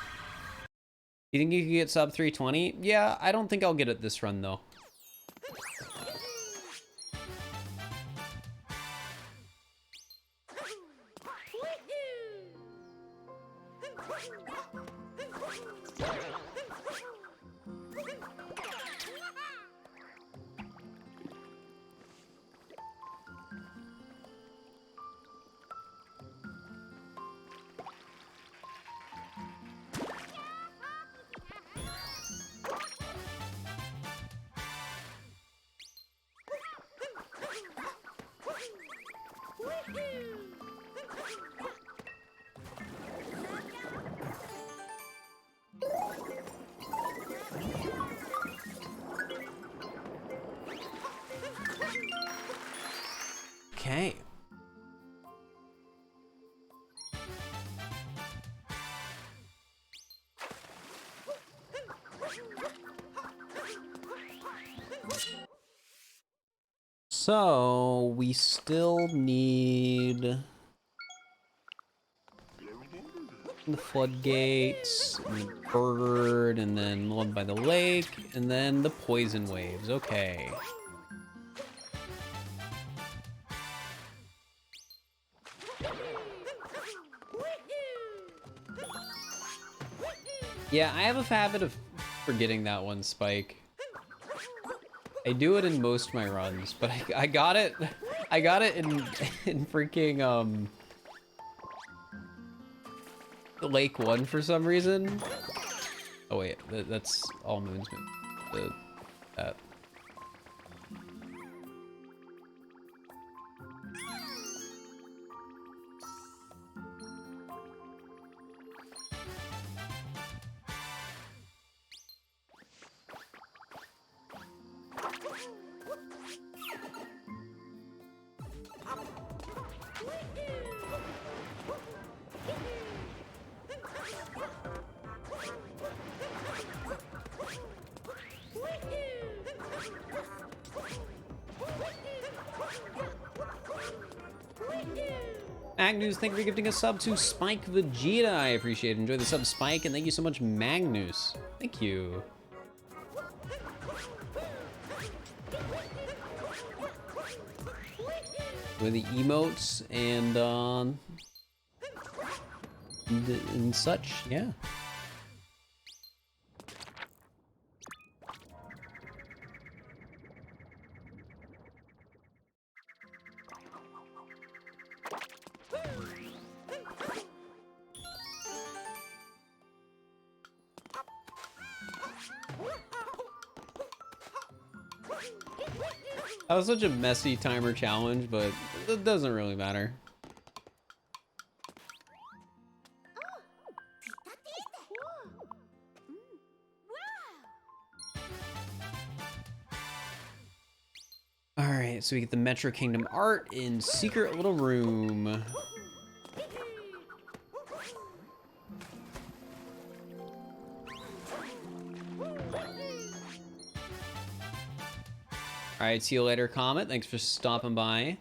You think you can get sub 320? Yeah, I don't think I'll get it this run, though. Okay. So we still need the floodgates, and the bird, and then the one by the lake, and then the poison waves. Okay. Yeah, I have a habit of forgetting that one spike. I do it in most of my runs, but I got it. I got it in freaking Lake 1 for some reason. Oh wait, that's all moons. That. Magnus, thank you for gifting a sub to Spike Vegeta. I appreciate it. Enjoy the sub, Spike, and thank you so much, Magnus. Thank you. With the emotes and such, yeah. That was such a messy timer challenge, but it doesn't really matter. Alright, so we get the Metro Kingdom art in Secret Little Room. Alright, see you later, Comet. Thanks for stopping by.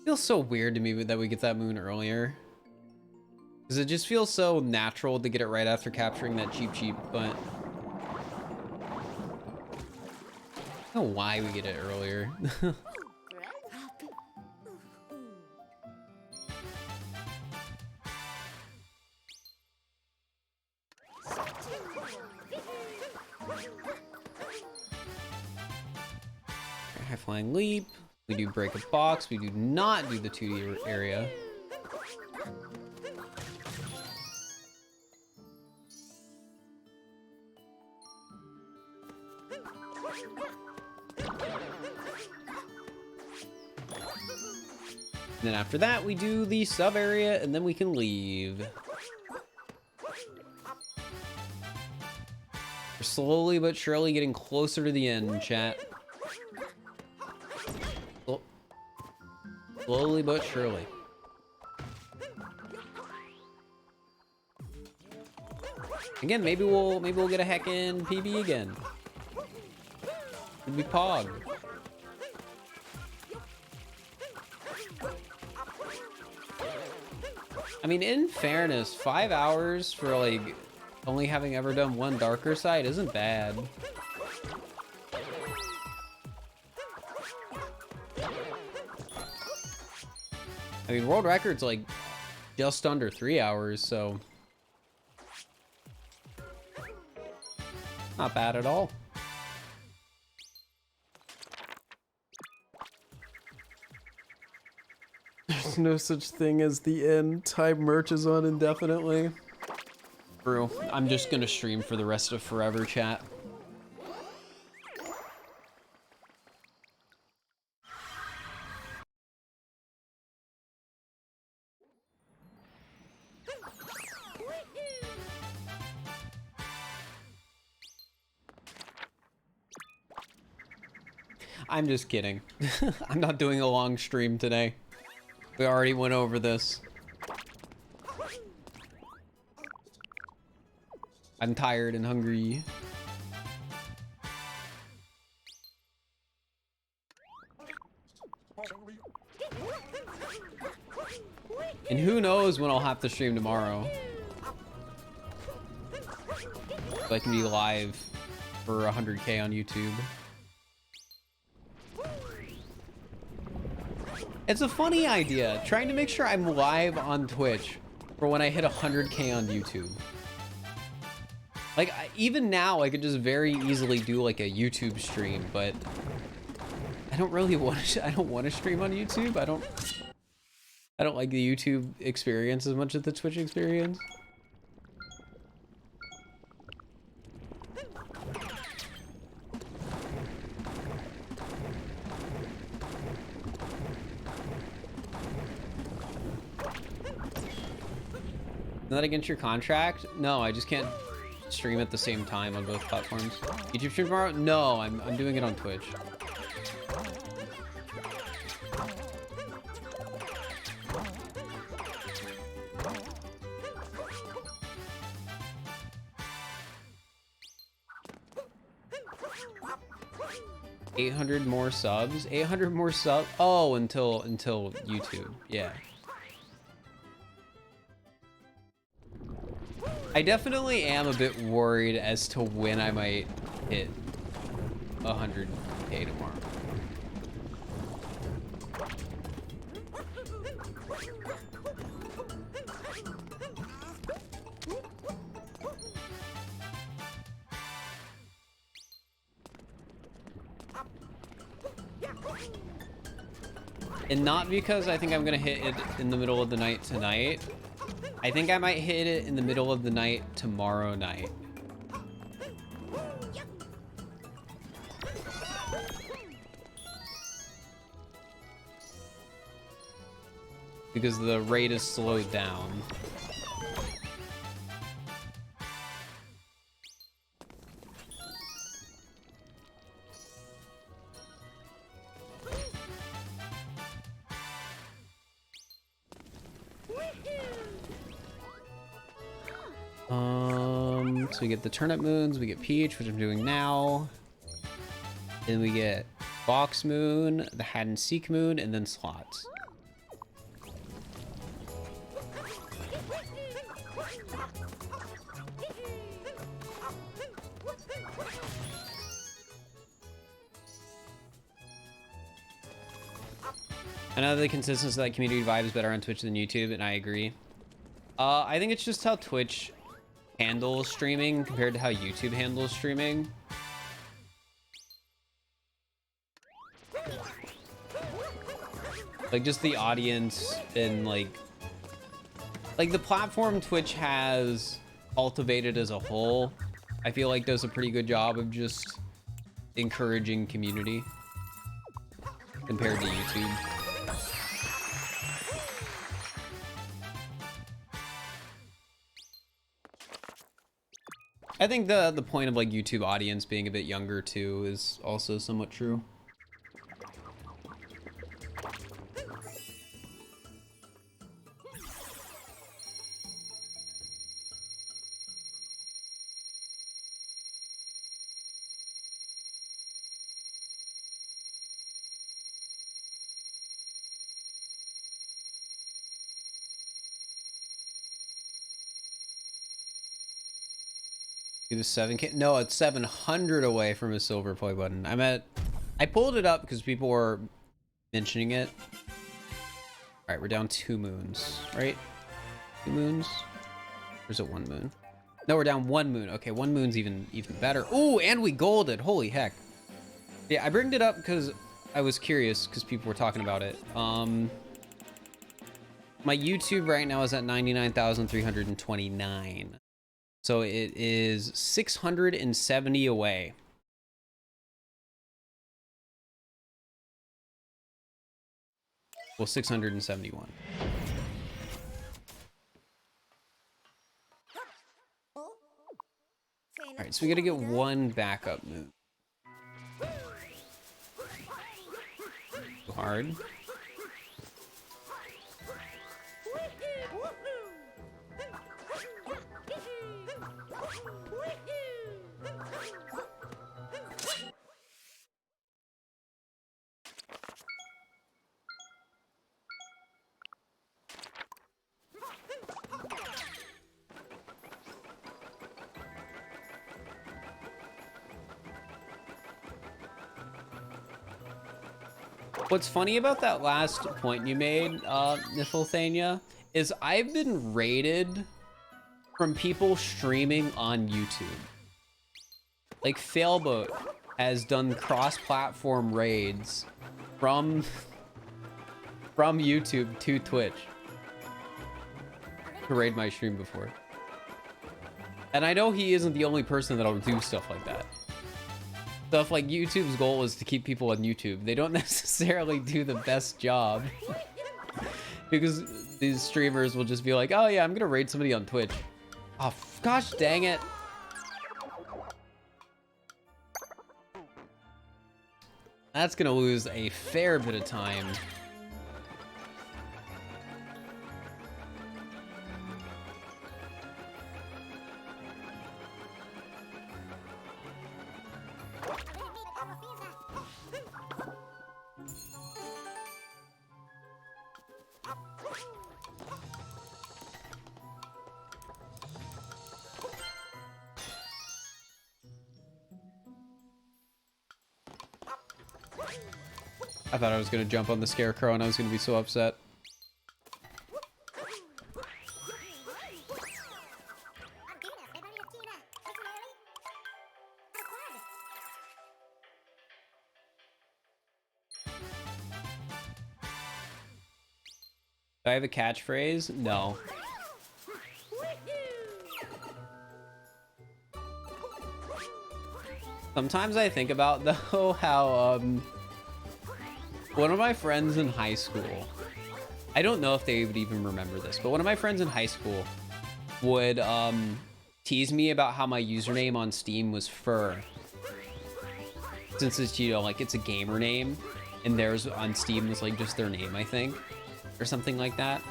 Feels so weird to me that we get that moon earlier. Because it just feels so natural to get it right after capturing that cheap, but... I don't know why we get it earlier. High flying leap. We do break a box. We do not do the 2D area. And then after that, we do the sub area, and then we can leave. We're slowly but surely getting closer to the end, chat. Slowly but surely. Again, maybe we'll get a heckin' PB again. It'd be Pog. I mean, in fairness, 5 hours for like only having ever done one darker side isn't bad. I mean, world record's like just under 3 hours, so not bad at all. There's no such thing as the end. Time merges on indefinitely. True. I'm just gonna stream for the rest of forever, chat. I'm just kidding. I'm not doing a long stream today. We already went over this. I'm tired and hungry. And who knows when I'll have to stream tomorrow. So I can be live for 100K on YouTube. It's a funny idea, trying to make sure I'm live on Twitch for when I hit 100K on YouTube. Like, even now, I could just very easily do like a YouTube stream, but I don't really want to. I don't want to stream on YouTube. I don't like the YouTube experience as much as the Twitch experience. Is that against your contract? No, I just can't stream at the same time on both platforms. YouTube stream tomorrow? No, I'm doing it on Twitch. $800 more subs? 800 more subs? Oh, until YouTube. Yeah. I definitely am a bit worried as to when I might hit 100K tomorrow. And not because I think I'm gonna hit it in the middle of the night tonight. I think I might hit it in the middle of the night tomorrow night. Because the rate is slowed down. So we get the turnip moons, we get peach, which I'm doing now. Then we get box moon, the hide and seek moon, and then slots. I know the consistency of that community vibe is better on Twitch than YouTube, and I agree. I think it's just how Twitch handles streaming compared to how YouTube handles streaming. Like, just the audience and, like the platform Twitch has cultivated as a whole, I feel like does a pretty good job of just encouraging community compared to YouTube. I think the point of like YouTube audience being a bit younger too is also somewhat true. He was 7K. No, it's 700 away from his silver play button. I pulled it up because people were mentioning it. All right, we're down 2 moons, right? 2 moons? Or is it 1 moon? No, we're down 1 moon. Okay, 1 moon's even better. Ooh, and we golded. Holy heck. Yeah, I bringed it up because I was curious because people were talking about it. My YouTube right now is at 99,329. So it is 670 away. Well, 671. All right, so we got to get 1 backup move. Too hard. What's funny about that last point you made, Niflthania, is I've been raided from people streaming on YouTube. Like, Failboat has done cross-platform raids from YouTube to Twitch to raid my stream before. And I know he isn't the only person that'll do stuff like that. Stuff like YouTube's goal is to keep people on YouTube. They don't necessarily do the best job. Because these streamers will just be like, oh yeah, I'm gonna raid somebody on Twitch. Oh, gosh dang it. That's gonna lose a fair bit of time. I thought I was gonna jump on the scarecrow and I was gonna be so upset. Do I have a catchphrase? No. Sometimes I think about, though, how, one of my friends in high school, I don't know if they would even remember this, but one of my friends in high school would, tease me about how my username on Steam was Fir. Since it's, you know, like, it's a gamer name, and theirs on Steam was, like, just their name, I think, or something like that.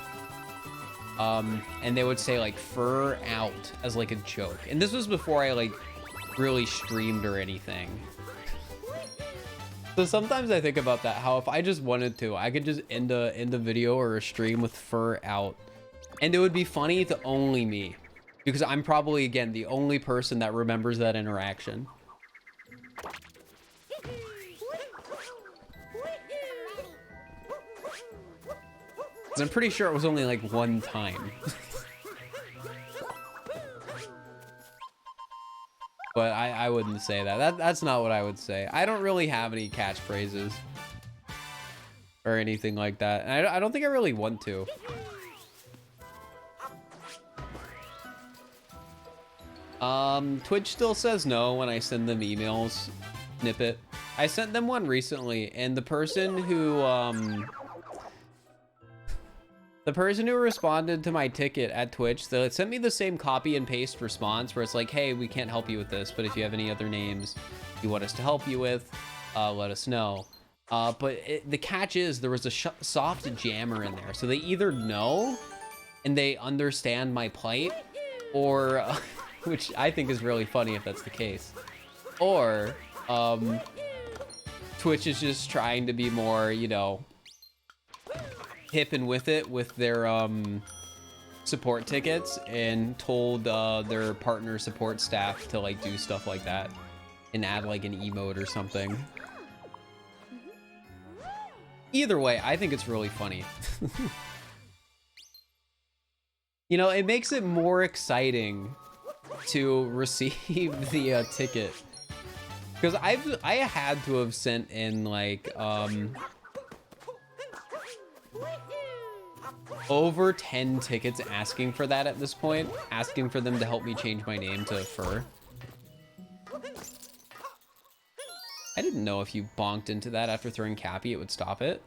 And they would say, like, Fir out as, like, a joke. And this was before I, like, really streamed or anything. So sometimes I think about that, how if I just wanted to, I could just end a video or a stream with Fir out, and it would be funny to only me, because I'm probably, again, the only person that remembers that interaction. I'm pretty sure it was only like one time. But I wouldn't say that. That's not what I would say. I don't really have any catchphrases or anything like that. And I don't think I really want to. Twitch still says no when I send them emails. Snippet. I sent them one recently, and the person who responded to my ticket at Twitch, they sent me the same copy and paste response where it's like, hey, we can't help you with this, but if you have any other names you want us to help you with, let us know. But the catch is there was a soft jammer in there. So they either know and they understand my plight, or, which I think is really funny if that's the case, or Twitch is just trying to be more, you know, hip and with it with their support tickets, and told their partner support staff to like do stuff like that and add like an emote or something. Either way, I think it's really funny. You know, it makes it more exciting to receive the ticket, because I had to have sent in like over 10 tickets asking for that at this point, asking for them to help me change my name to Fir. I didn't know if you bonked into that after throwing Cappy, it would stop it.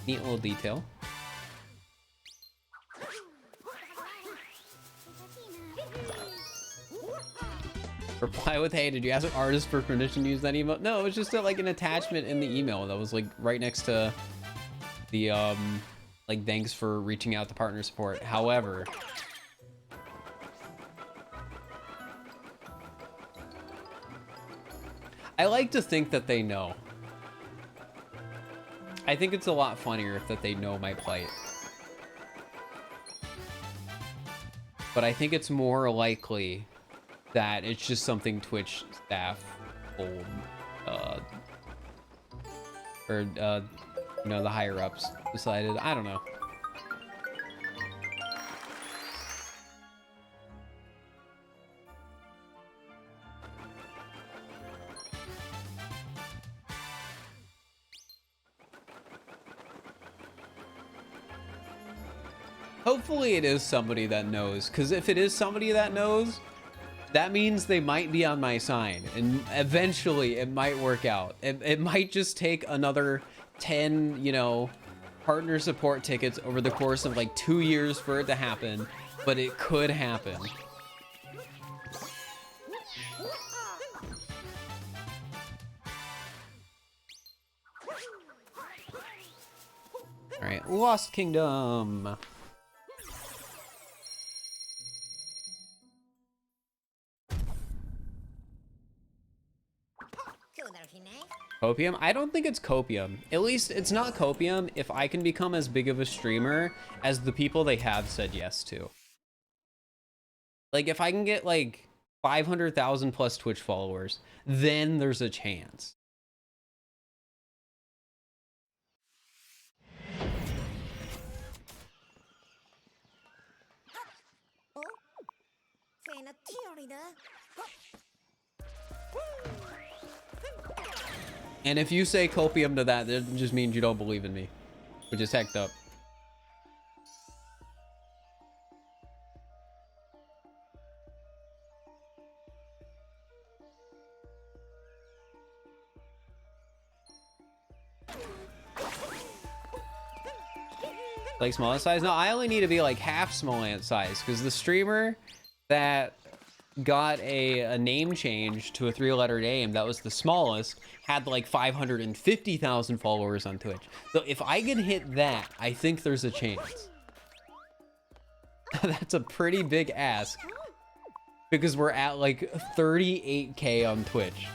Neat little detail. Reply with, hey, did you ask an artist for permission to use that emote? No, it was just like an attachment in the email that was like right next to the like, thanks for reaching out to partner support. However, I like to think that they know. I think it's a lot funnier if that they know my plight. But I think it's more likely that it's just something Twitch staff told, or you know, the higher ups decided. I don't know. Hopefully it is somebody that knows, because if it is somebody that knows, that means they might be on my side, and eventually it might work out. It might just take another 10, you know, partner support tickets over the course of like 2 years for it to happen, but it could happen. All right, Lost Kingdom. Copium? I don't think it's copium. At least it's not copium if I can become as big of a streamer as the people they have said yes to. Like, if I can get like 500,000 plus Twitch followers, then there's a chance. And if you say copium to that, it just means you don't believe in me, which is hecked up. Like small ant size? No, I only need to be like half small ant size because the streamer that got a name change to a 3-letter name that was the smallest had like 550,000 followers on Twitch. So if I can hit that, I think there's a chance. That's a pretty big ask because we're at like 38K on Twitch.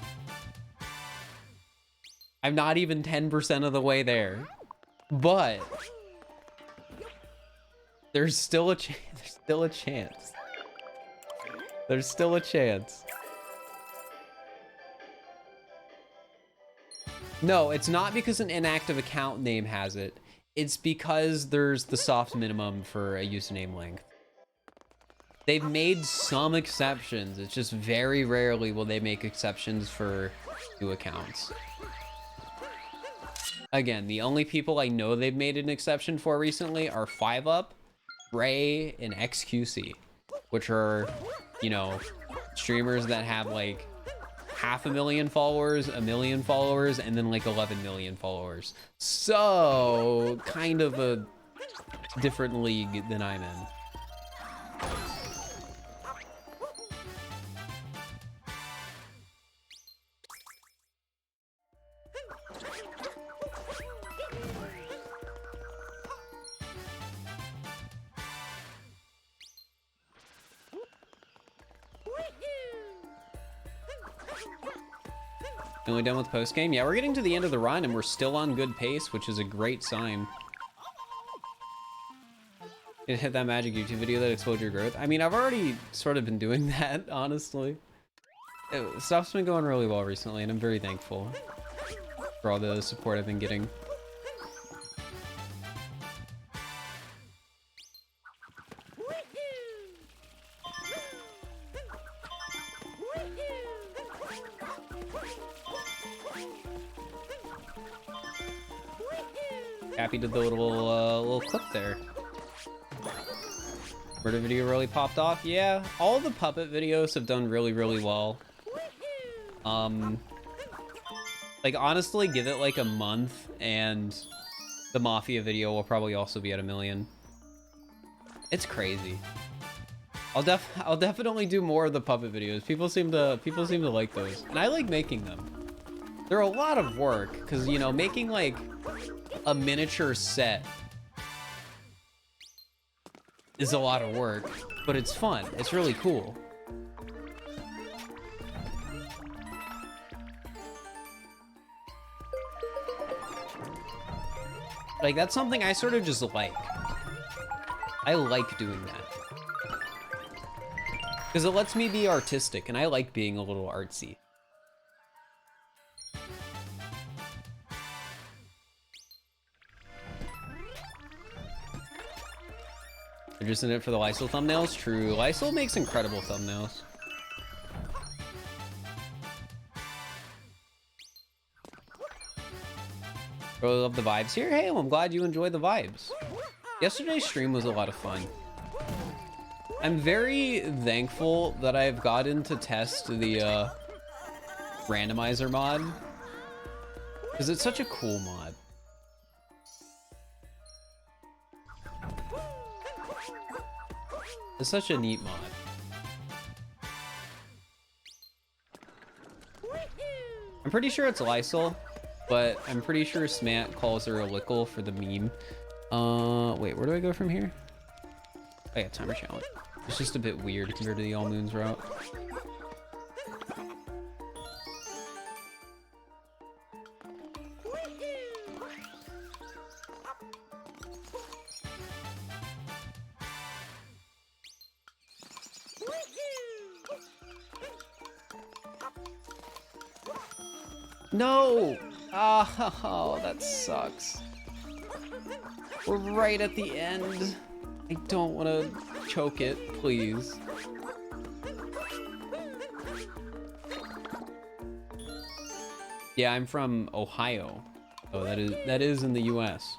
I'm not even 10% of the way there, but there's still a chance. There's still a chance. There's still a chance. No, it's not because an inactive account name has it. It's because there's the soft minimum for a username length. They've made some exceptions. It's just very rarely will they make exceptions for new accounts. Again, the only people I know they've made an exception for recently are 5UP, Ray, and XQC, which are, you know, streamers that have like 500,000 followers, 1 million followers, and then like 11 million followers. So kind of a different league than I'm in. Only done with post game? Yeah, we're getting to the end of the run and we're still on good pace, which is a great sign. It hit that magic YouTube video that exploded your growth. I mean, I've already sort of been doing that, honestly. Stuff's been going really well recently, and I'm very thankful for all the support I've been getting. Happy to the little clip there. Murder video really popped off. Yeah, all the puppet videos have done really, really well. Like honestly, give it like a month and the Mafia video will probably also be at 1 million. It's crazy. I'll definitely do more of the puppet videos. People seem to like those, and I like making them. They're a lot of work because, you know, making like a miniature set is a lot of work, but it's fun. It's really cool. Like, that's something I sort of just like. I like doing that. Because it lets me be artistic, and I like being a little artsy. They're just in it for the Lysol thumbnails? True. Lysol makes incredible thumbnails. Really love the vibes here. Hey, well, I'm glad you enjoy the vibes. Yesterday's stream was a lot of fun. I'm very thankful that I've gotten to test the randomizer mod, because it's such a cool mod. It's such a neat mod. I'm pretty sure it's Lysol, but I'm pretty sure Smant calls her a lickle for the meme. Wait, where do I go from here? Oh yeah, timer challenge. It's just a bit weird compared to the All Moons route. No! Oh, that sucks. We're right at the end. I don't want to choke it, please. Yeah, I'm from Ohio. Oh, that is in the US.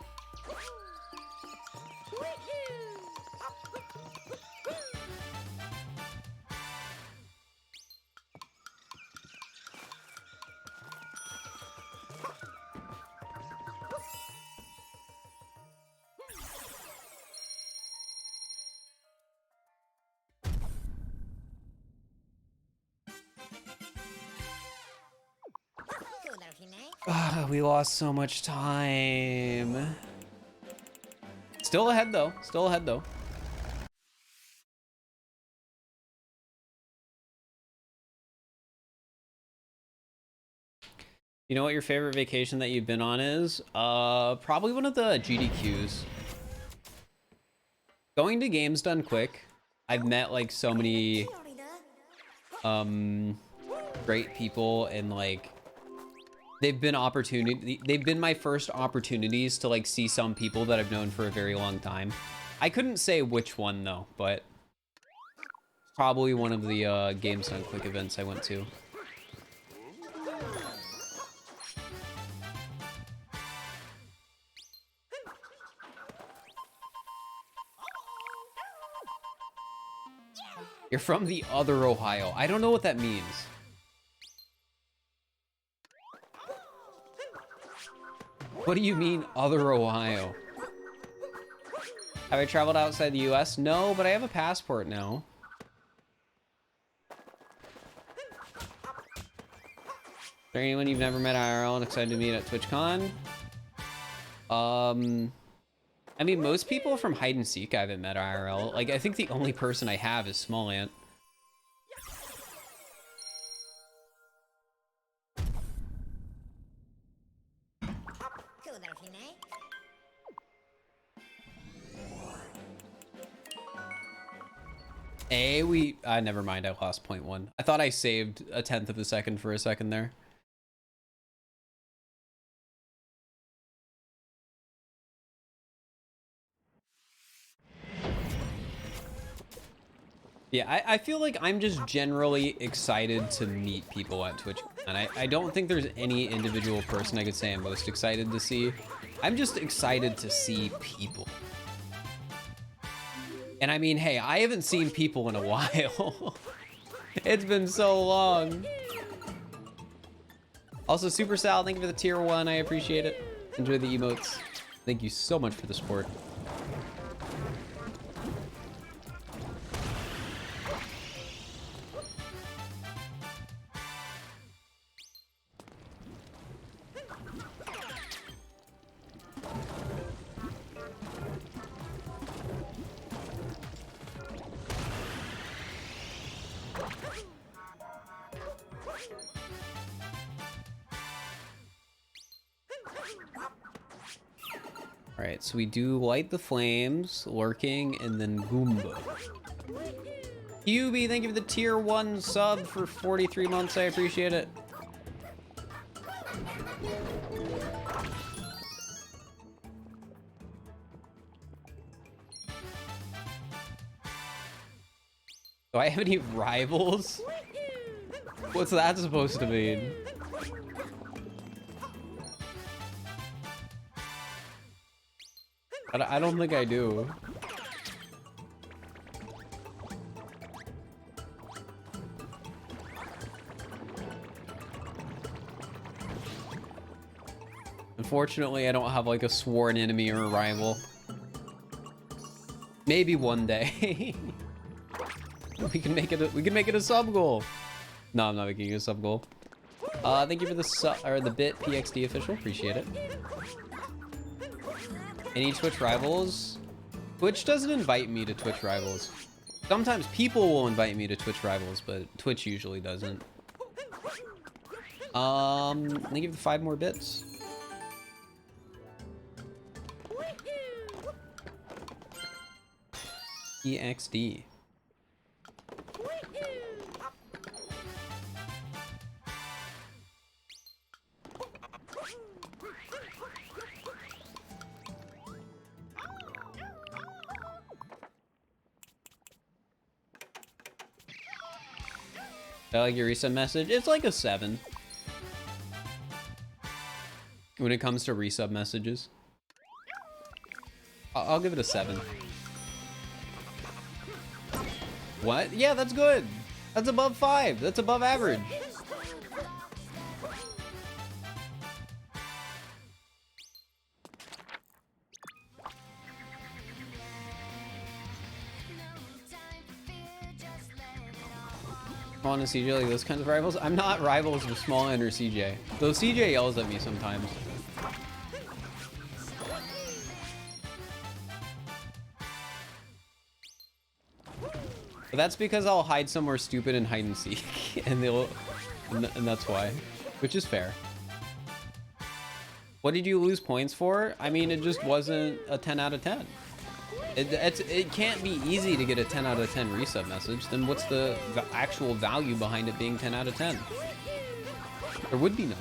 We lost so much time. Still ahead though. Still ahead though. You know what your favorite vacation that you've been on is? Probably one of the GDQs. Going to games done quick. I've met like so many great people, and like they've been my first opportunities to like see some people that I've known for a very long time. I couldn't say which one though, but probably one of the games done quick events I went to. You're from the other Ohio. I don't know what that means. What do you mean, other Ohio? Have I traveled outside the US? No, but I have a passport now. Is there anyone you've never met IRL and excited to meet at TwitchCon? I mean, most people from hide and seek I haven't met IRL. Like, I think the only person I have is Small Ant. Never mind, I lost 0.1. I thought I saved a 1/10 of a second for a second there. Yeah, I feel like I'm just generally excited to meet people at Twitch. And I don't think there's any individual person I could say I'm most excited to see. I'm just excited to see people. And I mean, hey, I haven't seen people in a while. It's been so long. Also, Super Sal, thank you for the tier 1. I appreciate it. Enjoy the emotes. Thank you so much for the support. Alright, so we do Light the Flames, Lurking, and then Goomba. QB, thank you for the tier 1 sub for 43 months. I appreciate it. Do I have any rivals? What's that supposed to mean? I don't think I do. Unfortunately, I don't have like a sworn enemy or a rival. Maybe one day. we can make it a sub goal. No, I'm not making it a sub goal. Thank you for the bit PXD official. Appreciate it. Any Twitch rivals? Twitch doesn't invite me to Twitch rivals. Sometimes people will invite me to Twitch rivals, but Twitch usually doesn't. Thank you for the 5 more bits. PXD. I like your resub message. It's like a 7. When it comes to resub messages. I'll give it a 7. What? Yeah, that's good. That's above 5. That's above average. on a CJ, like those kinds of rivals. I'm not rivals with Small End or CJ. Though CJ yells at me sometimes. But that's because I'll hide somewhere stupid and hide and seek, and that's why, which is fair. What did you lose points for? I mean, it just wasn't a 10 out of 10. It can't be easy to get a 10 out of 10 resub message. Then what's the actual value behind it being 10 out of 10? There would be none.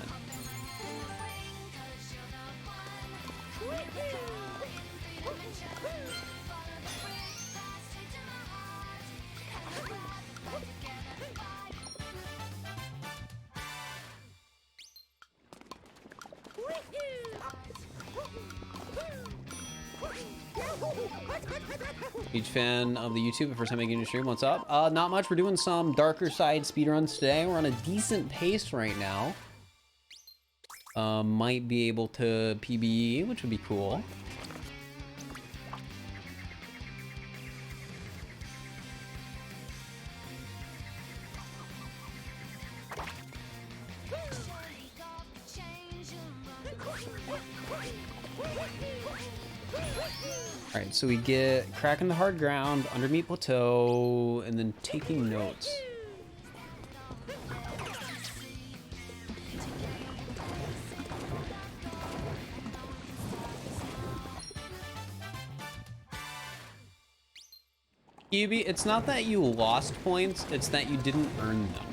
Huge fan of the YouTube. First time making a stream. What's up? Not much. We're doing some darker side speedruns today. We're on a decent pace right now. Might be able to PBE, which would be cool. Alright, so we get cracking the hard ground, under meat plateau, and then taking notes. QB, it's not that you lost points, it's that you didn't earn them.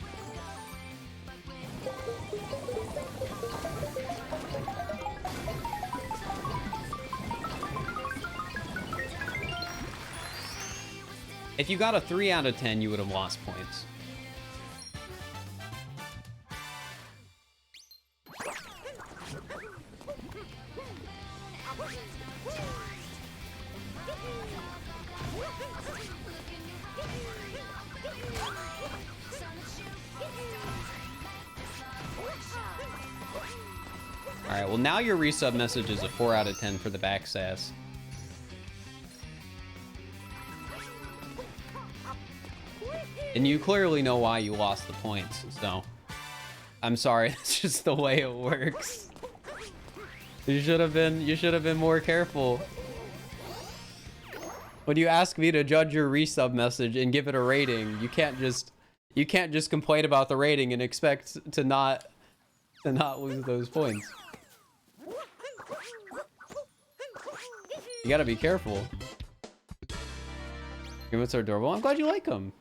If you got a 3 out of 10, you would have lost points. Alright, well now your resub message is a 4 out of 10 for the back sass. And you clearly know why you lost the points, so I'm sorry, that's just the way it works. You should have been more careful. When you ask me to judge your resub message and give it a rating, you can't just complain about the rating and expect to not lose those points. You gotta be careful. Emotes are adorable. I'm glad you like them.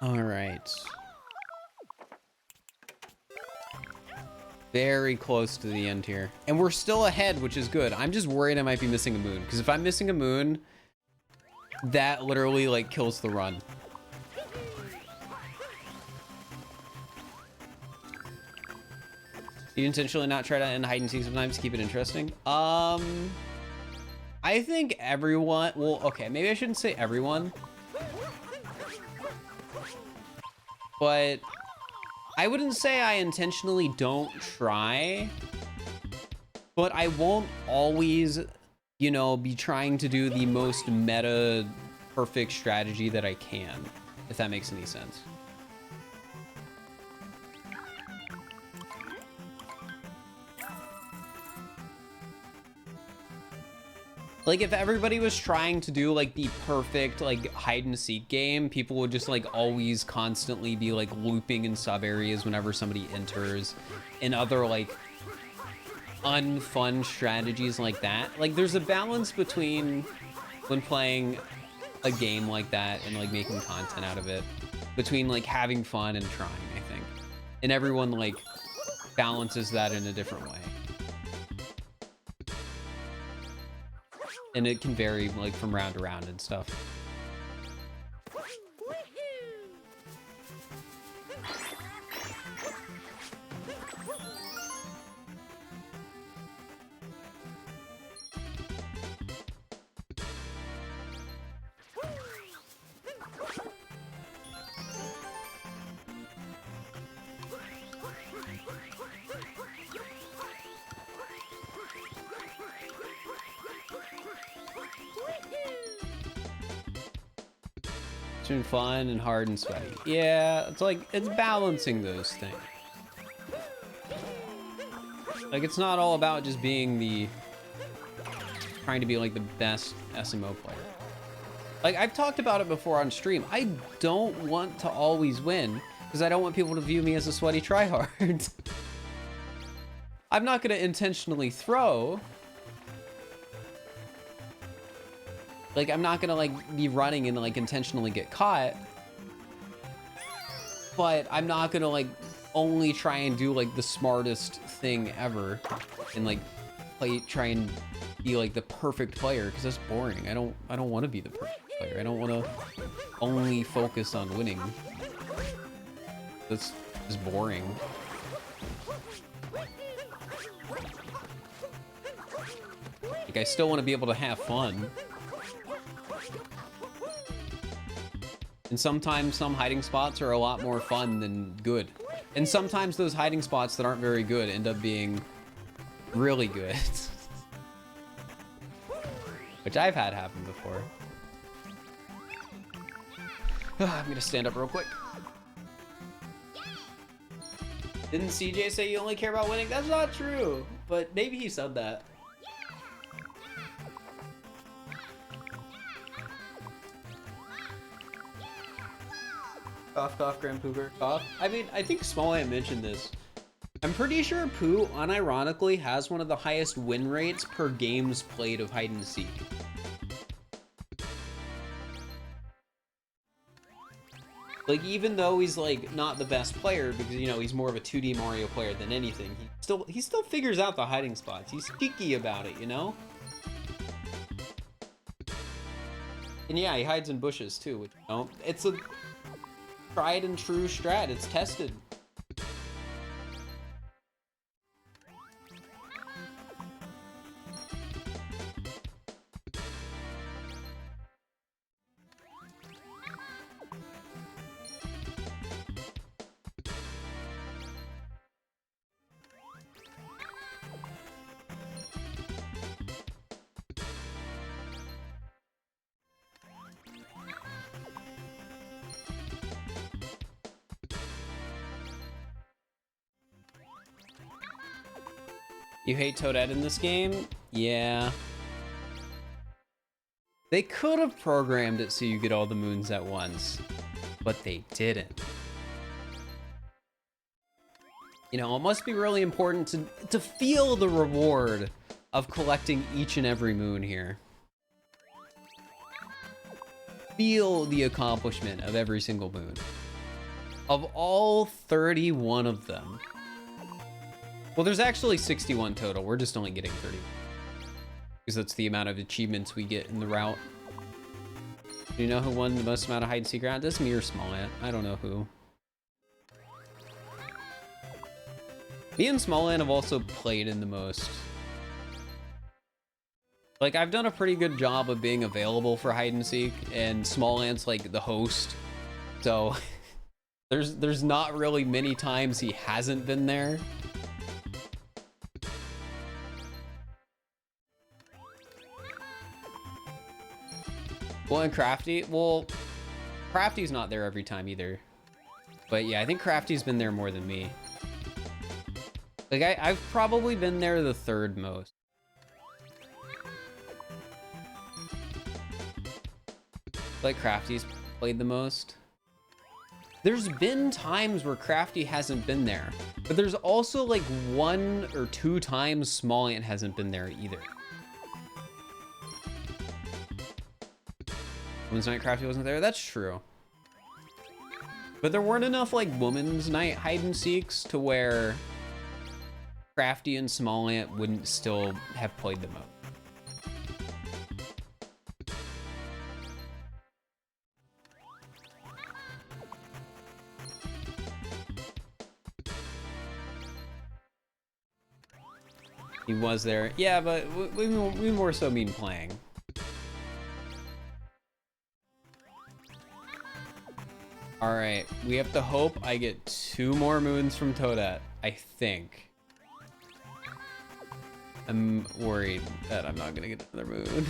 All right. Very close to the end here. And we're still ahead, which is good. I'm just worried I might be missing a moon. Because if I'm missing a moon, that literally, like, kills the run. You intentionally not try to end hide and seek sometimes to keep it interesting? I think everyone... Well, okay, maybe I shouldn't say everyone. But I wouldn't say I intentionally don't try, but I won't always, you know, be trying to do the most meta perfect strategy that I can, if that makes any sense. Like, if everybody was trying to do, like, the perfect, like, hide-and-seek game, people would just, like, always constantly be, like, looping in sub-areas whenever somebody enters, and other, like, unfun strategies like that. Like, there's a balance between when playing a game like that and, like, making content out of it, between, like, having fun and trying, I think. And everyone, like, balances that in a different way. And it can vary, like, from round to round and stuff. Between fun and hard and sweaty. Yeah, it's like, it's balancing those things. Like, it's not all about just being the... trying to be, like, the best SMO player. Like, I've talked about it before on stream. I don't want to always win, because I don't want people to view me as a sweaty tryhard. I'm not going to intentionally throw. Like, I'm not going to, like, be running and, like, intentionally get caught. But I'm not going to, like, only try and do, like, the smartest thing ever. And, like, try and be, like, the perfect player, because that's boring. I don't want to be the perfect player. I don't want to only focus on winning. That's just boring. Like, I still want to be able to have fun. And sometimes some hiding spots are a lot more fun than good. And sometimes those hiding spots that aren't very good end up being really good. Which I've had happen before. I'm gonna stand up real quick. Didn't CJ say you only care about winning? That's not true, but maybe he said that. Cough, cough, Grand Pooger, cough. I mean, I think Small Ant mentioned this. I'm pretty sure Pooh, unironically, has one of the highest win rates per games played of hide and seek. Like, even though he's, like, not the best player, because, you know, he's more of a 2D Mario player than anything, he still figures out the hiding spots. He's cheeky about it, you know? And yeah, he hides in bushes, too, which, you know, it's a tried and true strat. It's tested. You hate Toadette in this game? Yeah. They could have programmed it so you get all the moons at once, but they didn't. You know, it must be really important to feel the reward of collecting each and every moon here. Feel the accomplishment of every single moon. Of all 31 of them. Well, there's actually 61 total. We're just only getting 30. Because that's the amount of achievements we get in the route. Do you know who won the most amount of hide and seek round? That's me or Small Ant. I don't know who. Me and Small Ant have also played in the most. Like, I've done a pretty good job of being available for hide and seek, and Small Ant's like the host. So there's not really many times he hasn't been there. Well, and Crafty, well, Crafty's not there every time either. But yeah, I think Crafty's been there more than me. Like, I've probably been there the third most. Like, Crafty's played the most. There's been times where Crafty hasn't been there, but there's also like 1 or 2 times Small Ant hasn't been there either. Women's Night Crafty wasn't there? That's true. But there weren't enough like Women's Night hide and seeks to where Crafty and Small Ant wouldn't still have played the most. He was there. Yeah, but we more so mean playing. All right, we have to hope I get 2 more moons from Toadette, I think. I'm worried that I'm not gonna get another moon.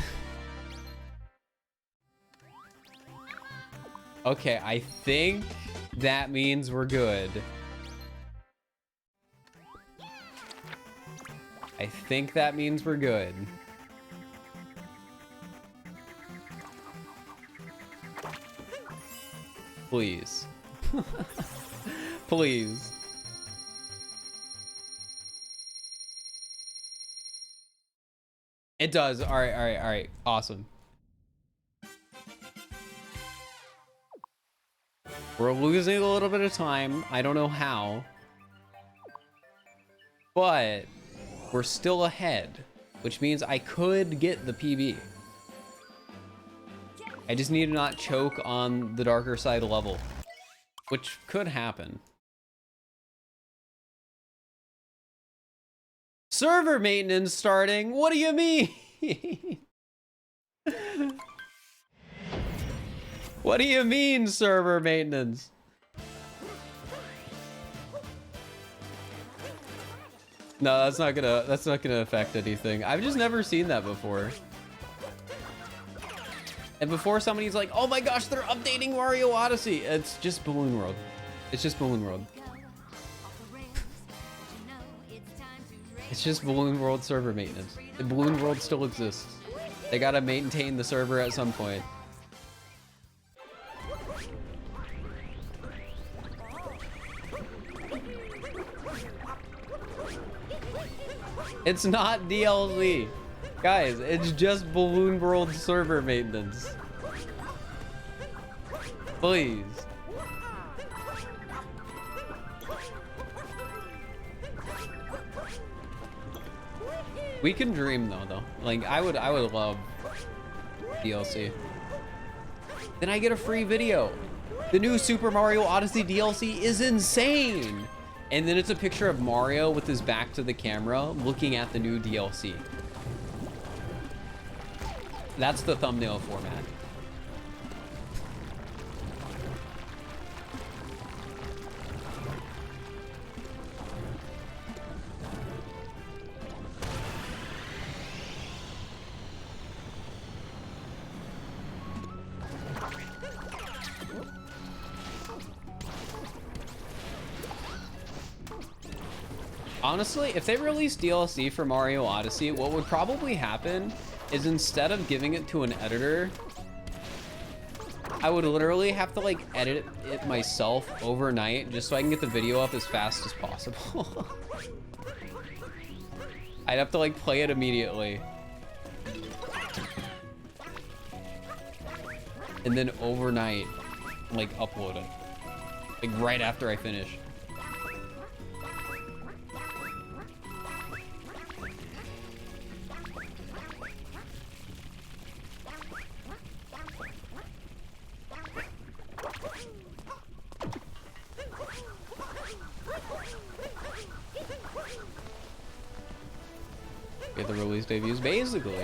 Okay, I think that means we're good. I think that means we're good. Please. Please. It does. All right, all right, all right. Awesome. We're losing a little bit of time. I don't know how. But we're still ahead, which means I could get the PB. I just need to not choke on the darker side level, which could happen. Server maintenance starting? What do you mean? What do you mean, server maintenance? No, that's not gonna affect anything. I've just never seen that before. And before somebody's like, oh my gosh, they're updating Mario Odyssey. It's just Balloon World. It's just Balloon World. It's just Balloon World server maintenance. The Balloon World still exists. They gotta maintain the server at some point. It's not DLC. Guys, it's just Balloon World server maintenance. Please. We can dream though. Like I would love DLC. Then I get a free video. The new Super Mario Odyssey DLC is insane. And then it's a picture of Mario with his back to the camera looking at the new DLC. That's the thumbnail format. Honestly, if they release DLC for Mario Odyssey, what would probably happen is instead of giving it to an editor, I would literally have to like edit it myself overnight just so I can get the video up as fast as possible. I'd have to like play it immediately. And then overnight, like upload it. Like right after I finish. Get the release debuts, basically.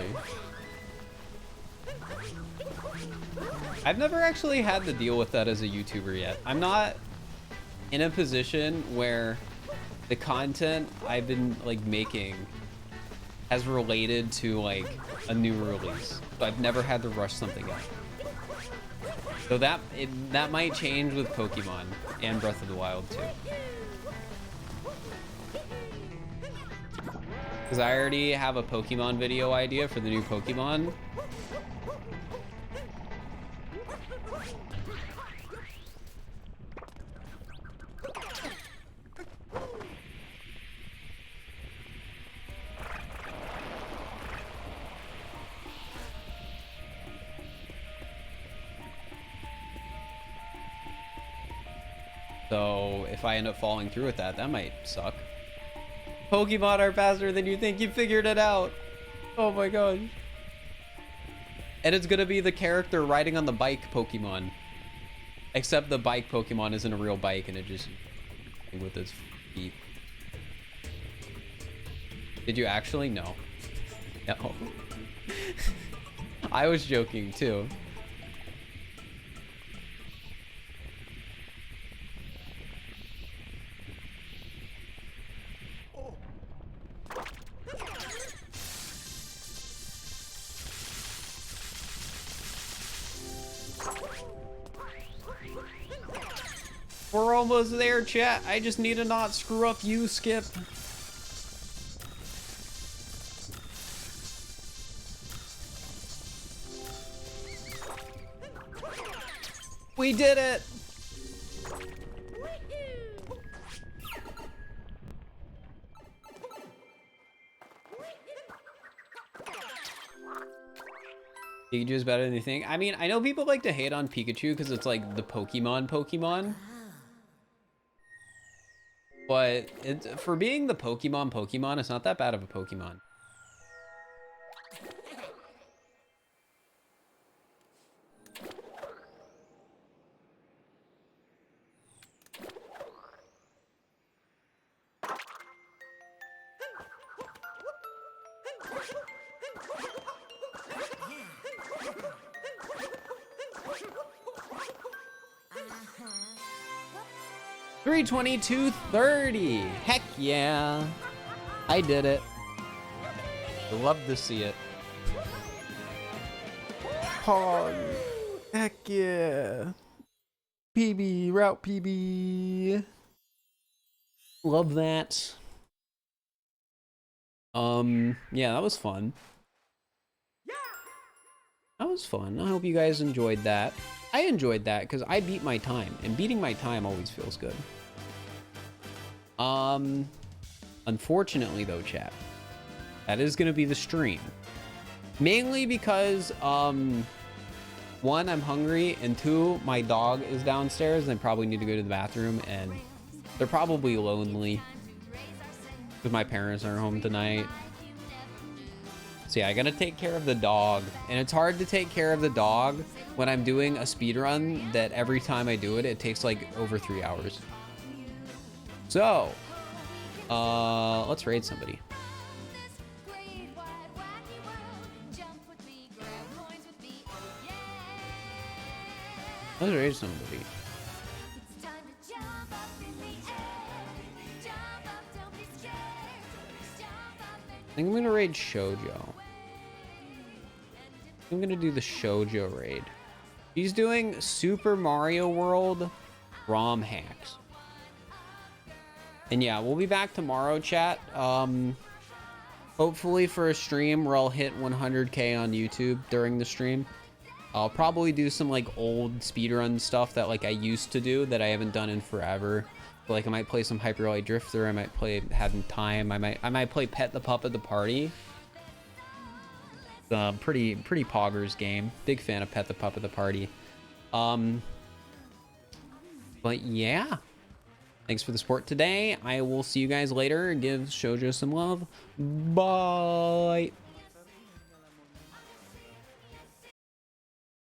I've never actually had to deal with that as a YouTuber yet. I'm not in a position where the content I've been like making has related to like a new release. So I've never had to rush something out. So that might change with Pokemon and Breath of the Wild too. Because I already have a Pokemon video idea for the new Pokemon. So if I end up falling through with that, that might suck. Pokemon are faster than you think. You figured it out. Oh my gosh. And it's gonna be the character riding on the bike Pokemon. Except the bike Pokemon isn't a real bike and it just with its feet. Did you actually? No. No. I was joking too. We're almost there, chat. I just need to not screw up you, Skip. We did it! Pikachu is better than you think. I mean, I know people like to hate on Pikachu because it's like the Pokemon. But for being the Pokemon, it's not that bad of a Pokemon. 322.30. Heck yeah. I did it. Love to see it. Hog. Heck yeah. PB, route PB. Love that. Yeah, that was fun. That was fun. I hope you guys enjoyed that. I enjoyed that because I beat my time, and beating my time always feels good. Unfortunately though, chat, that is gonna be the stream. Mainly because, one, I'm hungry, and two, my dog is downstairs and I probably need to go to the bathroom, and they're probably lonely because my parents aren't home tonight. So yeah, I gotta take care of the dog, and it's hard to take care of the dog when I'm doing a speed run that every time I do it, it takes like over 3 hours. So, let's raid somebody. Let's raid somebody. I think I'm gonna raid Shoujo. I'm gonna do the Shoujo raid. He's doing Super Mario World ROM hacks. And yeah, we'll be back tomorrow, chat. Hopefully for a stream where I'll hit 100K on YouTube during the stream. I'll probably do some like old speedrun stuff that like I used to do that I haven't done in forever. But, like I might play some Hyper Light Drifter. I might play Having Time. I might play Pet the Pup at the Party. Pretty poggers game. Big fan of Pet the Pup at the Party. But yeah. Thanks for the support today. I will see you guys later. Give Shoujo some love. Bye.